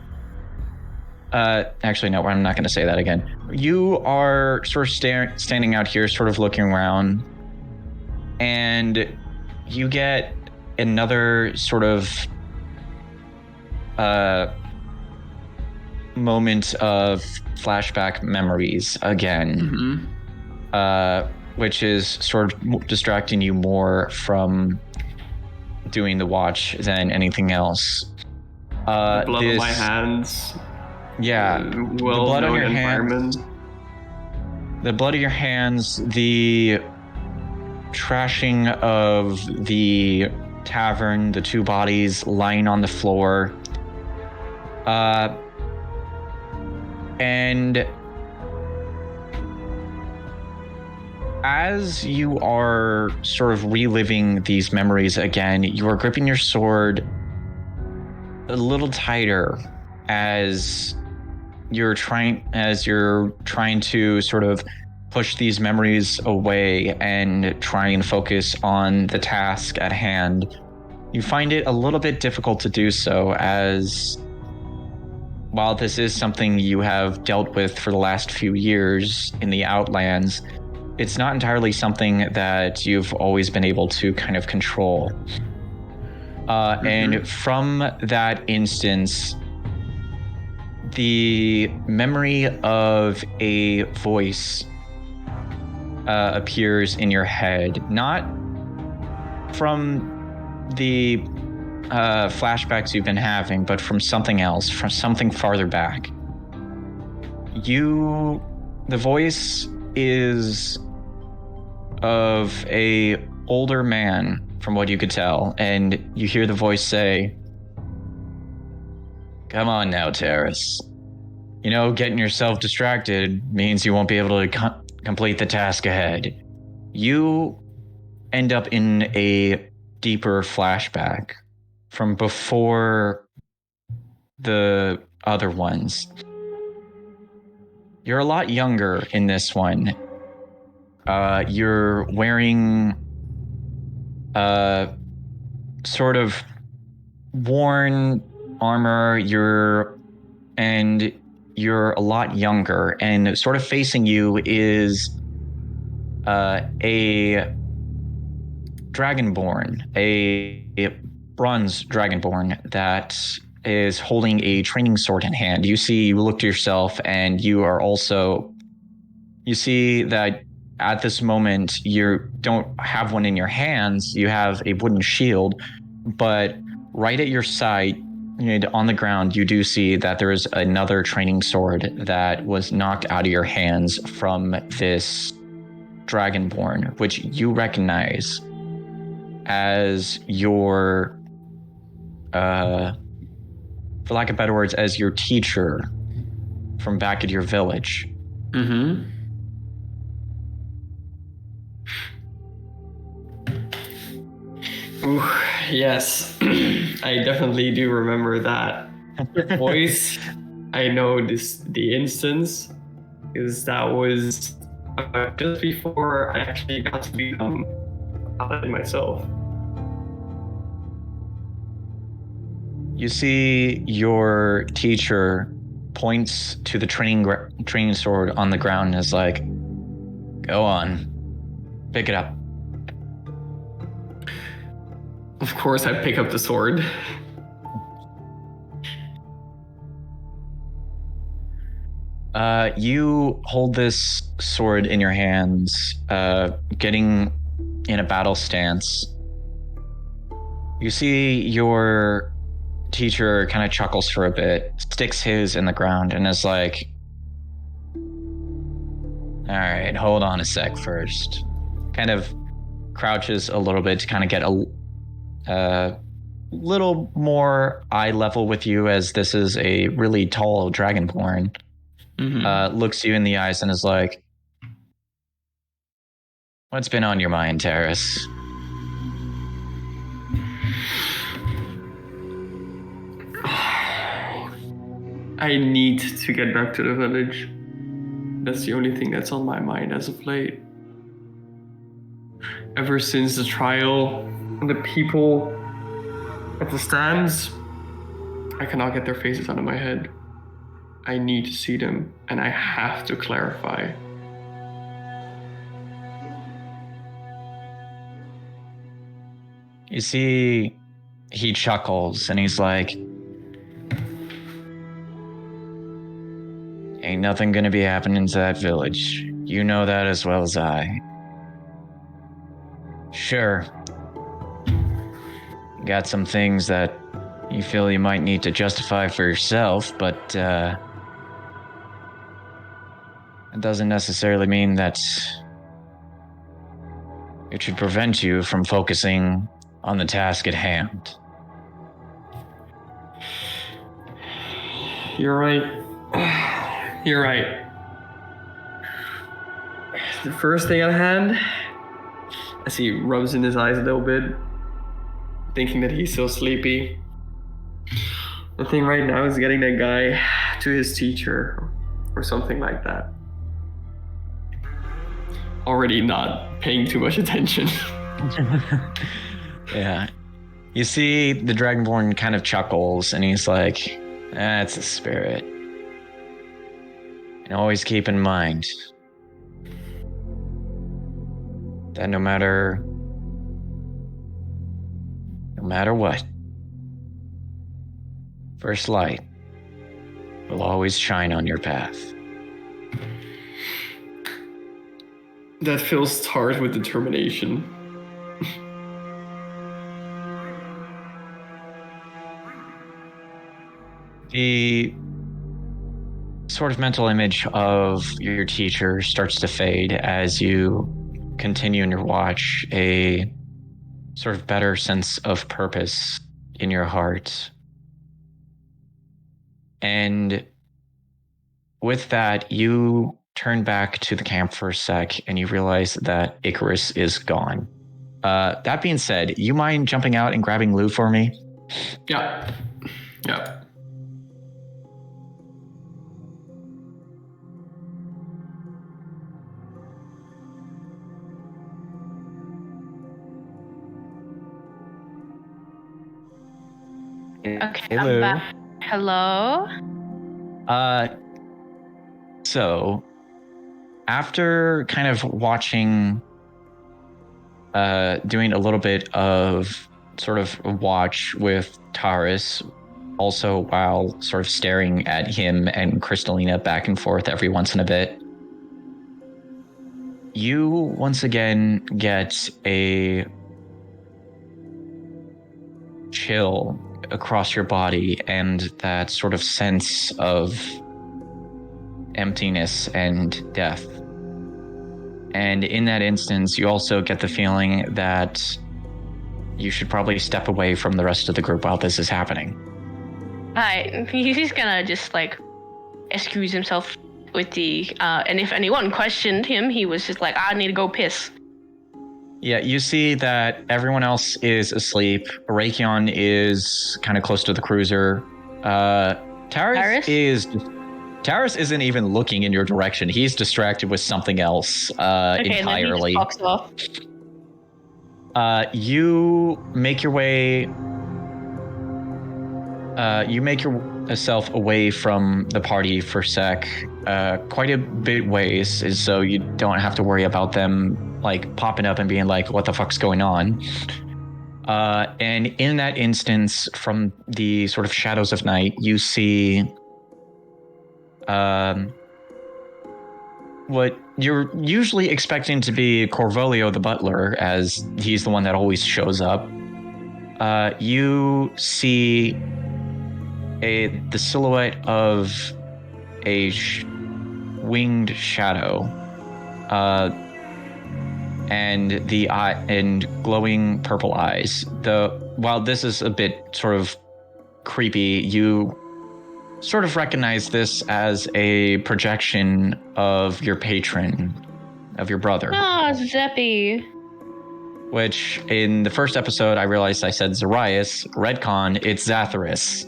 actually, no, I'm not going to say that again. You are sort of standing out here, sort of looking around, and you get another sort of moment of flashback memories again, which is sort of distracting you more from doing the watch than anything else. The blood on my hands. Yeah, the blood on your hands. The blood of your hands, the trashing of the tavern, the two bodies lying on the floor. And as you are sort of reliving these memories again, you are gripping your sword a little tighter as you're trying to sort of push these memories away and try and focus on the task at hand. You find it a little bit difficult to do so, as while this is something you have dealt with for the last few years in the Outlands, it's not entirely something that you've always been able to kind of control. And from that instance, the memory of a voice appears in your head, not from the flashbacks you've been having, but from something else, from something farther back. The voice is of a older man, from what you could tell, and you hear the voice say, "Come on now, Terrace. You know, getting yourself distracted means you won't be able to complete the task ahead." You end up in a deeper flashback from before the other ones. You're a lot younger in this one. You're wearing sort of worn armor. You're a lot younger, and sort of facing you is a dragonborn, a bronze dragonborn that is holding a training sword in hand. You look to yourself, and you see that at this moment you don't have one in your hands. You have a wooden shield, but right at your side, on the ground, you do see that there is another training sword that was knocked out of your hands from this dragonborn, which you recognize as your, for lack of better words, as your teacher from back at your village. Ooh, yes. I definitely do remember that voice. I know the instance, because that was just before I actually got to become a paladin myself. You see your teacher points to the training sword on the ground and is like, "Go on, pick it up." Of course, I pick up the sword. You hold this sword in your hands, getting in a battle stance. You see your teacher kind of chuckles for a bit, sticks his in the ground, and is like, all right, hold on a sec first. Kind of crouches a little bit to kind of get a little more eye level with you, as this is a really tall dragonborn. Looks you in the eyes and is like, what's been on your mind, Terrace? I need to get back to the village. That's the only thing that's on my mind as of late. Ever since the trial, the people at the stands, I cannot get their faces out of my head. I need to see them, and I have to clarify. You see, he chuckles and he's like, ain't nothing gonna be happening to that village. You know that as well as I. Sure. You got some things that you feel you might need to justify for yourself, but it doesn't necessarily mean that it should prevent you from focusing on the task at hand. You're right. You're right. The first thing at hand, as he rubs in his eyes a little bit, thinking that he's so sleepy. The thing right now is getting that guy to his teacher or something like that. Already not paying too much attention. Yeah. You see the Dragonborn kind of chuckles and he's like, that's a spirit. And always keep in mind that no matter what, first light will always shine on your path. That fills Tart with determination. The sort of mental image of your teacher starts to fade as you continue in your watch, a sort of better sense of purpose in your heart. And with that, you turn back to the camp for a sec and you realize that Icarus is gone. That being said, you mind jumping out and grabbing Lou for me? Yeah. Okay, Hello. I'm back. Hello? So after kind of watching, doing a little bit of sort of watch with Taurus, also while sort of staring at him and Cristalina back and forth every once in a bit, you once again get a chill across your body and that sort of sense of emptiness and death. And in that instance, you also get the feeling that you should probably step away from the rest of the group while this is happening. Hi. He's gonna just like excuse himself with the and if anyone questioned him, he was just like, I need to go piss. Yeah, you see that everyone else is asleep. Raykion is kind of close to the cruiser. Taurus isn't even looking in your direction. He's distracted with something else entirely. Then he just walks off. You make your way. You make yourself away from the party for a sec, quite a bit ways, so you don't have to worry about them like popping up and being like, "What the fuck's going on?" And in that instance, from the sort of shadows of night, you see what you're usually expecting to be Corvolio the butler, as he's the one that always shows up, you see the silhouette of a winged shadow, and the eye and glowing purple eyes. While this is a bit sort of creepy, you sort of recognize this as a projection of your patron, of your brother. Ah, Zeppy. Which, in the first episode, I realized I said Zarias. Redcon, it's Zatharis.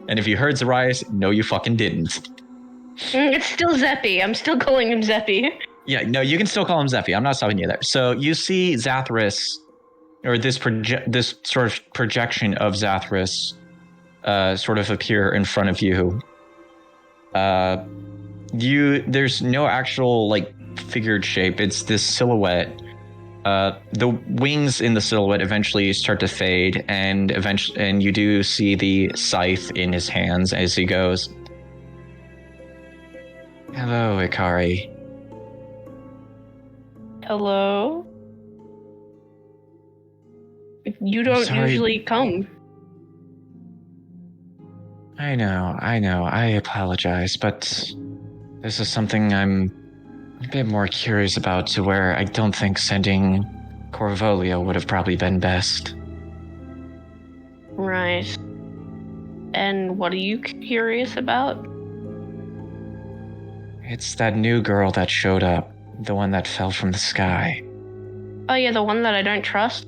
And if you heard Zarias, no, you fucking didn't. It's still Zeppy. I'm still calling him Zeppy. Yeah, no, you can still call him Zeppy. I'm not stopping you there. So you see Zatharis, or this sort of projection of Zatharis, sort of appear in front of you. There's no actual like figured shape. It's this silhouette. The wings in the silhouette eventually start to fade, and you do see the scythe in his hands as he goes. Hello, Ikari. Hello? You don't usually come. I know. I apologize, but this is something I'm a bit more curious about, to where I don't think sending Corvolio would have probably been best. Right. And what are you curious about? It's that new girl that showed up, the one that fell from the sky. Oh yeah, the one that I don't trust?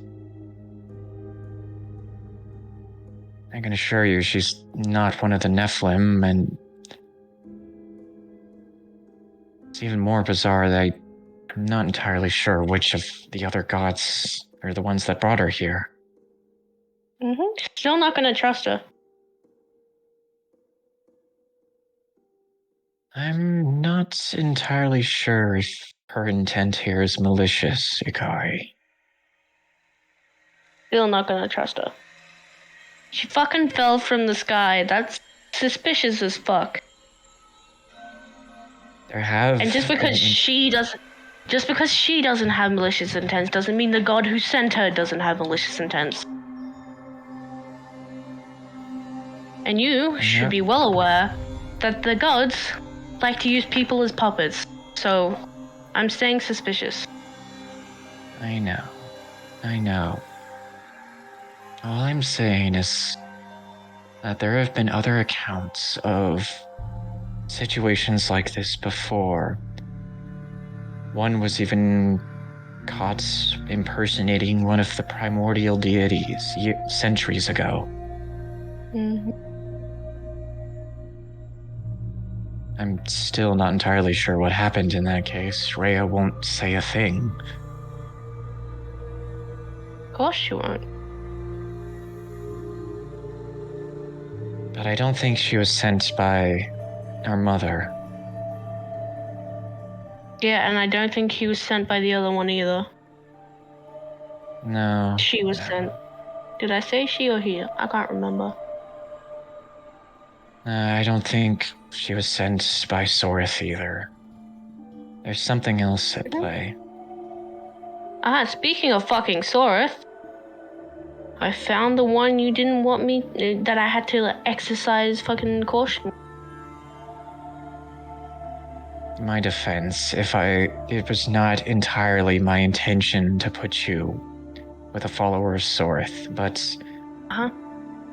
I can assure you she's not one of the Nephilim, and it's even more bizarre that I'm not entirely sure which of the other gods are the ones that brought her here. Still not gonna trust her. I'm not entirely sure if her intent here is malicious, Ikari. Still not gonna trust her. She fucking fell from the sky. That's suspicious as fuck. There have... And just because she doesn't have malicious intents doesn't mean the god who sent her doesn't have malicious intents. And you should be well aware that the gods like to use people as puppets. So, I'm staying suspicious. I know. All I'm saying is that there have been other accounts of situations like this before. One was even caught impersonating one of the primordial deities centuries ago. I'm still not entirely sure what happened in that case. Rhea won't say a thing. Of course she won't. But I don't think she was sent by our mother. Yeah, and I don't think he was sent by the other one either. No. She was sent. Did I say she or he? I can't remember. I don't think she was sent by Sorith either. There's something else at play. Speaking of fucking Sorith, I found the one you didn't want me, that I had to exercise fucking caution. In my defense, it was not entirely my intention to put you with a follower of Sorith, but... I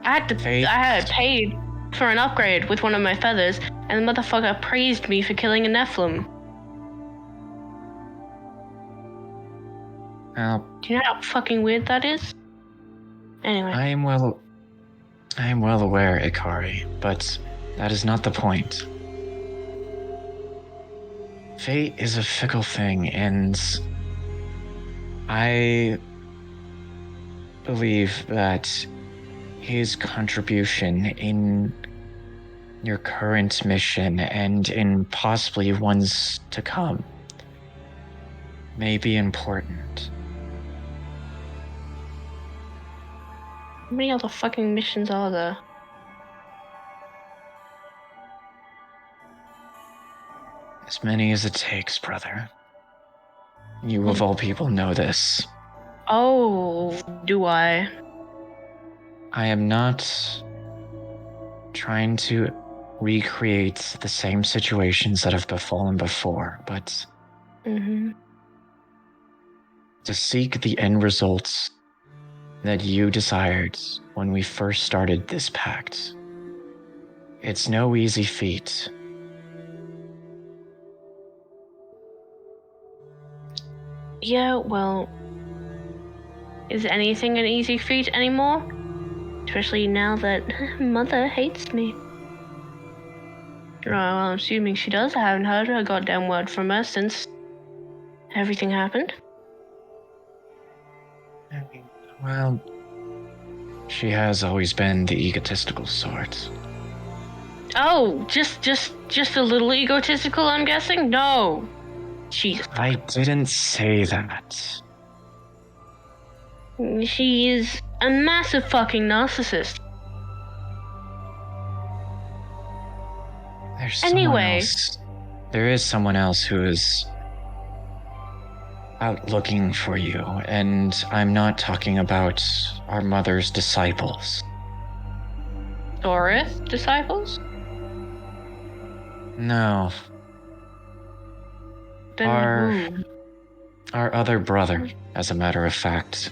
had paid for an upgrade with one of my feathers, and the motherfucker praised me for killing a Nephilim. Well... Do you know how fucking weird that is? Anyway. I am well aware, Ikari, but that is not the point. Fate is a fickle thing, and I believe that his contribution in your current mission and in possibly ones to come may be important. How many other fucking missions are there? As many as it takes, brother. You of all people know this. Oh, do I? I am not trying to recreate the same situations that have befallen before, but Mm-hmm. to seek the end results that you desired when we first started this pact. It's no easy feat. Yeah, well, is anything an easy feat anymore? Especially now that Mother hates me. Well, I'm assuming she does. I haven't heard a goddamn word from her since everything happened. Well, she has always been the egotistical sort. Oh, just a little egotistical, I'm guessing? No. Jesus. I didn't say that. She is a massive fucking narcissist. There's someone Anyway. else. There is someone else who is out looking for you, and I'm not talking about our mother's disciples. Dorith disciples? No. Then Our other brother, as a matter of fact.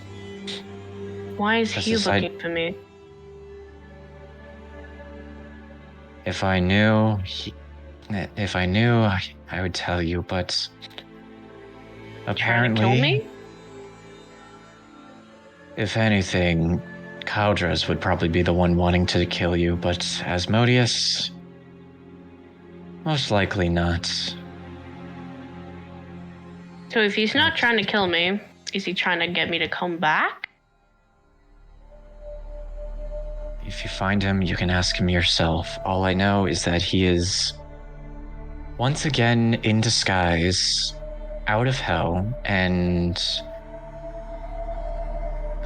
why is As he a side- looking for me? If I knew, I would tell you, but apparently, Trying to kill me? if anything, Caldres would probably be the one wanting to kill you, but Asmodeus, most likely not. So if he's not trying to kill me, is he trying to get me to come back? If you find him, you can ask him yourself. All I know is that he is once again in disguise, out of hell, and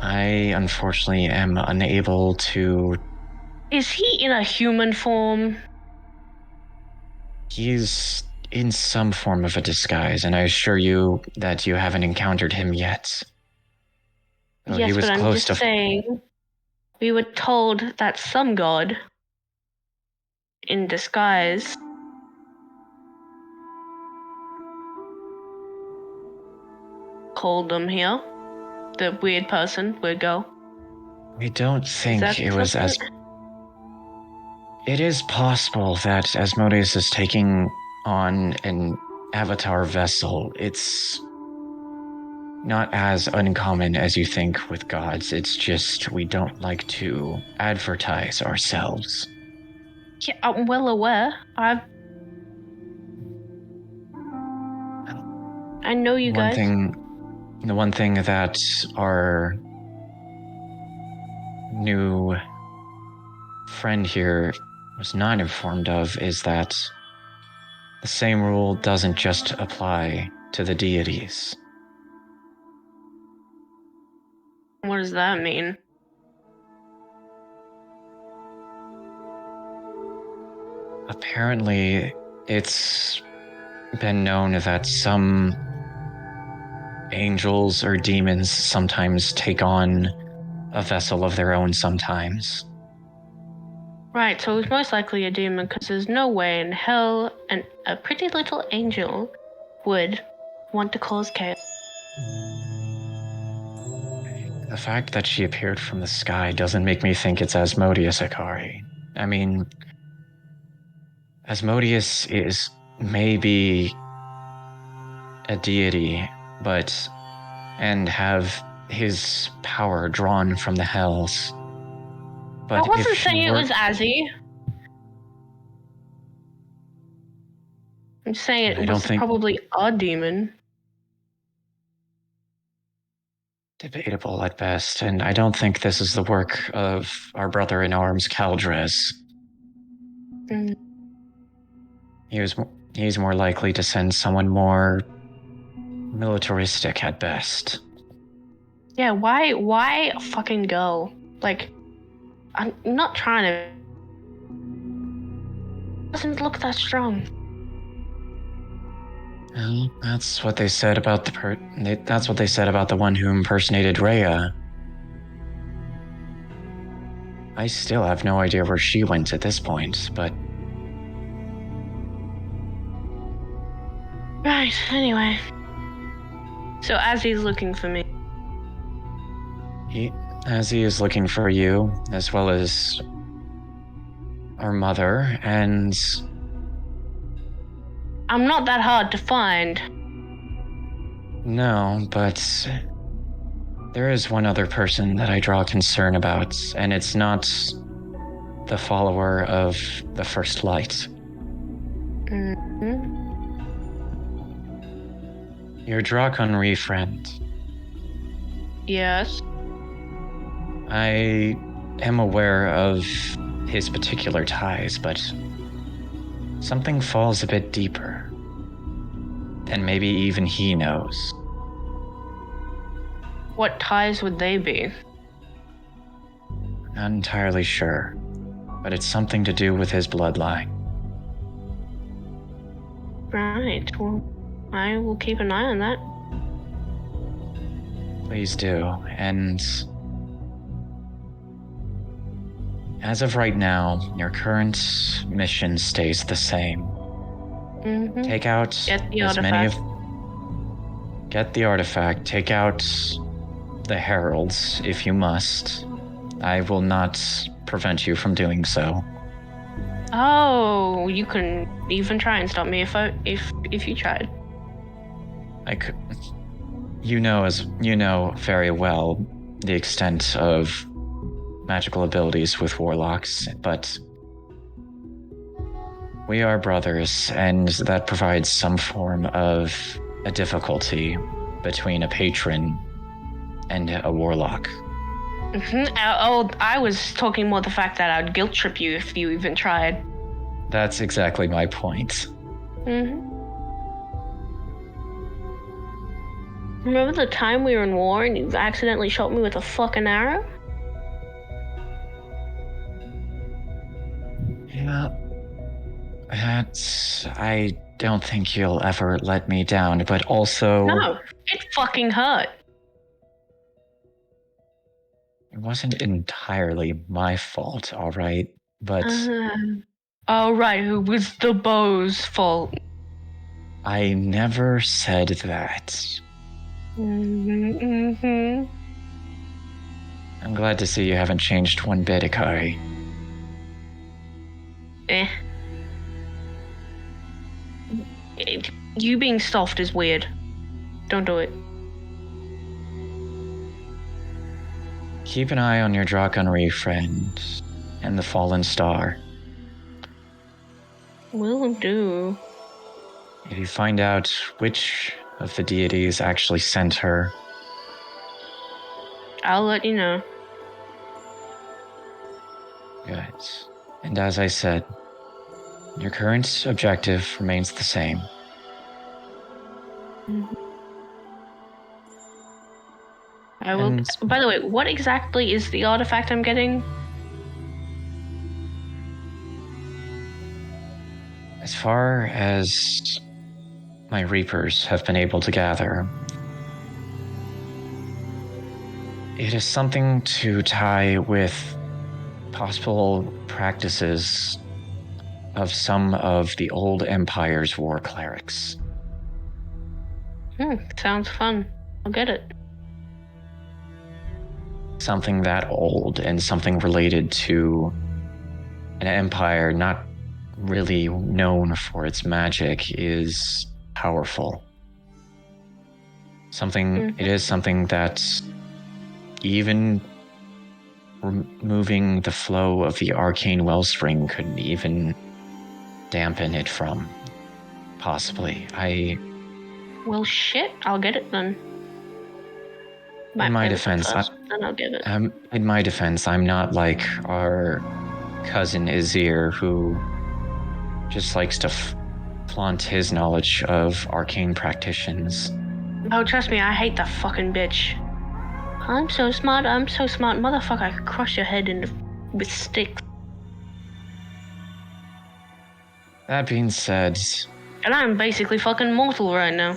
I unfortunately am unable to. Is he in a human form? He's in some form of a disguise, and I assure you that you haven't encountered him yet. Though Yes, he was but I'm close just to. saying, we were told that some god in disguise called them here. The weird person, weird girl. I don't think it was as. It is possible that Asmodeus is taking on an avatar vessel. It's not as uncommon as you think with gods. It's just we don't like to advertise ourselves. Yeah, I'm well aware. I know you guys. The one thing that our new friend here was not informed of is that the same rule doesn't just apply to the deities. What does that mean? Apparently, it's been known that some angels or demons sometimes take on a vessel of their own sometimes. Right, so it's most likely a demon because there's no way in hell a pretty little angel would want to cause chaos. The fact that she appeared from the sky doesn't make me think it's Asmodeus, Akari. I mean, Asmodeus is maybe a deity, and have his power drawn from the hells. But I wasn't if saying she it were- was Azzy. I'm saying I it don't was think- probably a demon. Debatable at best, and I don't think this is the work of our brother in arms, Caldres. Mm. He's more likely to send someone more militaristic at best. Yeah, why fucking go? Like, I'm not trying to. Doesn't look that strong. Well, that's what they said about that's what they said about the one who impersonated Rhea. I still have no idea where she went at this point, but... Right, anyway. So as he's looking for me. As he is looking for you, as well as our mother, and... I'm not that hard to find. No, but... There is one other person that I draw concern about, and it's not the follower of the First Light. Mm-hmm. Your Draconry friend. Yes. I am aware of his particular ties, but something falls a bit deeper than maybe even he knows. What ties would they be? Not entirely sure, but it's something to do with his bloodline. Right, well, I will keep an eye on that. Please do, and as of right now, your current mission stays the same. Mm-hmm. Take out Get the as artifact. many of... Get the artifact, take out the heralds if you must. I will not prevent you from doing so. Oh, you couldn't even try and stop me if you tried. I could... You know very well the extent of magical abilities with warlocks, but we are brothers, and that provides some form of a difficulty between a patron and a warlock. Mm-hmm. I was talking more the fact that I'd guilt trip you if you even tried. That's exactly my point. Mm-hmm. Remember the time we were in war and you accidentally shot me with a fucking arrow? Yeah. I don't think you'll ever let me down, but also... No, it fucking hurt. It wasn't entirely my fault, alright? But Oh, right, it was the bow's fault. I never said that. Mm-hmm. I'm glad to see you haven't changed one bit, Ikari. You being soft is weird. Don't do it. Keep an eye on your Draconry friend and the Fallen Star. Will do. If you find out which of the deities actually sent her, I'll let you know. good. And as I said, your current objective remains the same. Mm-hmm. I will. By the way, what exactly is the artifact I'm getting? As far as my Reapers have been able to gather, it is something to tie with possible practices of some of the old Empire's war clerics. Sounds fun. I'll get it. Something that old and something related to an empire not really known for its magic is powerful. It is something that even removing the flow of the arcane wellspring could even dampen it from, possibly. Well, shit, I'll get it then. In my defense, then I'll get it. In my defense, I'm not like our cousin Azir, who just likes to flaunt his knowledge of arcane practitioners. Oh, trust me, I hate that fucking bitch. I'm so smart, motherfucker. I could crush your head with sticks. That being said, And I'm basically fucking mortal right now.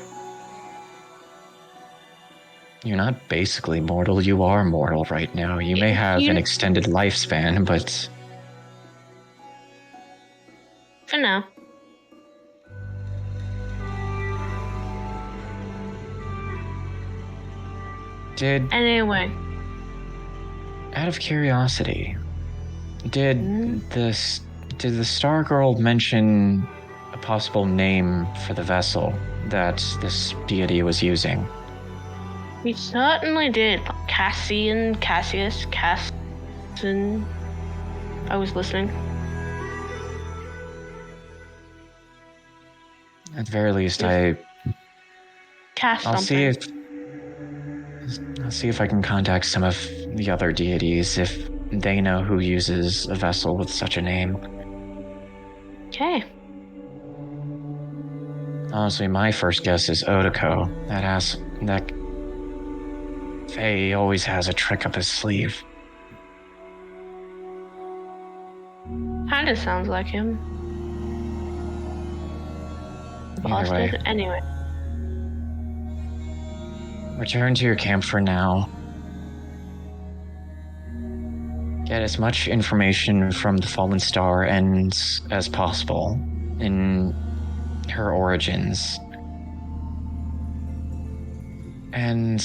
You're not basically mortal, you are mortal right now. You may have an extended lifespan, but... For now. Anyway. Out of curiosity, did the Star Girl mention a possible name for the vessel that this deity was using? We certainly did. Cassius. I was listening. At the very least, I'll see if I can contact some of the other deities if they know who uses a vessel with such a name. Okay. Honestly, my first guess is Odiko. That Faye always has a trick up his sleeve. Kinda sounds like him. Either way. Anyway. Return to your camp for now. Get as much information from the Fallen Star as possible in her origins. And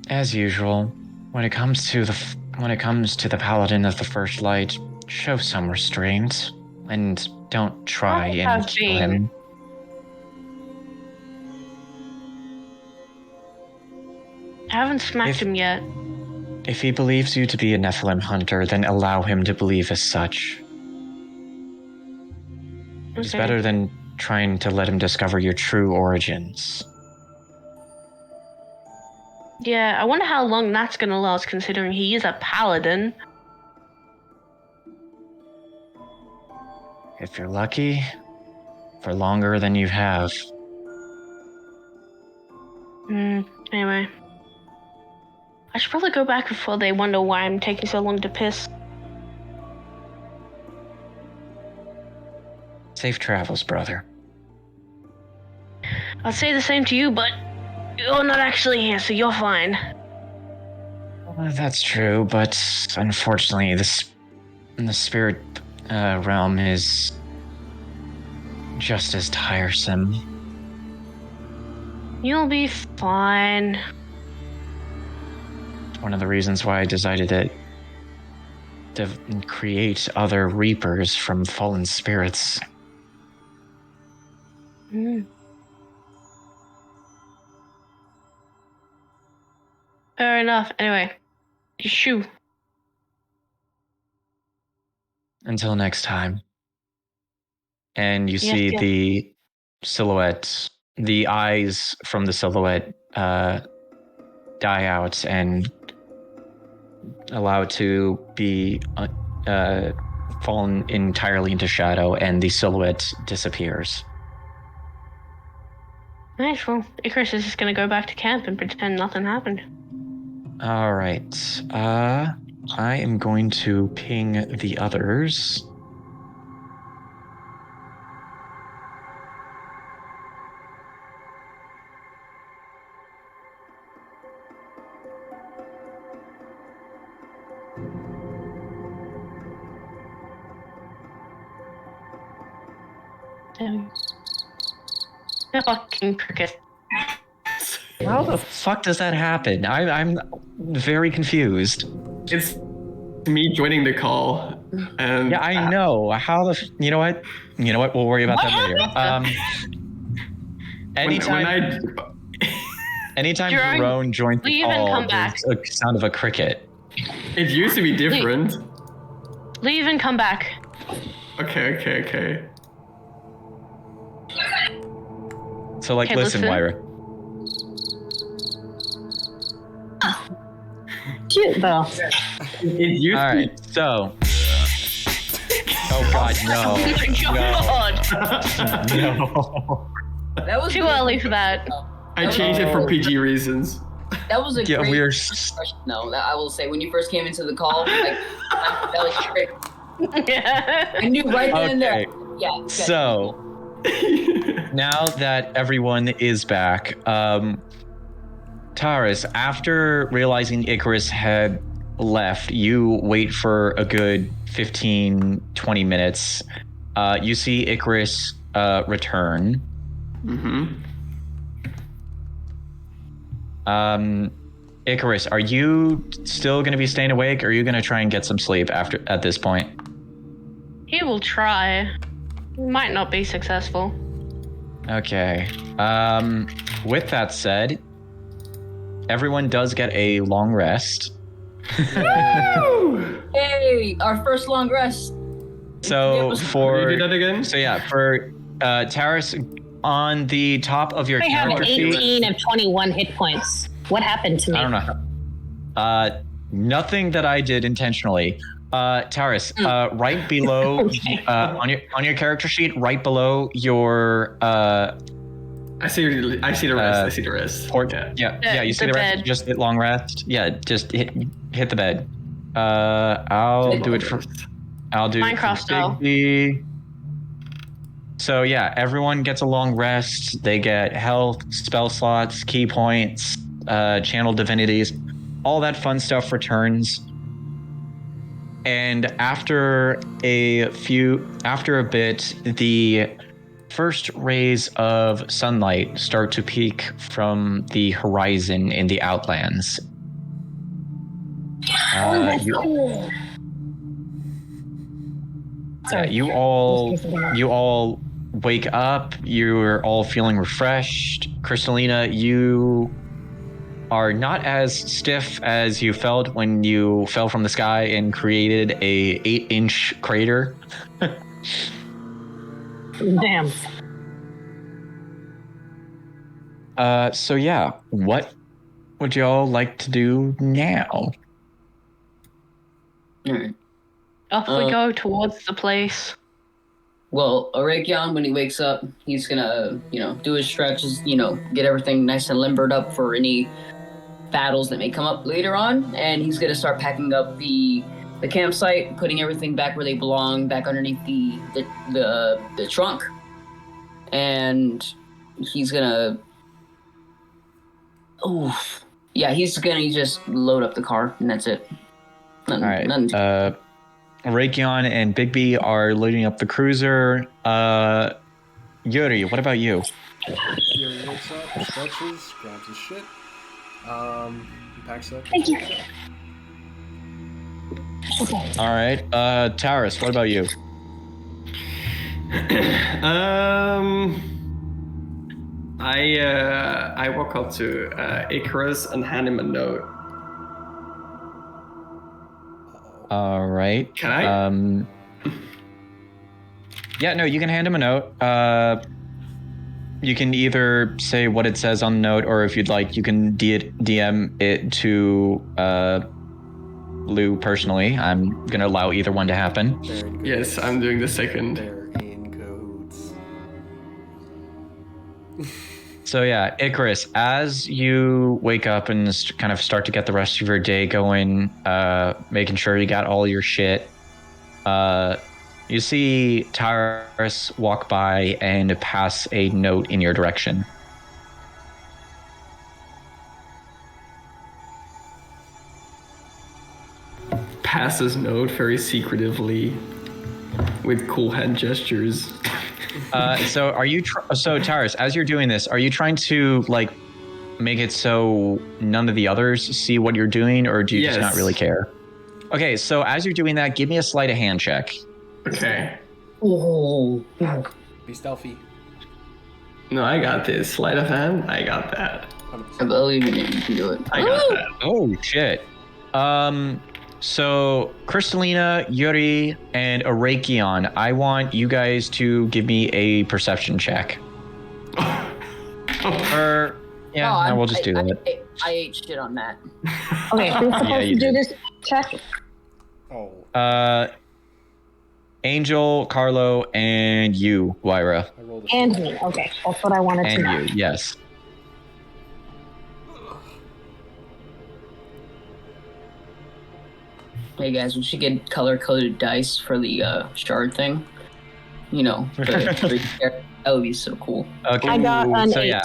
as usual, when it comes to the Paladin of the First Light, show some restraint and don't try and kill him. I haven't smacked him yet. If he believes you to be a Nephilim hunter, then allow him to believe as such. It's better than trying to let him discover your true origins. Yeah, I wonder how long that's gonna last, considering he is a paladin. If you're lucky, for longer than you have. Anyway. I should probably go back before they wonder why I'm taking so long to piss. Safe travels, brother. I'll say the same to you, but you're not actually here, so you're fine. That's true, but unfortunately, the spirit realm is just as tiresome. You'll be fine. One of the reasons why I decided to create other reapers from fallen spirits. Fair enough. Anyway, shoo. Until next time. And you see the silhouette, the eyes from the silhouette die out and allow it to be fallen entirely into shadow, and the silhouette disappears. Nice. Well, Icarus is just gonna go back to camp and pretend nothing happened. All right. I am going to ping the others. Fucking cricket. How the fuck does that happen? I'm very confused. It's me joining the call. And yeah, I know. How the... You know what? We'll worry about that later. Anytime Jerome joins the call, there's a sound of a cricket. It used to be different. Leave and come back. Okay. So, listen, Wyra. Cute, though. All right, so... Oh, God, no. No. That was too early for that. I changed it for PG reasons. That was a great we're... impression, though. I will say, when you first came into the call, that was great. Yeah. I knew right then and there. Yeah. So, Now that everyone is back, Taurus, after realizing Icarus had left, you wait for a good 15, 20 minutes. You see Icarus return. Icarus, are you still going to be staying awake, or are you going to try and get some sleep at this point? He will try. Might not be successful. Okay. With that said, everyone does get a long rest. Hey, our first long rest. So Can you do that again? So yeah, for Taurus, on the top of your I have character sheet, 18 of 21 hit points. What happened to me? I don't know. Nothing that I did intentionally. Taurus, right below on your character sheet, right below your I see the rest. I see the rest. Yeah. You see the rest. bed. Just hit long rest. Yeah, just hit the bed. I'll do it for Minecraft style. Bigby. So yeah, everyone gets a long rest. They get health, spell slots, key points, channel divinities, all that fun stuff returns. And after a bit, the first rays of sunlight start to peek from the horizon in the Outlands. Cool. Yeah, you all wake up. You're all feeling refreshed. Cristalina, you are not as stiff as you felt when you fell from the sky and created a 8-inch crater. Damn. So yeah, what would y'all like to do now? Alright. Off we go towards the place. Well, Arakion, when he wakes up, he's gonna, do his stretches, get everything nice and limbered up for any battles that may come up later on, and he's gonna start packing up the campsite, putting everything back where they belong, back underneath the trunk, and he's gonna. He's gonna just load up the car, and that's it. All right. Rakion and Bigby are loading up the cruiser. Yuri, what about you? Yuri wakes up, stretches, grabs his shit, packs up. Thank you. All right. Taurus, what about you? I walk up to Icarus and hand him a note. All right. Can I? Yeah, no, you can hand him a note. You can either say what it says on the note, or if you'd like, you can DM it to Lou personally. I'm gonna allow either one to happen. Yes, I'm doing the second. They're in cahoots. So yeah, Icarus, as you wake up and kind of start to get the rest of your day going, making sure you got all your shit, you see Taurus walk by and pass a note in your direction. Passes note very secretively with cool hand gestures. So are you? So Taurus, as you're doing this, are you trying to make it so none of the others see what you're doing, or do you just not really care? Okay, so as you're doing that, give me a sleight of hand check. Okay. Oh. Be stealthy. No, I got this. Sleight of hand. I got that. 100%. I believe in it. You can do it. I got that. Oh shit. So Cristalina, Yuri, and Arakion, I want you guys to give me a perception check. We'll just do that. I ate shit on that. Okay, who's supposed to do this check? Oh. Angel, Carlo, and you, Wyra. I rolled And me. Okay, that's what I wanted to know. And you, yes. Hey guys, we should get color-coded dice for the shard thing. That would be so cool. Okay. I got an so 8. yeah.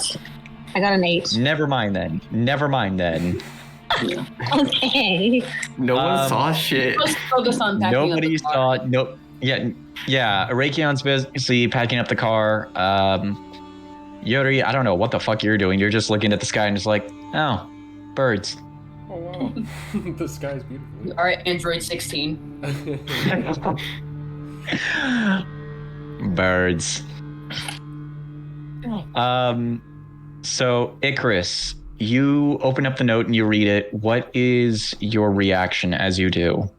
I got an 8. Never mind then. Yeah. Okay. No one saw shit. Let's focus on packing up Nobody the car. saw. No. Yeah. Raikion's busy packing up the car. Yuri, I don't know what the fuck you're doing. You're just looking at the sky and just like, oh, birds. Oh wow, the sky's beautiful. All right, Android 16. Birds. So Icarus, you open up the note and you read it. What is your reaction as you do?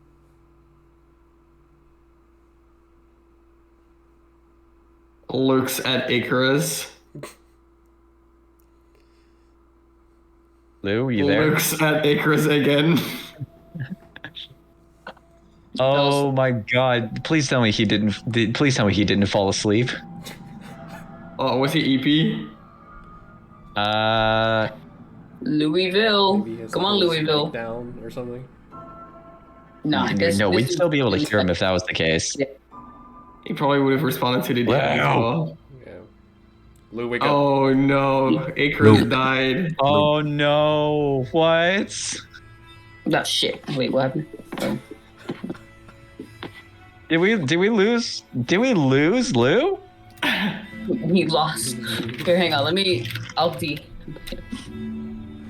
Looks at Icarus. Lou, you there? Looks at Icarus again. Oh my god! Please tell me he didn't. Please tell me he didn't fall asleep. Oh, was he EP? Louisville. Maybe he has Come to on, put his Louisville. mic down or something. No, No, we'd still be able to hear him if that was the case. Yeah. He probably would have responded to the DM as well. Yeah. Lou, wake up. Oh no, Icarus died. Oh no! What? Oh, shit. Wait, what happened? Oh. Did we lose? Did we lose Lou? He lost. Here, hang on. I'll see.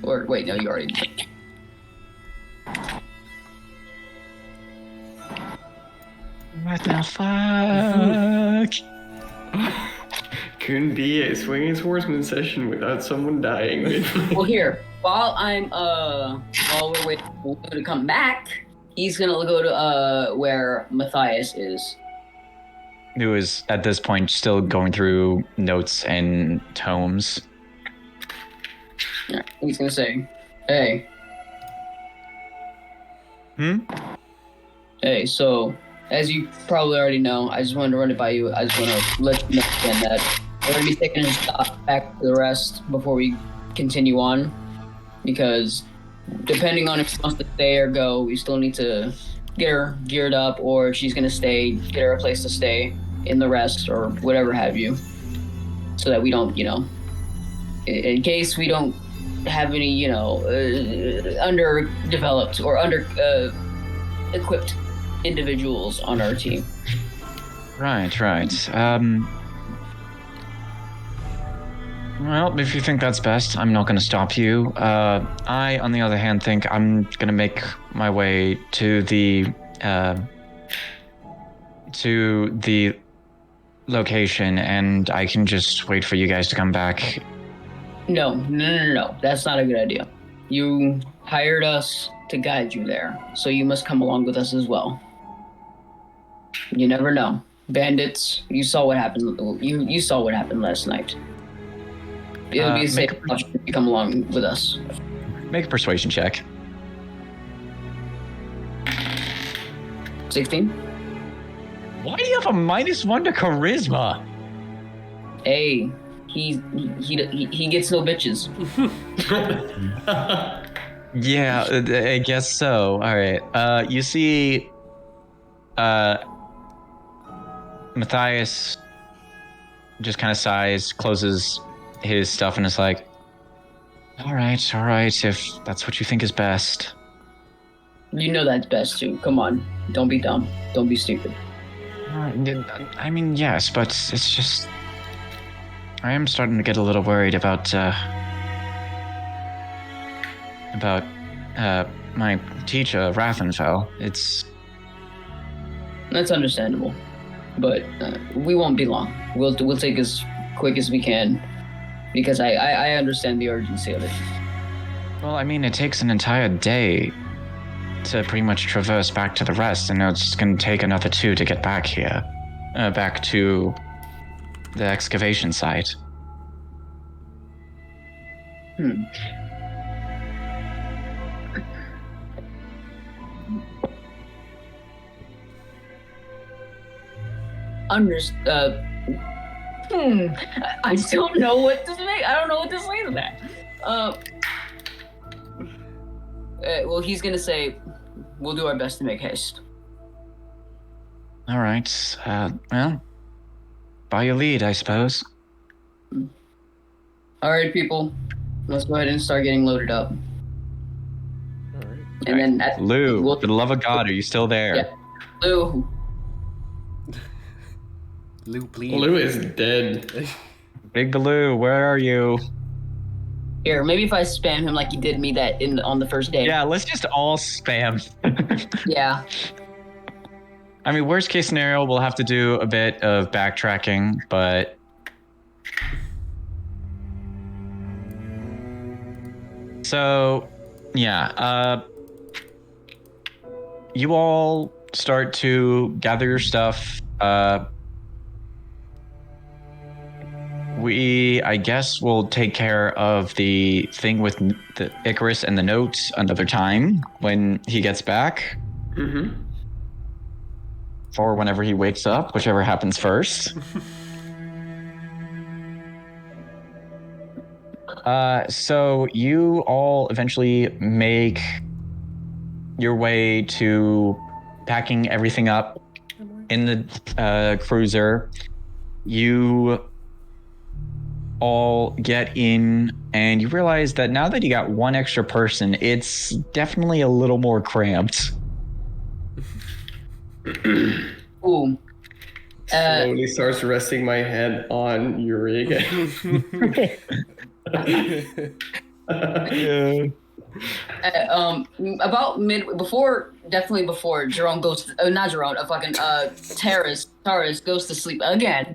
Or, wait, no, you already. What the fuck? Couldn't be a swinging swordsman session without someone dying. Well, here, while we're waiting for Lou to come back, he's gonna go to, where Matthias is. Who is at this point still going through notes and tomes. Yeah, he's gonna say, hey. Hey, so, as you probably already know, I just wanted to run it by you. I just want to let you know again that we're going to be taking a stop back to the rest before we continue on. Because depending on if she wants to stay or go, we still need to get her geared up, or if she's going to stay, get her a place to stay in the rest or whatever have you. So that we don't, in case we don't have any, underdeveloped or equipped individuals on our team. Right. Well, if you think that's best, I'm not going to stop you. I, on the other hand, think I'm going to make my way to the location, and I can just wait for you guys to come back. No. That's not a good idea. You hired us to guide you there, so you must come along with us as well. You never know. Bandits, you saw what happened. You saw what happened last night. It'll be a safe option if you come along with us. Make a persuasion check. 16? Why do you have a -1 to charisma? Hey, he gets no bitches. Yeah, I guess so. All right. You see, Matthias just kind of sighs, closes his stuff, and is like, all right, if that's what you think is best. You know that's best too. Come on, don't be dumb. Don't be stupid. I mean, yes, but it's just, I am starting to get a little worried about my teacher, Rathenfell. That's understandable, but we won't be long. We'll take as quick as we can, because I understand the urgency of it. Well, I mean, it takes an entire day to pretty much traverse back to the rest, and it's going to take another 2 to get back here, back to the excavation site. I don't know what to say. I don't know what to say to that. Well, he's gonna say, we'll do our best to make haste. All right. Well, by your lead, I suppose. All right, people, let's go ahead and start getting loaded up. All right. And then Lou, for the love of God, are you still there? Yeah. Lou. Lou, please. Lou is dead. Big Lou, where are you? Here, maybe if I spam him like you did me on the first day. Yeah, let's just all spam. Yeah. I mean, worst case scenario, we'll have to do a bit of backtracking, but so yeah, you all start to gather your stuff. I guess we'll take care of the thing with the Icarus and the notes another time when he gets back. Mm-hmm. Or whenever he wakes up, whichever happens first. So you all eventually make your way to packing everything up in the cruiser. You all get in and you realize that now that you got one extra person, it's definitely a little more cramped. Ooh. Slowly starts resting my head on Yuri again. About definitely before Jerome goes to, not Jerome, Taurus goes to sleep again.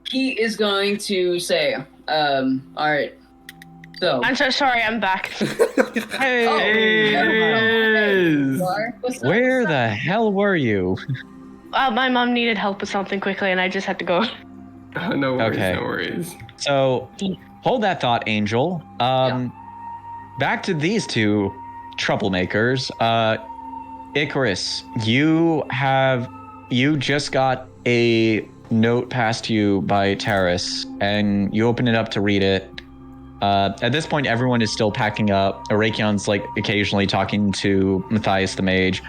He is going to say, all right, so. I'm so sorry, I'm back. Hey, where the hell were you? My mom needed help with something quickly, and I just had to go. No worries, Okay. no worries. So, hold that thought, Angel. Back to these two troublemakers. Icarus, you just got a note passed to you by Terrace, and you open it up to read it. At this point, everyone is still packing up. Arakion's like occasionally talking to Matthias the Mage.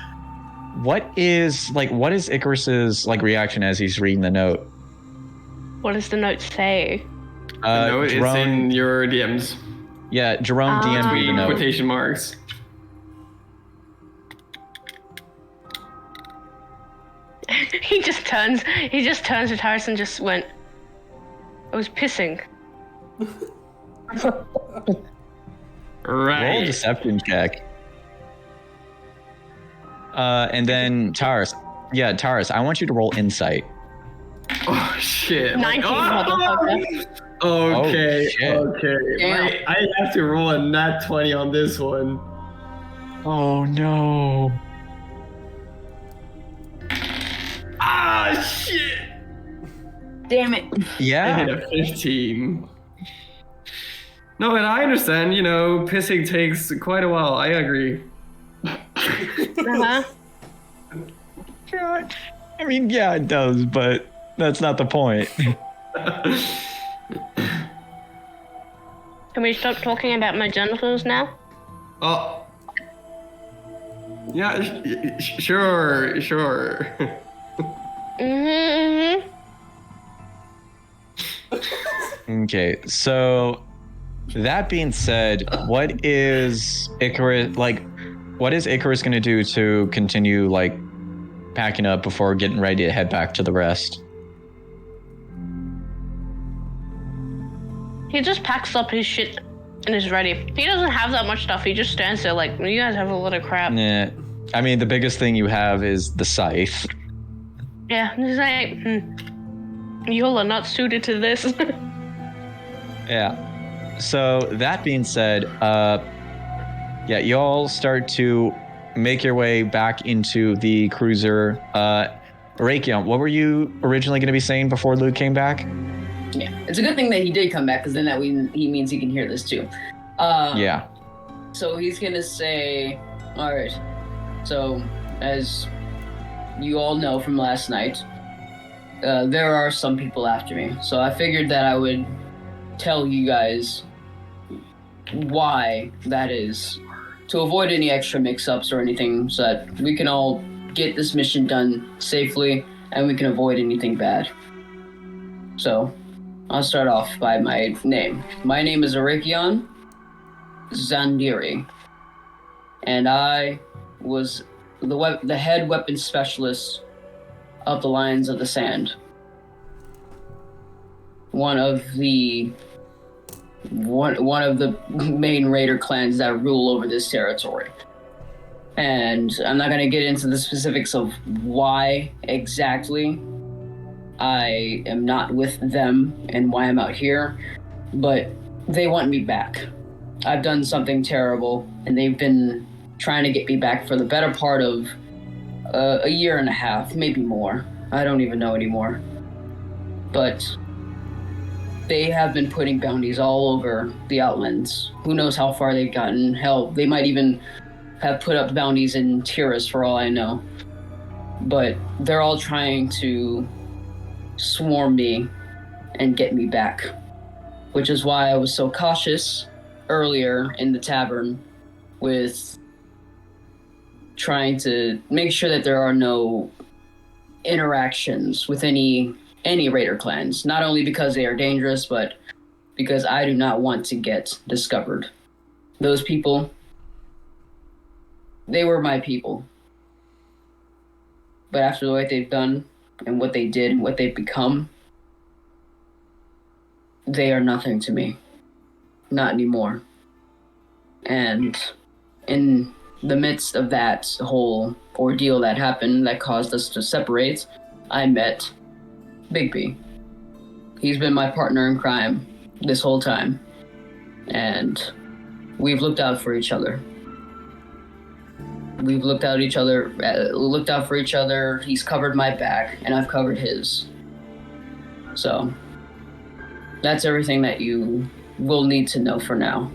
What is Icarus's like reaction as he's reading the note? What does the note say? The note is in your DMs. Yeah, Jerome DM'd me the note. Quotation marks. He just turns to Taurus and just went, I was pissing. Right. Roll a deception check. And then Taurus, I want you to roll insight. Oh shit. 19, motherfucker. Okay, shit. okay. Damn. I have to roll a nat 20 on this one. Oh no. Ah shit. Damn it. I Yeah. hit a 15. No, and I understand, pissing takes quite a while. I agree. Uh-huh. God. I mean, yeah, it does, but that's not the point. Can we stop talking about my genitals now? Oh. Yeah, sure. Mm-hmm. Okay, so that being said, what is Icarus going to do to continue like packing up before getting ready to head back to the rest? He just packs up his shit and is ready. He doesn't have that much stuff. He just stands there like, you guys have a lot of crap. Nah. I mean, the biggest thing you have is the scythe. Yeah, he's like, you all are not suited to this. Yeah. So that being said, you all start to make your way back into the cruiser. Rakion, what were you originally going to be saying before Luke came back? Yeah, it's a good thing that he did come back, because then he means he can hear this too. Yeah. So he's gonna say, all right. So as you all know from last night, there are some people after me. So I figured that I would tell you guys why that is, to avoid any extra mix-ups or anything, so that we can all get this mission done safely and we can avoid anything bad. So I'll start off by my name. My name is Arakion Zandiri, and I was the head weapons specialist of the Lions of the Sand. One of the main raider clans that rule over this territory. And I'm not going to get into the specifics of why exactly I am not with them and why I'm out here, but they want me back. I've done something terrible, and they've been trying to get me back for the better part of a year and a half, maybe more. I don't even know anymore. But they have been putting bounties all over the Outlands. Who knows how far they've gotten? Hell, they might even have put up bounties in Tiras for all I know. But they're all trying to swarm me and get me back, which is why I was so cautious earlier in the tavern with trying to make sure that there are no interactions with any raider clans, not only because they are dangerous, but because I do not want to get discovered. Those people, they were my people. But after what they've done and what they did and what they've become, they are nothing to me. Not anymore. And in the midst of that whole ordeal that happened that caused us to separate, I met Bigby. He's been my partner in crime this whole time. And we've looked out for each other. We've looked out for each other. He's covered my back, and I've covered his. So, that's everything that you will need to know for now.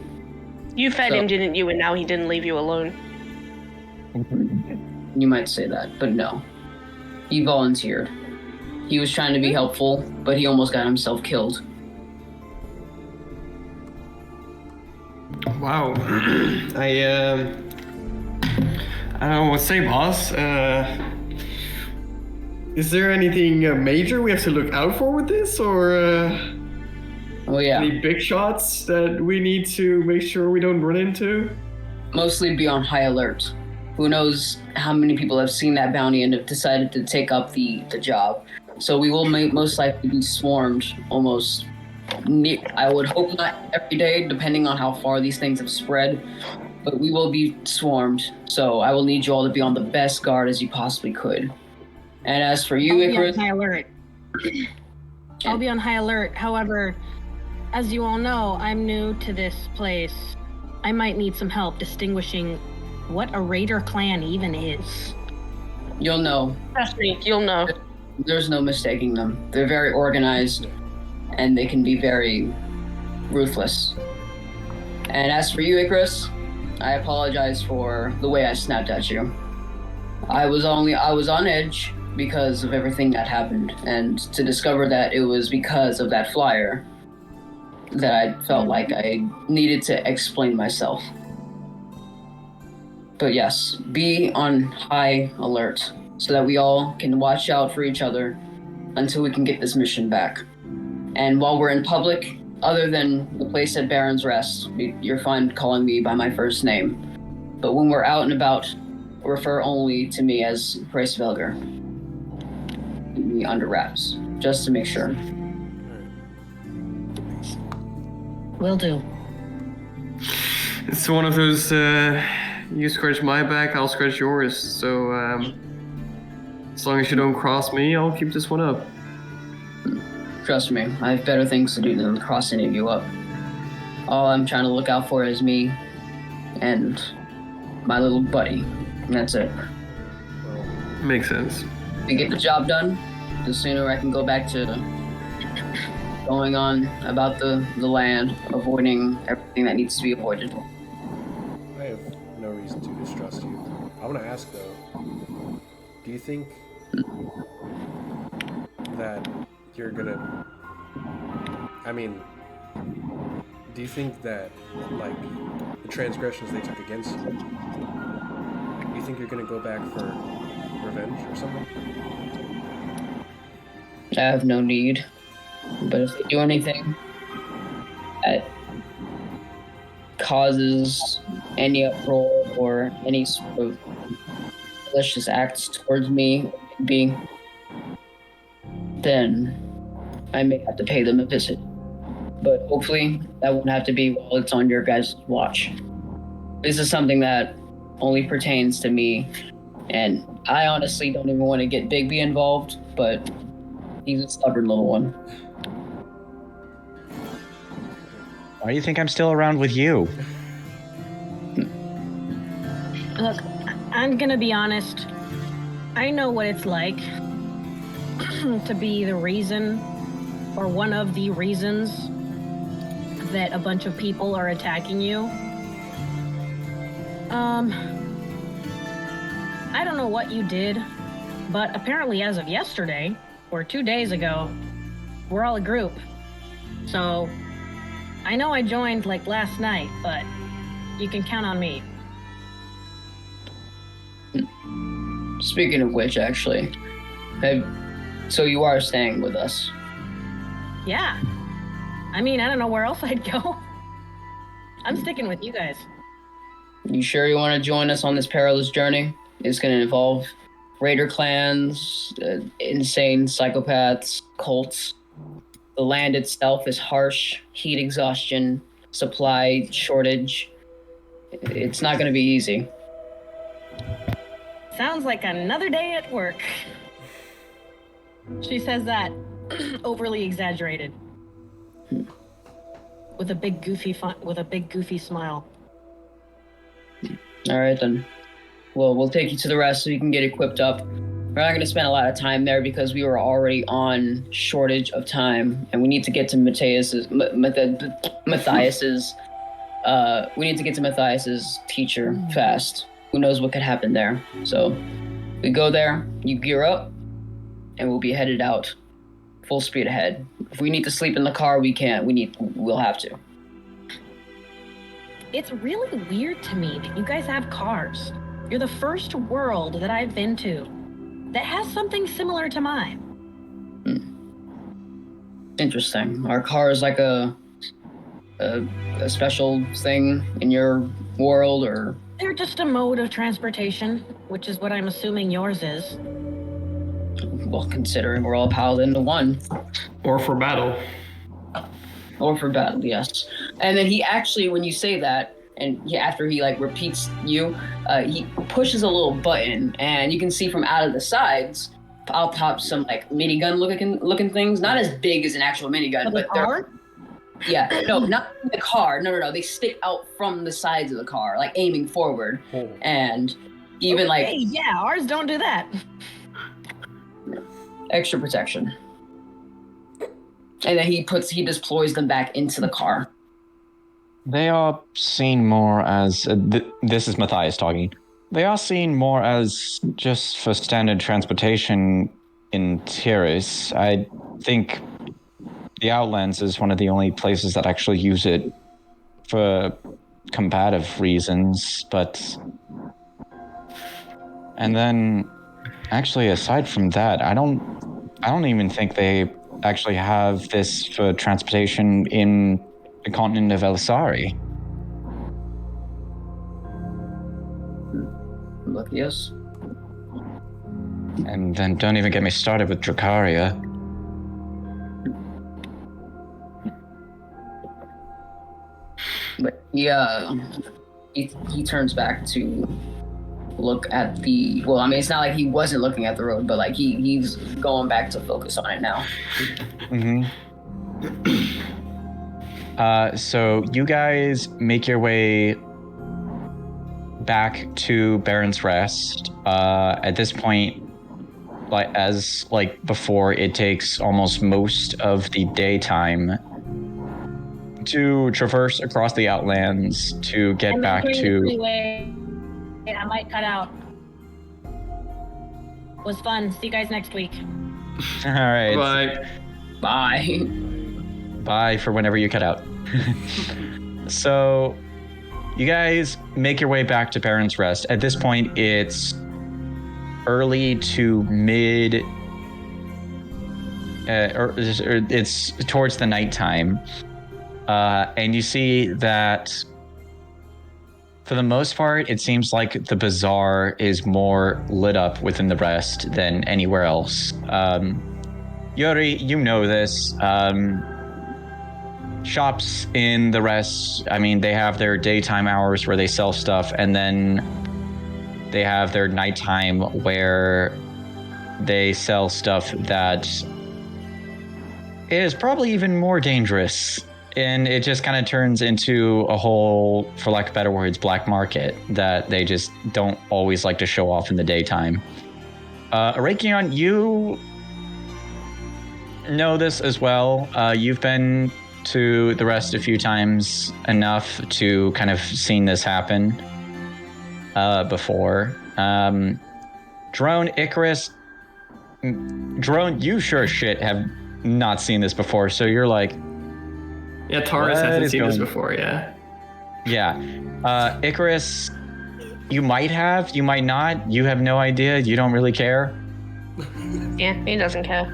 You fed him, didn't you? And now he didn't leave you alone. You might say that, but no. He volunteered. He was trying to be helpful, but he almost got himself killed. Wow. I don't know what to say, boss. Is there anything major we have to look out for with this, or Oh yeah. any big shots that we need to make sure we don't run into? Mostly be on high alert. Who knows how many people have seen that bounty and have decided to take up the job. So we will most likely be swarmed almost, I would hope not every day, depending on how far these things have spread. But we will be swarmed, so I will need you all to be on the best guard as you possibly could. And as for you, Icarus... I'll be on high alert. I'll be on high alert. However, as you all know, I'm new to this place. I might need some help distinguishing what a raider clan even is. You'll know. Trust me, you'll know. There's no mistaking them. They're very organized, and they can be very ruthless. And as for you, Icarus, I apologize for the way I snapped at you. I was on edge because of everything that happened, and to discover that it was because of that flyer that I felt like I needed to explain myself. But yes, be on high alert so that we all can watch out for each other until we can get this mission back. And while we're in public, other than the place at Baron's Rest, you're fine calling me by my first name. But when we're out and about, refer only to me as Price Velger. Keep me under wraps, just to make sure. Will do. It's one of those, you scratch my back, I'll scratch yours. So, as long as you don't cross me, I'll keep this one up. Trust me, I have better things to do than cross any of you up. All I'm trying to look out for is me and my little buddy. And that's it. Makes sense. If we get the job done, the sooner I can go back to going on about the land, avoiding everything that needs to be avoided. I have no reason to distrust you. I want to ask, though, do you think that you're gonna... I mean, do you think that, like, the transgressions they took against you, do you think you're gonna go back for revenge or something? I have no need. But if they do anything that causes any uproar or any sort of malicious acts towards me or being, then I may have to pay them a visit. But hopefully that won't have to be while it's on your guys' watch. This is something that only pertains to me, and I honestly don't even want to get Bigby involved, but he's a stubborn little one. Why do you think I'm still around with you? Look, I'm gonna be honest. I know what it's like to be the reason, or one of the reasons, that a bunch of people are attacking you. I don't know what you did, but apparently as of yesterday, or 2 days ago, we're all a group. So, I know I joined like last night, but you can count on me. Speaking of which, actually, so you are staying with us? Yeah. I mean, I don't know where else I'd go. I'm sticking with you guys. You sure you want to join us on this perilous journey? It's going to involve raider clans, insane psychopaths, cults. The land itself is harsh, heat exhaustion, supply shortage. It's not going to be easy. Sounds like another day at work. She says that overly exaggerated. With a big goofy smile. All right, then. Well, we'll take you to the rest so you can get equipped up. We're not going to spend a lot of time there because we were already on shortage of time, and we need to get to Matthias's teacher fast. Who knows what could happen there? So we go there, you gear up, and we'll be headed out full speed ahead. If we need to sleep in the car, we can't. We'll have to. It's really weird to me that you guys have cars. You're the first world that I've been to that has something similar to mine. Interesting. Our car is like a special thing in your world, or? They're just a mode of transportation, which is what I'm assuming yours is. Well, considering we're all piled into one. Or for battle. Or for battle, yes. And then he actually, when you say that, and after he like repeats you, he pushes a little button, and you can see from out of the sides, I'll pop some like minigun looking things, not as big as an actual minigun, but they're. Yeah, no, not the car. No. They stick out from the sides of the car, like aiming forward, and even like. Hey, yeah, ours don't do that. Extra protection. And then he deploys them back into the car. They are seen more as this is Matthias talking. They are seen more as just for standard transportation in Tiris. I think the Outlands is one of the only places that actually use it for combative reasons, and then actually aside from that, I don't even think they actually have this for transportation in the continent of Elisari. Lucky us. And then don't even get me started with Dracaria. But he turns back to look at the. Well, I mean, it's not like he wasn't looking at the road, but like he's going back to focus on it now. Mm-hmm. So you guys make your way back to Baron's Rest. At this point, like before, it takes almost most of the daytime to traverse across the Outlands to get back to. I might cut out. Was fun. See you guys next week. All right. Bye. Bye for whenever you cut out. So, you guys make your way back to Baron's Rest. At this point, it's early to mid or it's towards the nighttime, and you see that for the most part, it seems like the bazaar is more lit up within the rest than anywhere else. Yuri, you know this. Shops in the rest, I mean, they have their daytime hours where they sell stuff, and then they have their nighttime where they sell stuff that is probably even more dangerous. And it just kind of turns into a whole, for lack of better words, black market that they just don't always like to show off in the daytime. Arakion, you know this as well. You've been to the rest a few times enough to kind of seen this happen before. Drone, Icarus, Drone, you sure as shit have not seen this before, so you're like, yeah, Taurus hasn't seen this before, yeah. Yeah. Icarus, you might have, you might not, you have no idea, you don't really care. Yeah, he doesn't care.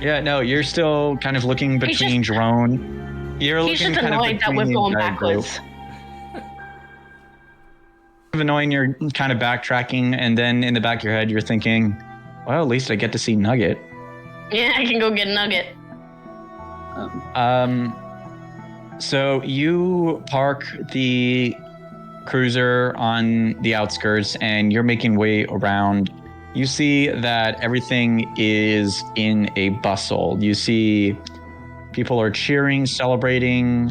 Yeah, no, you're still kind of looking between Drone. He's just annoyed that we're going backwards. Annoying, you're kind of backtracking, and then in the back of your head, you're thinking, well, at least I get to see Nugget. Yeah, I can go get Nugget. So you park the cruiser on the outskirts, and you're making way around. You see that everything is in a bustle. You see people are cheering, celebrating,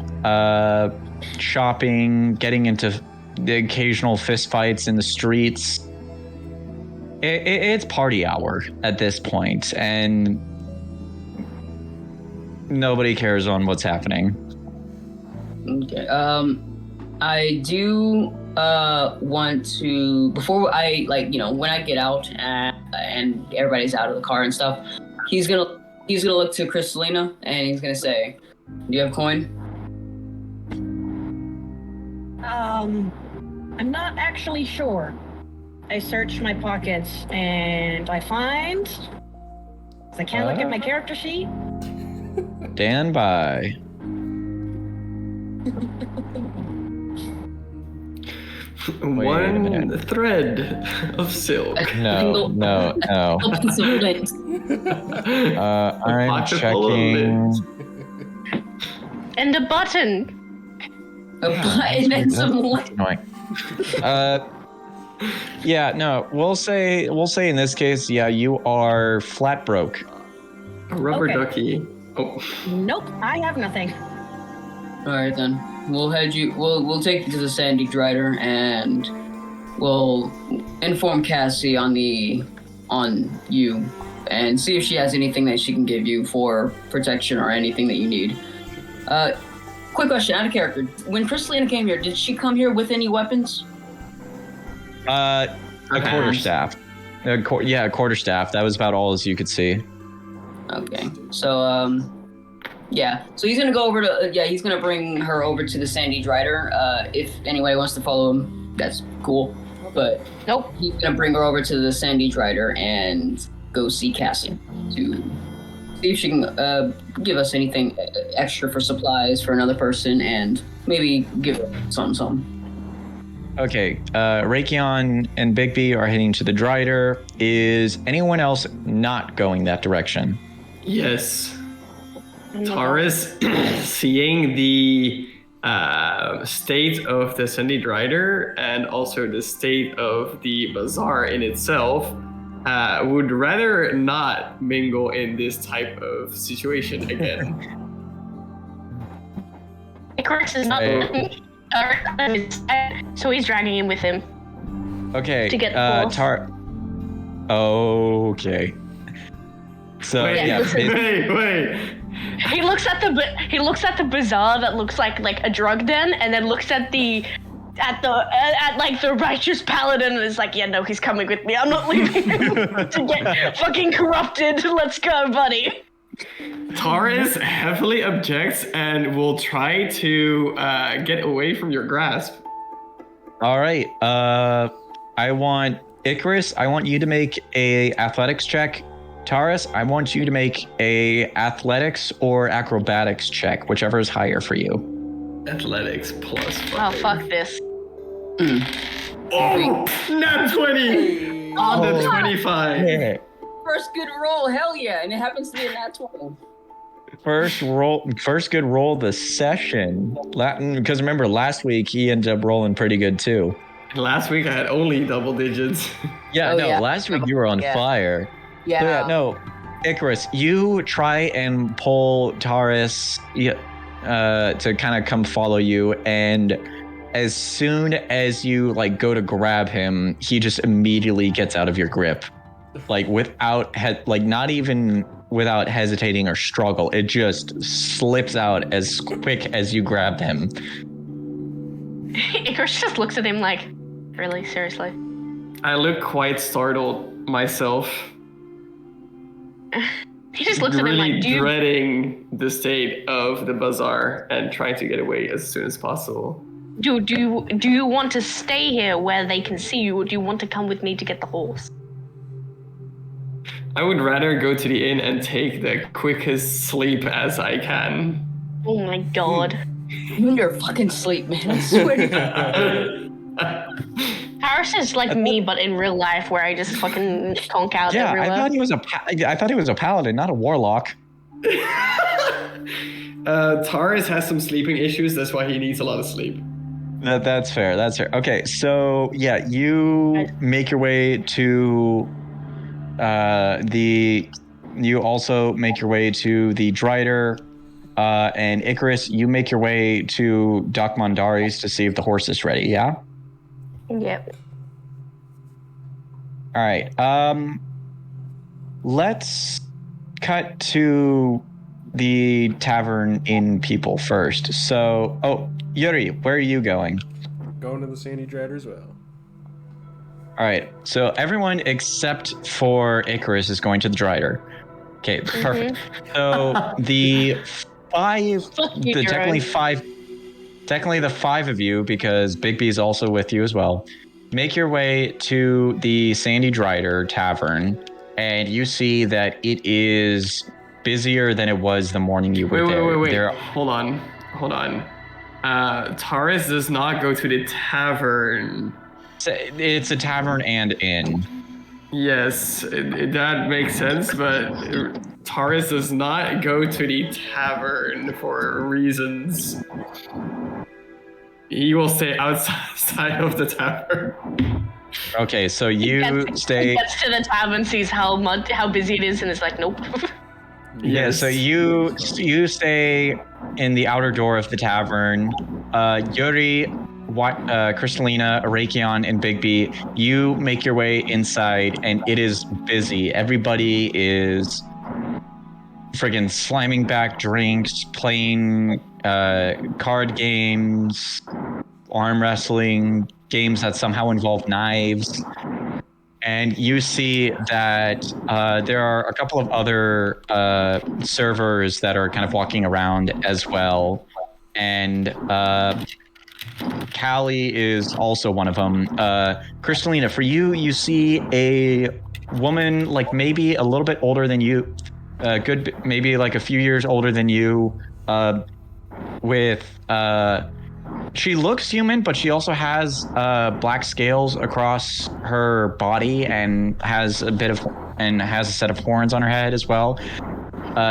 shopping, getting into the occasional fistfights in the streets. It's party hour at this point, and nobody cares on what's happening. Okay. I do want to, before I, when I get out and everybody's out of the car and stuff, he's gonna look to Cristalina and he's gonna say, "Do you have coin?" I'm not actually sure. I search my pockets and I find, I can't look at my character sheet. Stand by. One thread of silk. No. I'm checking. And a button. A button and some light. Yeah, no. We'll say in this case, yeah, you are flat broke. A rubber Okay. ducky. Oh. Nope, I have nothing. All right then. We'll take you to the Sandy Drider and we'll inform Cassie on you and see if she has anything that she can give you for protection or anything that you need. Quick question, out of character. When Cristalina came here, did she come here with any weapons? A quarterstaff. A quarterstaff. That was about all as you could see. Okay. So, yeah. So he's gonna go over to, he's gonna bring her over to the Sandy Drider. If anybody wants to follow him, that's cool. But Nope. he's gonna bring her over to the Sandy Drider and go see Cassie to see if she can give us anything extra for supplies for another person and maybe give her something. Okay, Rakion and Bigby are heading to the Drider. Is anyone else not going that direction? Yes. Taurus, seeing the state of the Sandy Drider and also the state of the bazaar in itself, would rather not mingle in this type of situation again. Icarus is not. So he's dragging him with him. Okay. To get the Okay. So Wait. He looks at the bazaar that looks like a drug den, and then looks at the righteous paladin, and is like, yeah, no, he's coming with me. I'm not leaving him to get fucking corrupted. Let's go, buddy. Taurus heavily objects and will try to get away from your grasp. All right. I want Icarus. I want you to make a athletics check Taurus, I want you to make a athletics or acrobatics check, whichever is higher for you. Athletics plus 5. Oh, fuck this. Oh, nat 20 on the 25. Yeah. First good roll, hell yeah, and it happens to be a nat 20. First good roll of the session. Because remember, last week he ended up rolling pretty good too. Last week I had only double digits. Yeah, last week you were on fire. Yeah. So yeah, no, Icarus, you try and pull Taurus to kind of come follow you, and as soon as you like go to grab him, he just immediately gets out of your grip, like not even without hesitating or struggle. It just slips out as quick as you grabbed him. Icarus just looks at him like, really? Seriously? I look quite startled myself. He just looks at him Really like, dude. dreading the state of the bazaar and trying to get away as soon as possible. Dude, do you want to stay here where they can see you, or do you want to come with me to get the horse? I would rather go to the inn and take the quickest sleep as I can. Oh my god. You in your fucking sleep, man. I swear to God. Harris is like me, but in real life, where I just fucking conk out everywhere. I thought he was a paladin, not a warlock. Taurus has some sleeping issues, that's why he needs a lot of sleep. That's fair. Okay, so yeah, you make your way to you also make your way to the Drider, and Icarus, you make your way to Doc Mondari's to see if the horse is ready, yeah? Yep. All right. Let's cut to the tavern in people first. So, Yuri, where are you going? Going to the Sandy Dread as well. All right. So everyone except for Icarus is going to the Drider. Okay, perfect. So the the five of you, because Big B is also with you as well, make your way to the Sandy Drider Tavern, and you see that it is busier than it was the morning you were there. Wait. Hold on. Taurus does not go to the tavern. It's a tavern and inn. Yes, that makes sense, but Taurus does not go to the tavern for reasons. He will stay outside of the tavern. Okay, so you stay. He gets to the tavern, sees how busy it is, and it's like, nope. Yeah, so you stay in the outer door of the tavern. Yuri, Cristalina, Arakion, and Big B, you make your way inside, and it is busy. Everybody is friggin' slamming back drinks, playing card games, arm wrestling, games that somehow involve knives. And you see that there are a couple of other servers that are kind of walking around as well. And Callie is also one of them. Cristalina, for you, you see a woman like maybe a little bit older than you, maybe like a few years older than you, with she looks human, but she also has black scales across her body and has a set of horns on her head as well.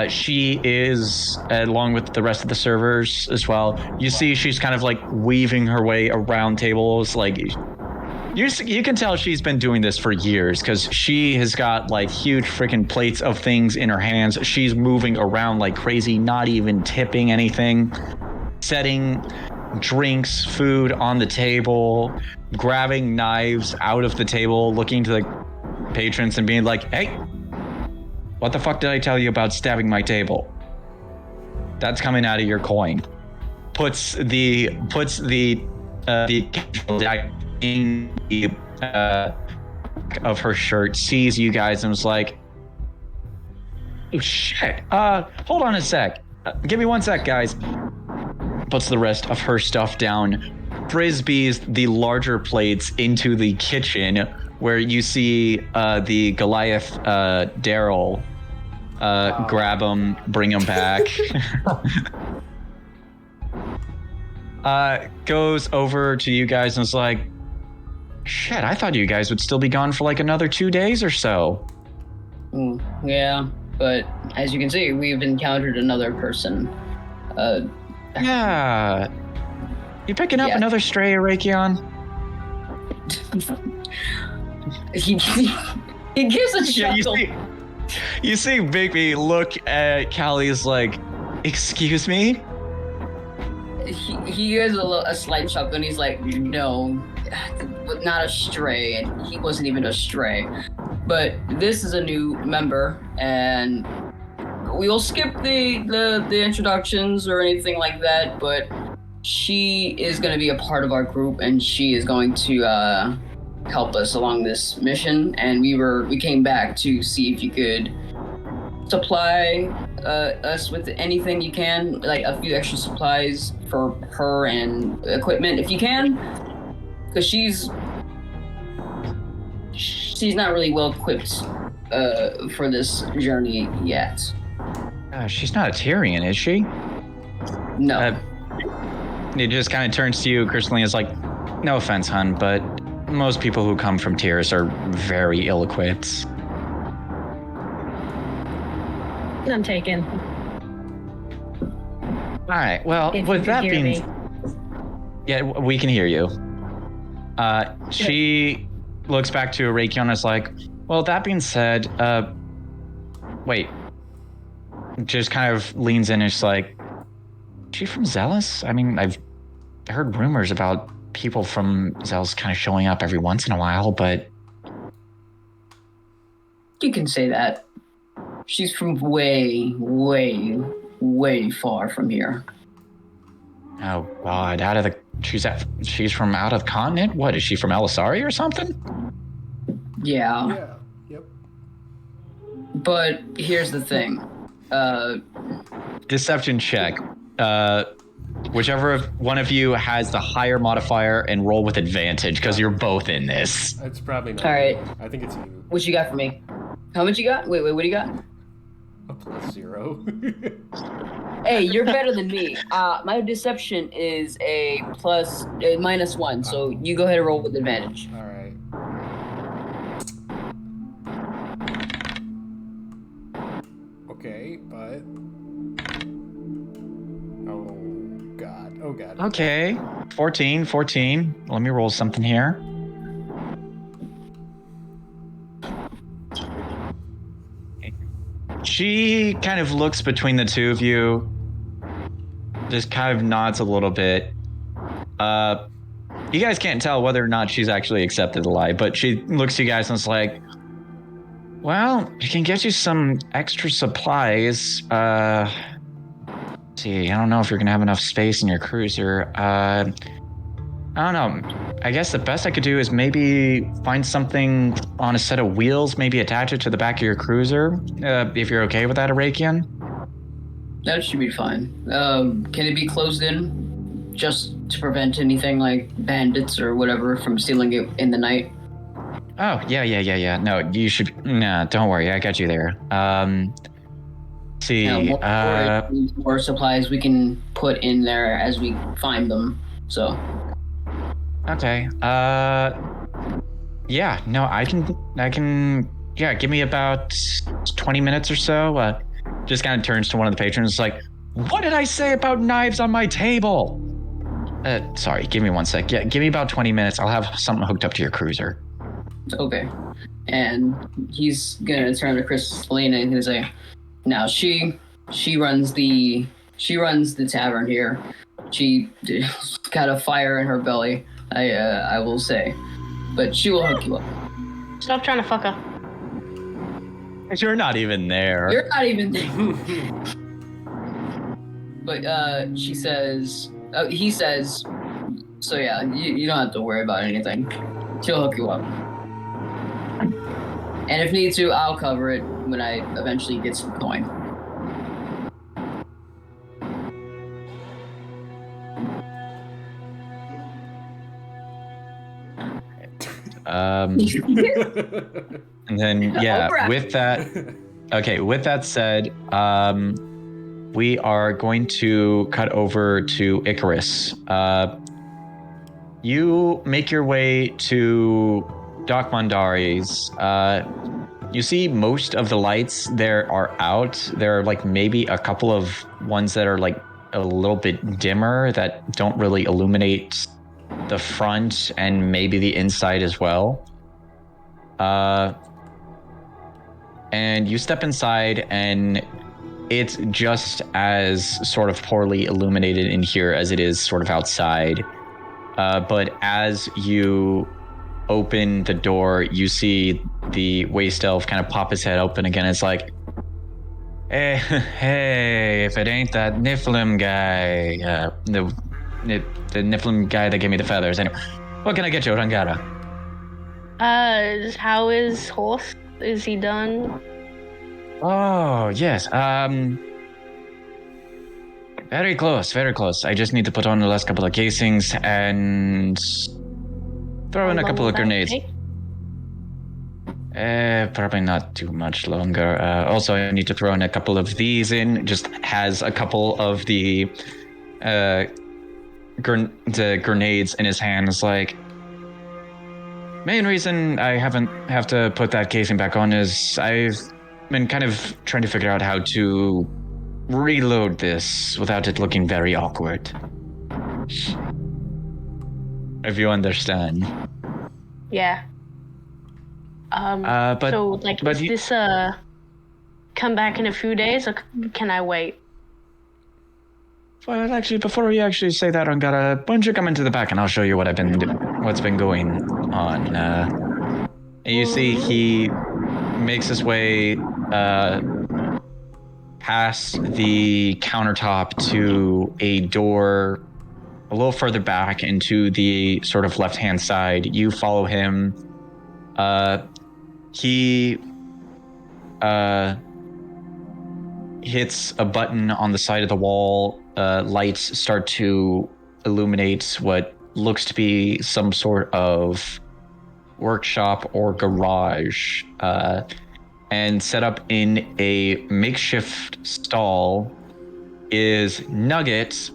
She is, along with the rest of the servers as well, you see she's kind of like weaving her way around tables. Like you can tell she's been doing this for years, because she has got like huge freaking plates of things in her hands. She's moving around like crazy, not even tipping anything, setting drinks, food on the table, grabbing knives out of the table, looking to the patrons and being like, hey, what the fuck did I tell you about stabbing my table? That's coming out of your coin. Puts the in the of her shirt, sees you guys, and was like, oh shit, hold on a sec. Give me 1 sec, guys. Puts the rest of her stuff down, frisbees the larger plates into the kitchen, where you see the Goliath Daryl grab him, bring him back. Goes over to you guys and is like, shit, I thought you guys would still be gone for like another 2 days or so. Yeah, but as you can see, we've encountered another person. Yeah. You picking up another stray, Arakion? he gives a chuckle. You see Bigby look at Callie's like, excuse me? He gives a slight chuckle and he's like, no, not a stray. And he wasn't even a stray. But this is a new member, and we will skip the introductions or anything like that, but she is going to be a part of our group, and she is going to help us along this mission. And we came back to see if you could supply us with anything you can, like a few extra supplies for her and equipment if you can, because she's not really well equipped for this journey yet. She's not a Tyrian, is she? No. It just kind of turns to you, Cristalina's like, no offense, hun, but most people who come from Tiers are very ill-equipped. None taken. All right, well, If with you that can hear being... Yeah, we can hear you. She looks back to Arakion and is like, well, that being said, wait. Just kind of leans in and is like, is she from Zealous? I mean, I've heard rumors about people from Zealous kind of showing up every once in a while, but... You can say that. She's from way, way, way far from here. Oh, God, she's from out of continent? What, is she from Elisari or something? Yeah. Yeah. Yep. But here's the thing. Deception check. Whichever one of you has the higher modifier, and roll with advantage, because you're both in this. It's probably not. All right. I think it's you. What you got for me? How much you got? Wait, what do you got? A +0. Hey, you're better than me. My deception is a -1, so you go ahead and roll with advantage. All right. Okay, but... Oh, God. Okay, 14. Let me roll something here. She kind of looks between the two of you, just kind of nods a little bit. You guys can't tell whether or not she's actually accepted the lie, but she looks at you guys and is like, well, I can get you some extra supplies. See, I don't know if you're gonna have enough space in your cruiser. I don't know. I guess the best I could do is maybe find something on a set of wheels, maybe attach it to the back of your cruiser, if you're okay with that, Arakion. That should be fine. Can it be closed in just to prevent anything like bandits or whatever from stealing it in the night? Oh, yeah. No, you should... Nah, don't worry. I got you there. See, more supplies we can put in there as we find them, so... Okay. Yeah, no, I can, yeah, give me about 20 minutes or so. Just kind of turns to one of the patrons, like, what did I say about knives on my table? Sorry, give me one sec. Yeah, give me about 20 minutes. I'll have something hooked up to your cruiser. Okay. And he's gonna turn to Cristalina and gonna say, now she runs the tavern here. She got a fire in her belly. I will say, but she will hook you up. Stop trying to fuck her. You're not even there. You're not even there. But he says, so yeah, you don't have to worry about anything. She'll hook you up. And if need to, I'll cover it when I eventually get some coin. And then, yeah, Oh, crap. with that said, we are going to cut over to Icarus. You make your way to Doc Mondari's. You see most of the lights there are out. There are like maybe a couple of ones that are like a little bit dimmer that don't really illuminate the front and maybe the inside as well. And you step inside, and it's just as sort of poorly illuminated in here as it is sort of outside. But as you open the door, you see the waste elf kind of pop his head open again. It's like, hey, if it ain't that Niflheim guy, the Niflheim guy that gave me the feathers. Anyway, what can I get you, Rangara? How is horse? Is he done? Oh, yes. Very close, very close. I just need to put on the last couple of casings and throw in a couple of grenades. Probably not too much longer. Also, I need to throw in a couple of these in. Just has a couple of the grenades in his hands. Like, main reason I have to put that casing back on is I've been kind of trying to figure out how to reload this without it looking very awkward. If you understand. Yeah. But is this come back in a few days, or can I wait? Well, actually, before we actually say that, Angara, why don't you come into the back and I'll show you what's been going on. You see, he makes his way past the countertop to a door a little further back into the sort of left-hand side. You follow him. He hits a button on the side of the wall. Lights start to illuminate what looks to be some sort of workshop or garage. And set up in a makeshift stall is Nugget,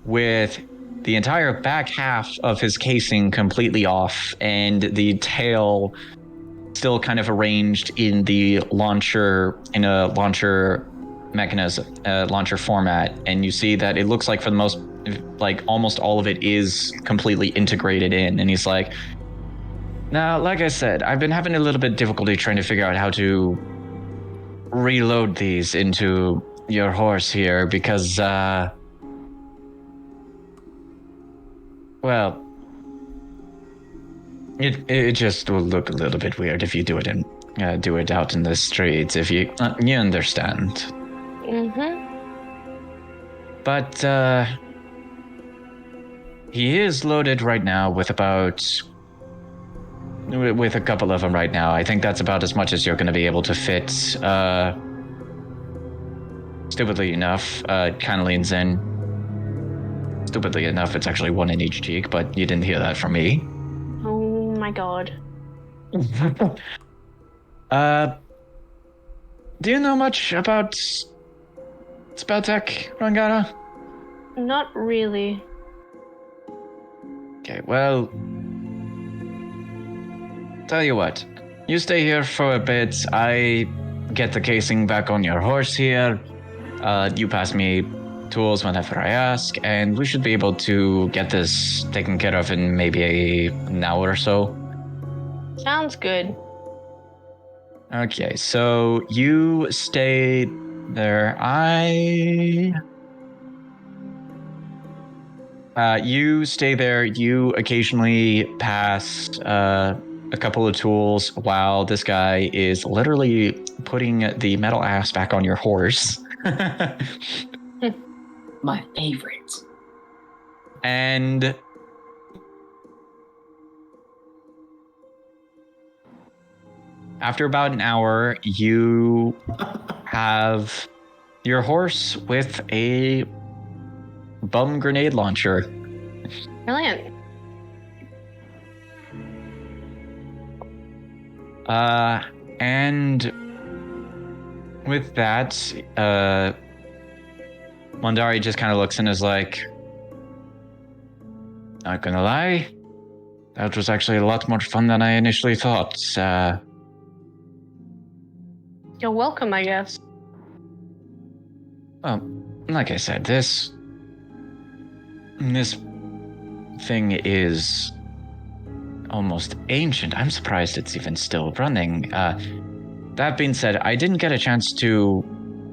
with the entire back half of his casing completely off and the tail still kind of arranged in a launcher mechanism, launcher format. And you see that it looks like for the most, like almost all of it is completely integrated in. And he's like, now, like I said, I've been having a little bit of difficulty trying to figure out how to reload these into your horse here because, well, it just will look a little bit weird if you do it out in the streets. If you understand. Mm-hmm. But he is loaded right now with a couple of them right now. I think that's about as much as you're going to be able to fit. Stupidly enough, kind of leans in. Stupidly enough, it's actually one in each cheek, but you didn't hear that from me. Oh my god. Do you know much about Spelltech, Rangara? Not really. Okay, well, tell you what. You stay here for a bit. I get the casing back on your horse here. You pass me tools whenever I ask, and we should be able to get this taken care of in maybe an hour or so. Sounds good. Okay, so you stay there. You stay there. You occasionally pass a couple of tools while this guy is literally putting the metal ass back on your horse. My favorite. And after about an hour, you have your horse with a bum grenade launcher. Brilliant. And with that, Mondari just kind of looks and is like, not gonna lie, that was actually a lot more fun than I initially thought. You're welcome, I guess. Well, like I said, this thing is almost ancient. I'm surprised it's even still running. That being said, I didn't get a chance to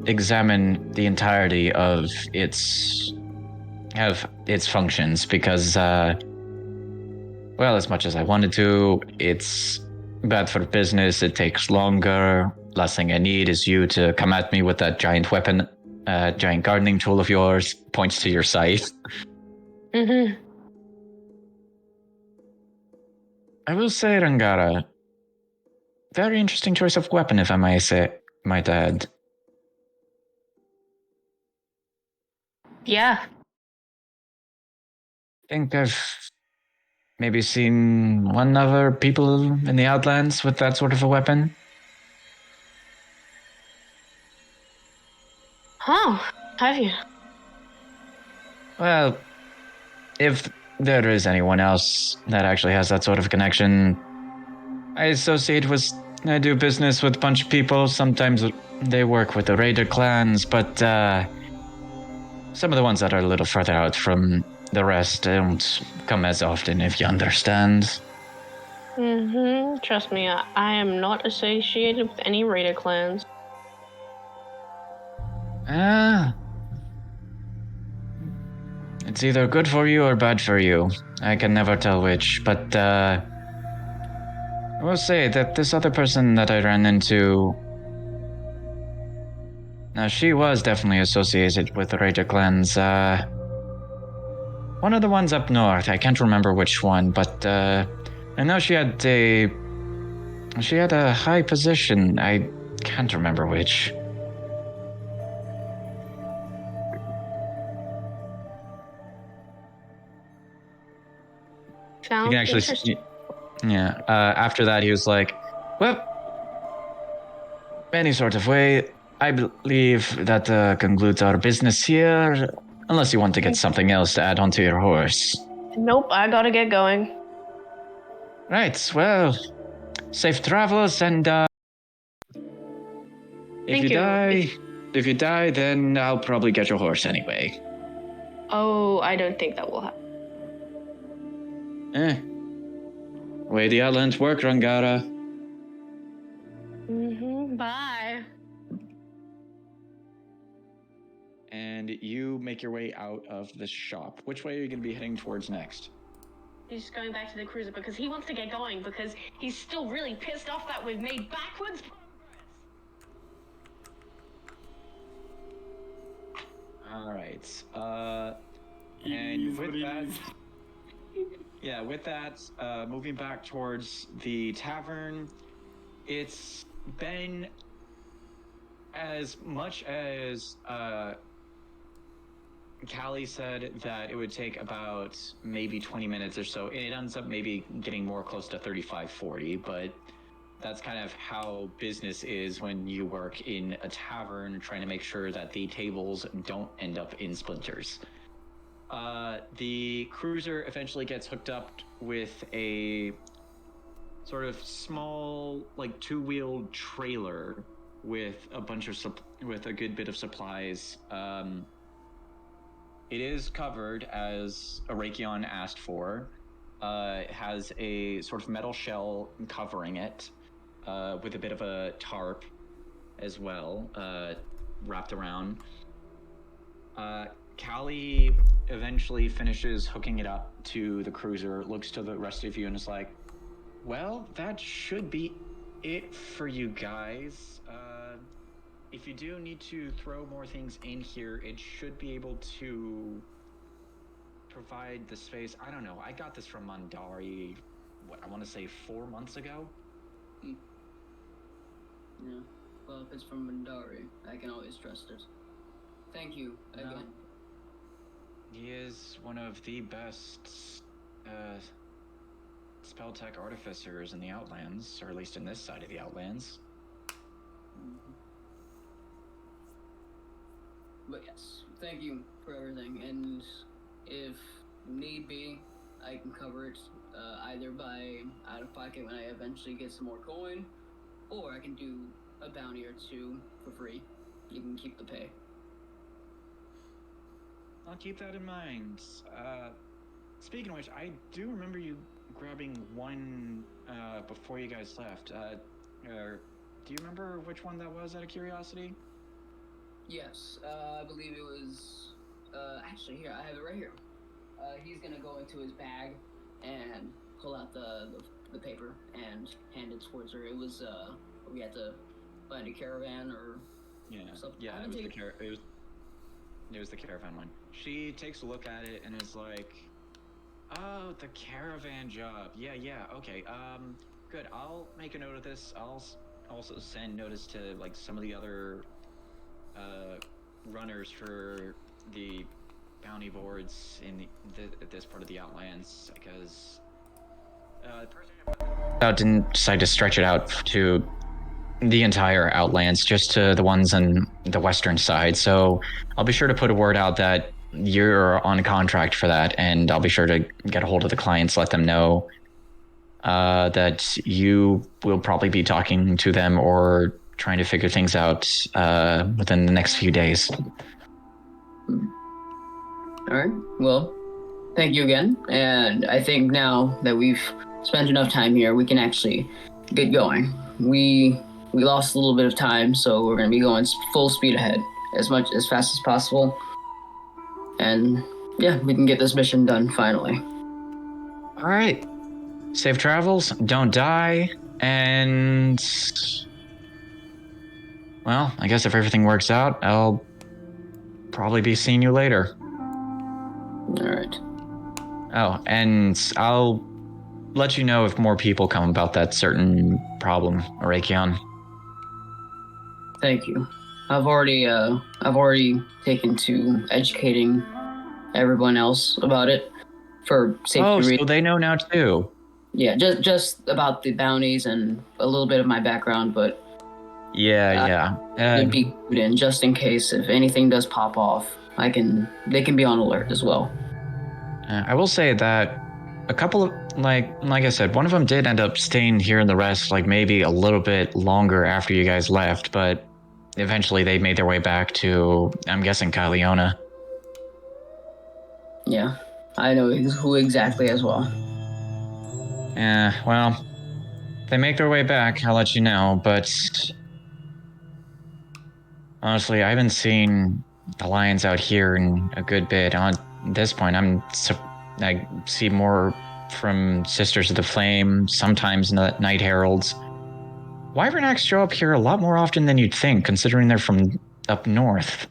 examine the entirety of its functions because, well, as much as I wanted to, it's bad for business. It takes longer. Last thing I need is you to come at me with that giant weapon, giant gardening tool of yours. Points to your scythe. Mm-hmm. I will say, Rangara, very interesting choice of weapon, if I might add. Yeah. I think I've maybe seen one other people in the Outlands with that sort of a weapon. Oh, have you? Well, if there is anyone else that actually has that sort of connection, I do business with a bunch of people. Sometimes they work with the Raider clans, but some of the ones that are a little further out from the rest don't come as often, if you understand. Mm-hmm. Trust me, I am not associated with any Raider clans. It's either good for you or bad for you. I can never tell which, but I will say that this other person that I ran into, now she was definitely associated with the Raider clans. One of the ones up north, I can't remember which one, but I know she had a high position. I can't remember which. Sounds You can actually interesting. yeah. After that, he was like, well, any sort of way, I believe that concludes our business here, unless you want to get something else to add onto your horse. Nope, I gotta get going. Right, well, safe travels, and if you die, then I'll probably get your horse anyway. Oh, I don't think that will happen. Way the Outlands work, Rangara. Mm-hmm. Bye. And you make your way out of the shop. Which way are you going to be heading towards next? He's just going back to the cruiser because he wants to get going because he's still really pissed off that we've made backwards progress. All right. And with that, moving back towards the tavern, it's been as much as Callie said that it would take about maybe 20 minutes or so. It ends up maybe getting more close to 35, 40, but that's kind of how business is when you work in a tavern, trying to make sure that the tables don't end up in splinters. The cruiser eventually gets hooked up with a sort of small, like, two-wheeled trailer with a bunch of with a good bit of supplies. It is covered as Arakion asked for. It has a sort of metal shell covering it, with a bit of a tarp as well, wrapped around. Callie eventually finishes hooking it up to the cruiser, looks to the rest of you and is like, well, that should be it for you guys. If you do need to throw more things in here, it should be able to provide the space. I don't know. I got this from Mondari, I want to say 4 months ago? Yeah. Well, if it's from Mandari, I can always trust it. Thank you again. He is one of the best spell tech artificers in the Outlands, or at least in this side of the Outlands. But yes, thank you for everything. And if need be, I can cover it either by out of pocket when I eventually get some more coin, or I can do a bounty or two for free. You can keep the pay. I'll keep that in mind. Speaking of which, I do remember you grabbing one before you guys left. Do you remember which one that was, out of curiosity? Yes, I believe it was. Actually, here I have it right here. He's gonna go into his bag and pull out the paper and hand it towards her. It was we had to find a caravan or something. Yeah, it was the caravan one. She takes a look at it and is like, "Oh, the caravan job. Yeah, okay. Good. I'll make a note of this. I'll also send notice to like some of the other runners for the bounty boards in this part of the Outlands, because the person didn't decide to stretch it out to the entire Outlands, just to the ones on the western side. So I'll be sure to put a word out that you're on contract for that, and I'll be sure to get a hold of the clients, let them know that you will probably be talking to them or trying to figure things out within the next few days. All right. Well, thank you again. And I think now that we've spent enough time here, we can actually get going. We lost a little bit of time, so we're going to be going full speed ahead as fast as possible. And yeah, we can get this mission done finally. All right. Safe travels. Don't die. And well, I guess if everything works out, I'll probably be seeing you later. All right. Oh, and I'll let you know if more people come about that certain problem, Arakion. Thank you. I've already taken to educating everyone else about it for safety reasons. Oh, so they know now too. Yeah, just about the bounties and a little bit of my background, but yeah. It'd be good in just in case if anything does pop off, they can be on alert as well. I will say that a couple of like I said, one of them did end up staying here, and the rest like maybe a little bit longer after you guys left, but eventually they made their way back to, I'm guessing, Kyleona. Yeah, I know who exactly as well. Yeah, well, if they make their way back, I'll let you know, but honestly, I haven't seen the lions out here in a good bit. On this point, I see more from Sisters of the Flame, sometimes Night Heralds. Wyvernacks show up here a lot more often than you'd think, considering they're from up north.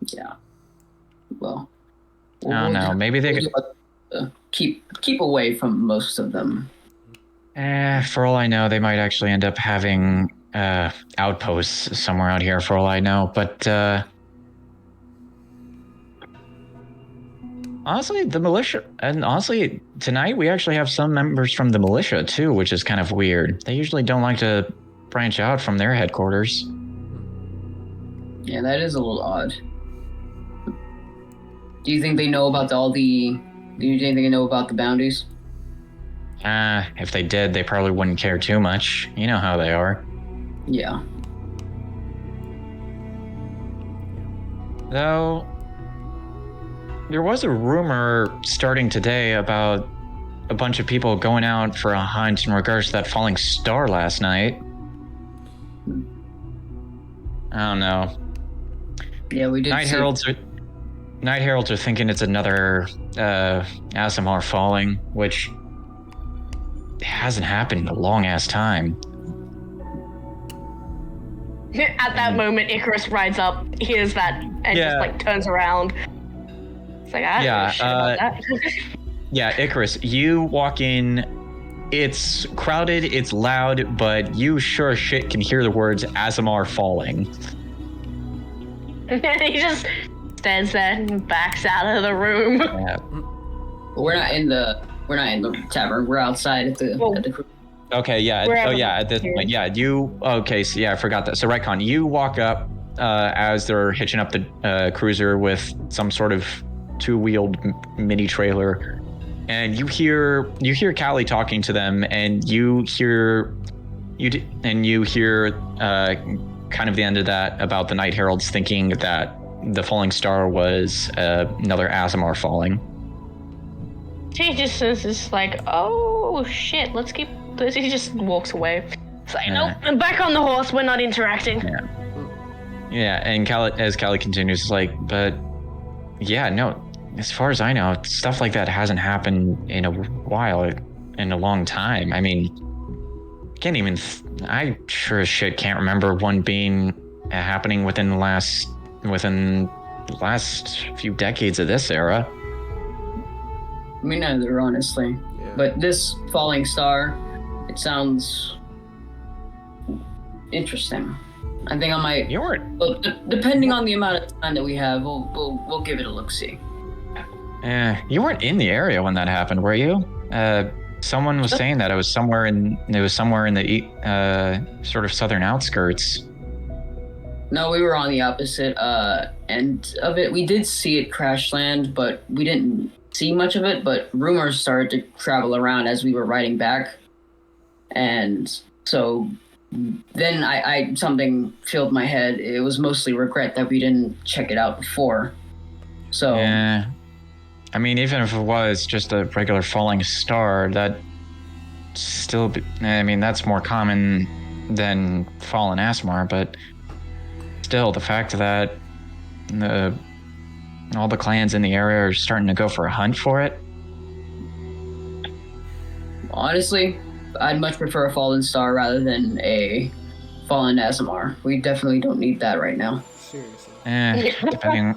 Yeah. Well, I don't know. Maybe they could keep away from most of them. For all I know, they might actually end up having outposts somewhere out here, for all I know. But honestly, the militia, and honestly, tonight we actually have some members from the militia too, which is kind of weird. They usually don't like to branch out from their headquarters. Yeah, that is a little odd. Do you think they know about Do you think they know about the bounties? If they did, they probably wouldn't care too much. You know how they are. Yeah. Though, there was a rumor starting today about a bunch of people going out for a hunt in regards to that falling star last night. I don't know. Yeah, we did. Night Heralds are thinking it's another Aasimar falling, which hasn't happened in a long ass time. At that moment, Icarus rides up, hears that, and just like turns around. It's like, I don't know shit about that. Yeah, Icarus, you walk in. It's crowded, it's loud, but you sure as shit can hear the words Aasimar falling. He just stands there and backs out of the room. Yeah. We're not in the We're not in the tavern. We're outside at the cruiser. Okay, yeah. Wherever At this point, yeah. Okay, so yeah, I forgot that. So Retcon, you walk up as they're hitching up the cruiser with some sort of two-wheeled mini trailer, and you hear Callie talking to them, and you hear kind of the end of that about the Night Heralds thinking that the falling star was another Aasimar falling. He just says this like, oh shit, let's keep this. He just walks away. It's like, nope, I'm back on the horse. We're not interacting. Yeah, and as Callie continues, it's like, but yeah, no, as far as I know, stuff like that hasn't happened in a while, in a long time. I mean, I sure as shit can't remember one being happening within the last few decades of this era. Me neither, honestly. Yeah. But this falling star, it sounds interesting. I think I might. Well, depending on the amount of time that we have, we'll give it a look-see. You weren't in the area when that happened, were you? Someone was saying that it was somewhere in the sort of southern outskirts. No, we were on the opposite end of it. We did see it crash land, but we didn't see much of it. But rumors started to travel around as we were riding back, and so then I something filled my head. It was mostly regret that we didn't check it out before. So yeah. I mean, even if it was just a regular falling star, that still, that's more common than fallen Aasimar, but still, the fact that all the clans in the area are starting to go for a hunt for it. Honestly, I'd much prefer a fallen star rather than a fallen Aasimar. We definitely don't need that right now. Seriously. Depending...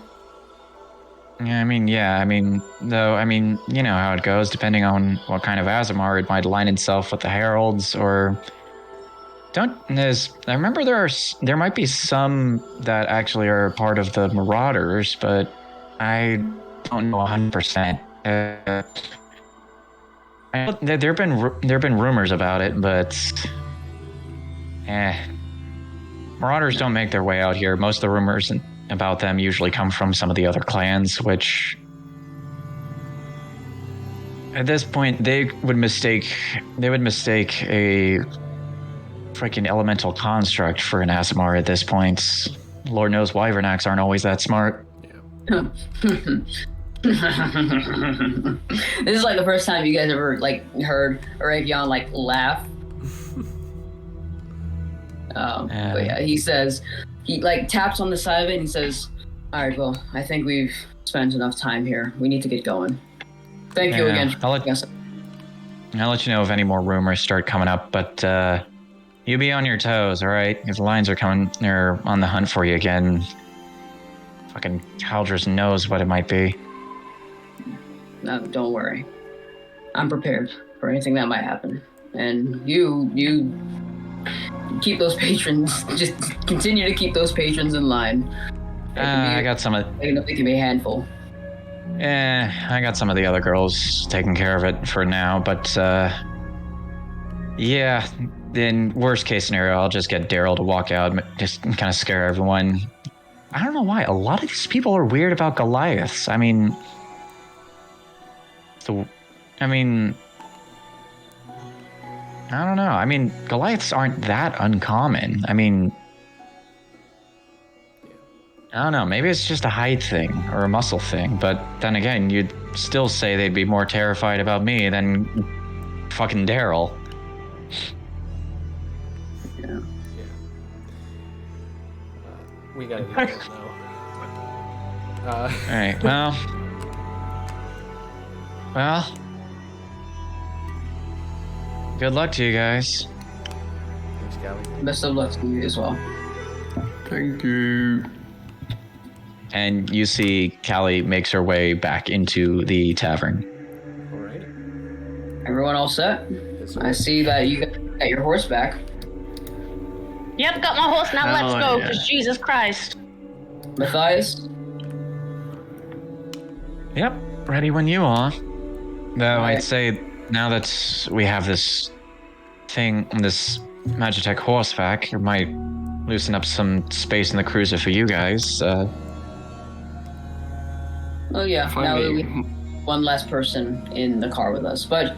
you know how it goes. Depending on what kind of Aasimar, it might align itself with the Heralds, or I remember there might be some that actually are part of the Marauders, but I don't know 100%. There've been rumors about it, but Marauders don't make their way out here. Most of the rumors about them usually come from some of the other clans, which at this point they would mistake a freaking elemental construct for an Aasimar at this point. Lord knows Wyvernax aren't always that smart. Yeah. This is like the first time you guys ever heard Aravion laugh. But yeah, he says, he taps on the side of it and he says, all right, well, I think we've spent enough time here. We need to get going. Thank you again. I'll let you know if any more rumors start coming up, but you be on your toes, all right? If the lions are coming, they're on the hunt for you again. Fucking Haldras knows what it might be. No, don't worry. I'm prepared for anything that might happen. And you keep those patrons, just continue to keep those patrons in line. I got some of... They can be a handful. I got some of the other girls taking care of it for now, but yeah, in worst case scenario, I'll just get Daryl to walk out, just kind of scare everyone. I don't know why. A lot of these people are weird about Goliaths. I don't know. Goliaths aren't that uncommon. I don't know. Maybe it's just a height thing or a muscle thing. But then again, you'd still say they'd be more terrified about me than fucking Daryl. Yeah. We gotta do that now. All right. Well. Good luck to you guys. Thanks, Callie. Best of luck to you as well. Thank you. And you see Callie makes her way back into the tavern. All right. Everyone all set? Yes, sir. I see that you got your horse back. Yep, got my horse. Now let's go, yeah. because Jesus Christ. Matthias? Yep, ready when you are. Though I'd say now that we have this Magitech horseback, it might loosen up some space in the cruiser for you guys. Oh yeah, now Finally. we have one last person in the car with us. But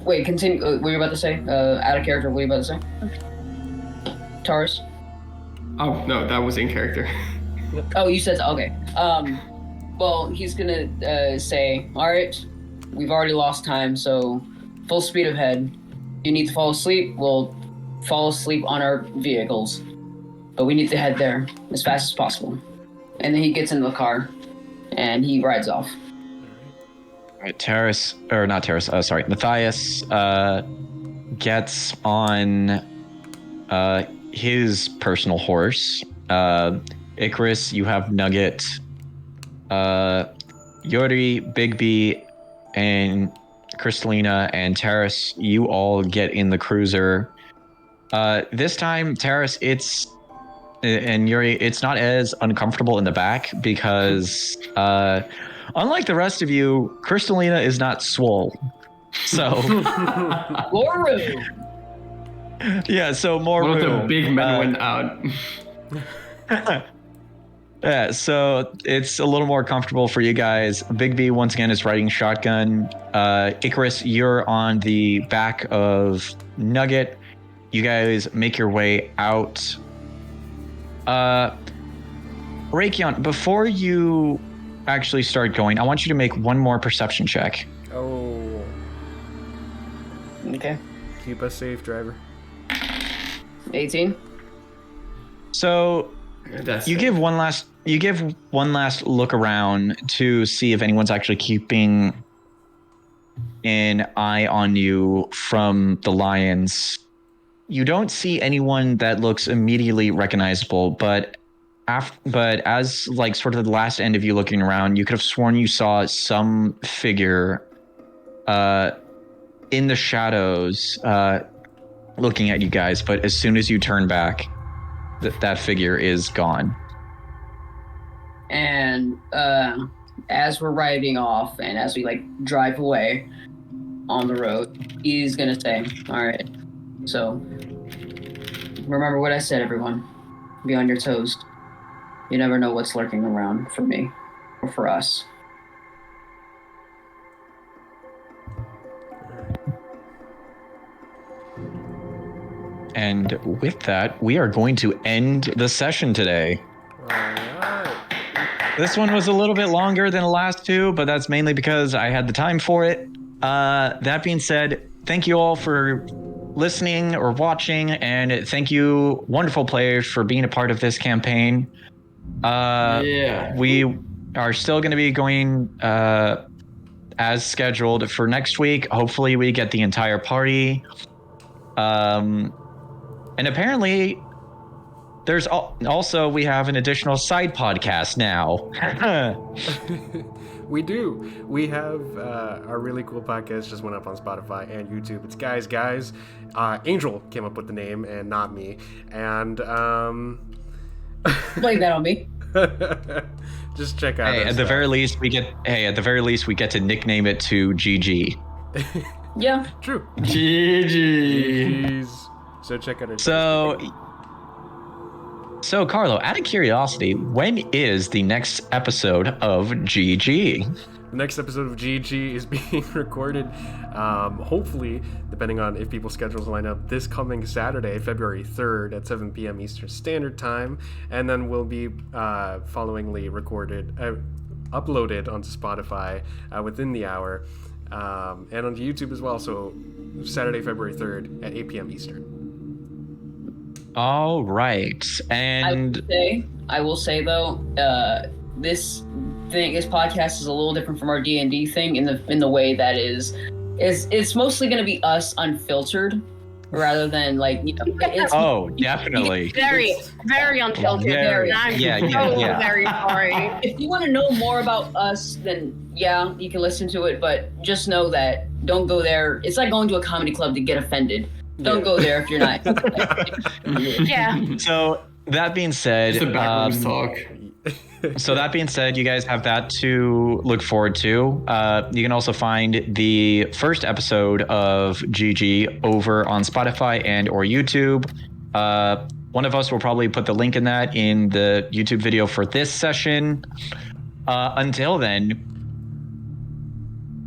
wait, continue. What were you about to say? Out of character. What were you about to say? Taurus. Oh no, that was in character. Oh, you said okay. Well, he's gonna say, "All right, we've already lost time, so full speed ahead. You need to fall asleep. We'll fall asleep on our vehicles, but we need to head there as fast as possible." And then he gets into the car, and he rides off. All right, Matthias gets on his personal horse. Icarus, you have Nugget. Yuri, Bigby, and Cristalina and Terrace, you all get in the cruiser. This time, Terrace, and Yuri, it's not as uncomfortable in the back because, unlike the rest of you, Cristalina is not swole. So, More room. yeah, so more One of room. the big men went out. Yeah, so it's a little more comfortable for you guys. Big B, once again, is riding shotgun. Icarus, you're on the back of Nugget. You guys make your way out. Rakion, before you actually start going, I want you to make one more perception check. Oh, Okay. keep us safe, driver. 18. So you give one last look around to see if anyone's actually keeping an eye on you from the lions. You don't see anyone that looks immediately recognizable, but as like sort of the last end of you looking around, you could have sworn you saw some figure in the shadows looking at you guys, but as soon as you turn back, that figure is gone. And as we're riding off and as we like drive away on the road, he's gonna say, "All right, so remember what I said, everyone. Be on your toes. You never know what's lurking around for me or for us." And with that, we are going to end the session today. All right. This one was a little bit longer than the last two, but that's mainly because I had the time for it. That being said, thank you all for listening or watching, and thank you, wonderful players, for being a part of this campaign. Yeah. We are still going to be going as scheduled for next week. Hopefully we get the entire party. And apparently there's also, we have an additional side podcast now. We do. We have our really cool podcast just went up on Spotify and YouTube. It's Guys. Angel came up with the name and not me. And Blame that on me. just check out. Hey, at the very least we get to nickname it to GG. Yeah. True. GG. Jeez. So check out our. So Carlo, out of curiosity, when is the next episode of GG? The next episode of GG is being recorded, hopefully, depending on if people's schedules line up, this coming Saturday, February 3rd at 7 p.m. Eastern Standard Time, and then will be followingly uploaded onto Spotify within the hour, and onto YouTube as well, so Saturday, February 3rd at 8 p.m. Eastern. All right, and I will say though, this podcast is a little different from our D&D thing in the way that it's mostly going to be us unfiltered rather than like, you know, it's definitely Very unfiltered. Very, I'm yeah. very sorry. If you want to know more about us, then yeah, you can listen to it, but just know that don't go there. It's like going to a comedy club to get offended. Don't go there if you're not. Yeah. So that being said, It's a backwards talk. So that being said, you guys have that to look forward to. You can also find the first episode of GG over on Spotify and or YouTube. One of us will probably put the link in that in the YouTube video for this session. Until then,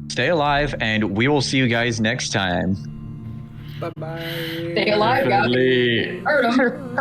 stay alive, and we will see you guys next time. Bye-bye. Stay alive, guys. Definitely. Heard 'em.